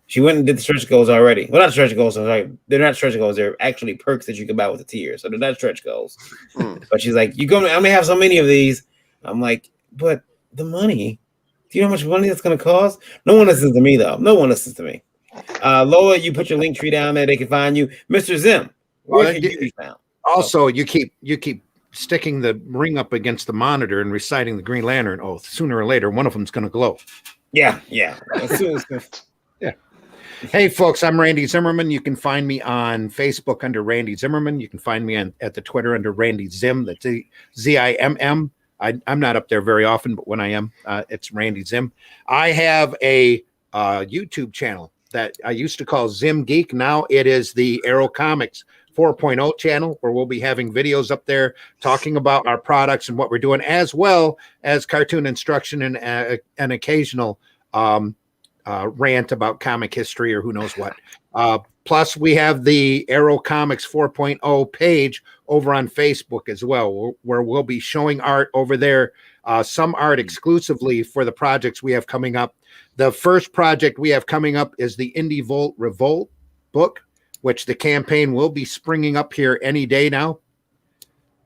she went and did the stretch goals already. Well, not stretch goals. Sorry, they're not stretch goals. They're actually perks that you can buy with the tier, so they're not stretch goals. But she's like, I'm gonna have so many of these. I'm like, but the money. Do you know how much money that's going to cost? No one listens to me, though. No one listens to me. Lola, you put your link tree down there. They can find you. Mr. Zim, where can you be found? Also, you keep sticking the ring up against the monitor and reciting the Green Lantern oath. Sooner or later, one of them's going to glow. Yeah. Yeah. Yeah. Hey, folks, I'm Randy Zimmerman. You can find me on Facebook under Randy Zimmerman. You can find me at the Twitter under Randy Zim. That's Zimm. I'm not up there very often, but when I am, it's Randy Zim. I have a YouTube channel that I used to call Zim Geek. Now it is the Arrow Comics 4.0 channel, where we'll be having videos up there talking about our products and what we're doing, as well as cartoon instruction and an occasional rant about comic history or who knows what. Plus, we have the Arrow Comics 4.0 page over on Facebook as well, where we'll be showing art over there, some art exclusively for the projects we have coming up. The first project we have coming up is the Indie Volt Revolt book, which the campaign will be springing up here any day now.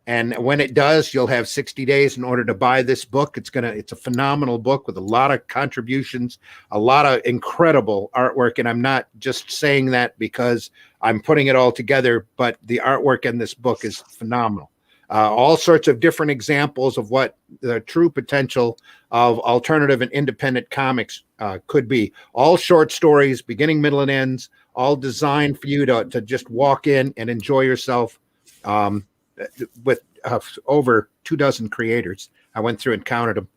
And when it does, you'll have 60 days in order to buy this book. It's a phenomenal book with a lot of contributions, a lot of incredible artwork. And I'm not just saying that because I'm putting it all together, but the artwork in this book is phenomenal. All sorts of different examples of what the true potential of alternative and independent comics could be. All short stories, beginning, middle, and ends, all designed for you to just walk in and enjoy yourself. With over 24 creators, I went through and counted them,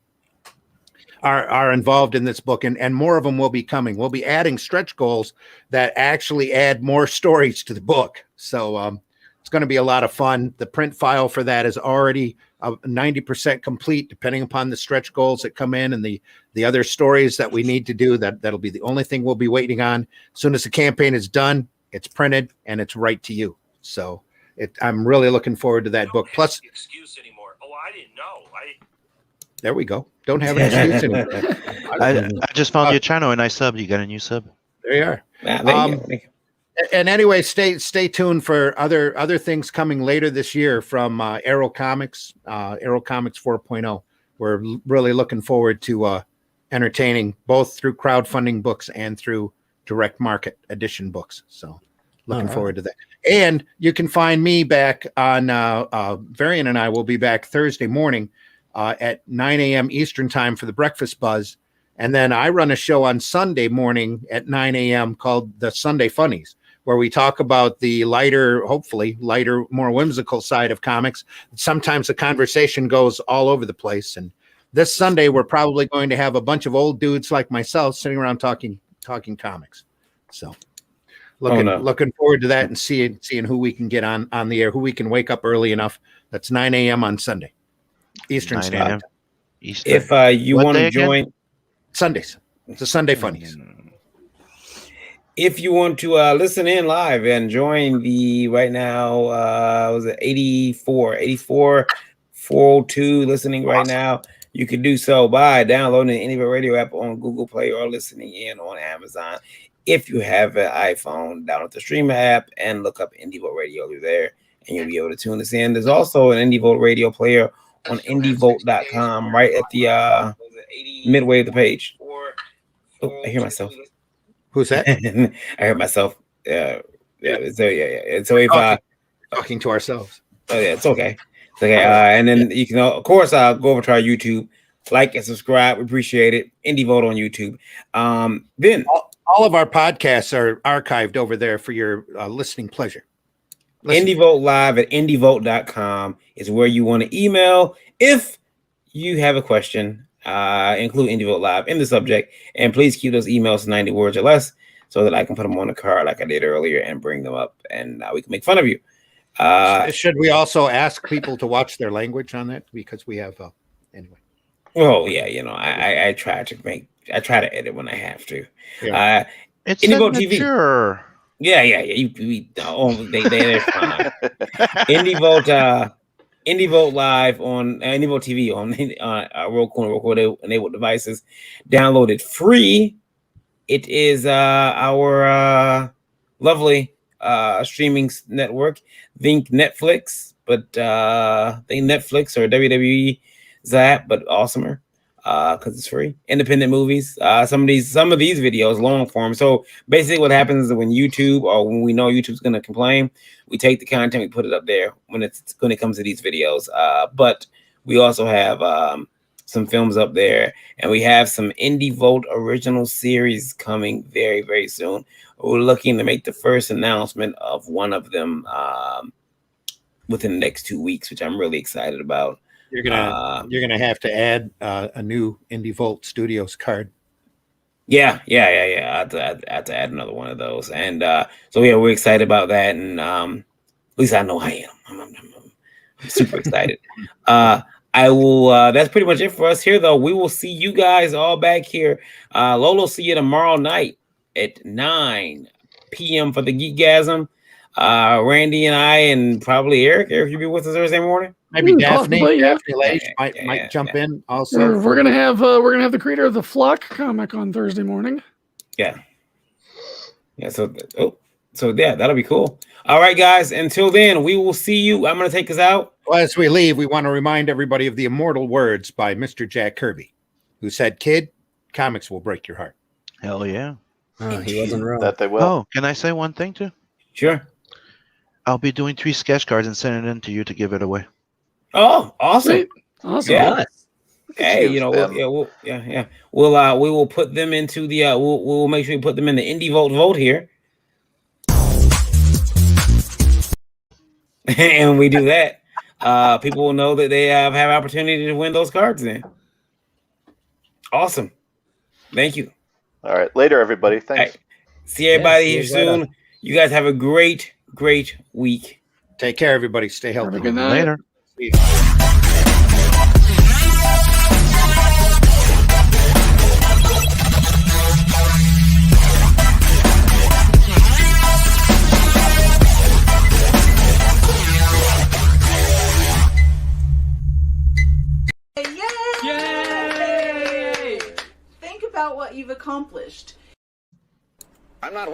are involved in this book, and more of them will be coming. We'll be adding stretch goals that actually add more stories to the book. So it's going to be a lot of fun. The print file for that is already 90% complete, depending upon the stretch goals that come in and the other stories that we need to do. That'll be the only thing we'll be waiting on. As soon as the campaign is done, it's printed and it's right to you. So I'm really looking forward to that book. Plus, excuse anymore. Oh, I didn't know. There we go. Don't have an excuse anymore. I just found your channel and I subbed. You got a new sub. There you are. And anyway, stay tuned for other things coming later this year from Arrow Comics 4.0. We're really looking forward to entertaining both through crowdfunding books and through direct market edition books. So looking forward to that. And you can find me back on Varian and I will be back Thursday morning at 9 a.m. Eastern time for the Breakfast Buzz. And then I run a show on Sunday morning at 9 a.m. called the Sunday Funnies, where we talk about the hopefully lighter, more whimsical side of comics. Sometimes the conversation goes all over the place. And this Sunday, we're probably going to have a bunch of old dudes like myself sitting around talking comics. So looking forward to that and seeing who we can get on the air, who we can wake up early enough. That's 9 a.m. on Sunday, Eastern Standard Time. If you want to join Sundays, it's a Sunday Funnies. If you want to listen in live and join the right now, was it 84 402 listening right now, you can do so by downloading the IndieVolt Radio app on Google Play or listening in on Amazon. If you have an iPhone, download the Stream app and look up IndieVolt Radio there, and you'll be able to tune us in. There's also an IndieVolt Radio player on indievolt.com right at the midway of the page. Oh, I hear myself. Who's that? I heard myself. Yeah. So And so if talking to ourselves. Oh yeah, it's okay. It's okay. And then you can of course go over to our YouTube, like and subscribe. We appreciate it. IndieVolt on YouTube. Then all of our podcasts are archived over there for your listening pleasure. IndieVolt Live at indievolt.com is where you want to email if you have a question. Include IndieVolt Live in the subject, and please keep those emails to 90 words or less so that I can put them on the card like I did earlier and bring them up, and we can make fun of you. Should we also ask people to watch their language on that, because we have anyway? Oh yeah, I try to edit when I have to. Yeah. It's IndieVolt TV. Yeah. They're fine. IndieVolt Live on IndieVolt TV on Roku and Roku enabled devices. Download it free. It is our lovely streaming network. Think Netflix, but think Netflix or WWE Zap, but awesomer because it's free. Independent movies. Some of these videos long form. So basically, what happens is that when YouTube or when we know YouTube's going to complain, we take the content, we put it up there when it comes to these videos. But we also have some films up there, and we have some Indie Vault original series coming very, very soon. We're looking to make the first announcement of one of them within the next 2 weeks, which I'm really excited about. You're gonna have to add a new Indie Vault Studios card. Yeah. I have to add another one of those, and so yeah, we're excited about that, and at least I know I am. I'm super excited. I will. That's pretty much it for us here, though. We will see you guys all back here. Lolo, see you tomorrow night at 9 p.m. for the Geekgasm. Randy and I, and probably Eric. Eric, you be with us Thursday morning? Maybe Daphne. Possibly, yeah. Daphne Leish might jump in also. We're gonna have the creator of the Flock comic on Thursday morning. Yeah. So yeah, that'll be cool. All right, guys. Until then, we will see you. I'm gonna take us out. Well, as we leave, we want to remind everybody of the immortal words by Mr. Jack Kirby, who said, "Kid, comics will break your heart." Hell yeah. Oh, he wasn't wrong. That they will. Oh, can I say one thing too? Sure. I'll be doing 3 sketch cards and sending it in to you to give it away. Oh, awesome! Sweet. Awesome. Yeah. Nice. Hey, you know, we will put them into the we'll make sure we put them in the Indie Vote here. And when we do that, people will know that they have opportunity to win those cards then. Awesome. Thank you. All right. Later, everybody. Thanks. Right. See everybody see here you soon. later. You guys have a great week. Take care, everybody. Stay healthy. Have a good night. Later. Yay! Think about what you've accomplished. I'm not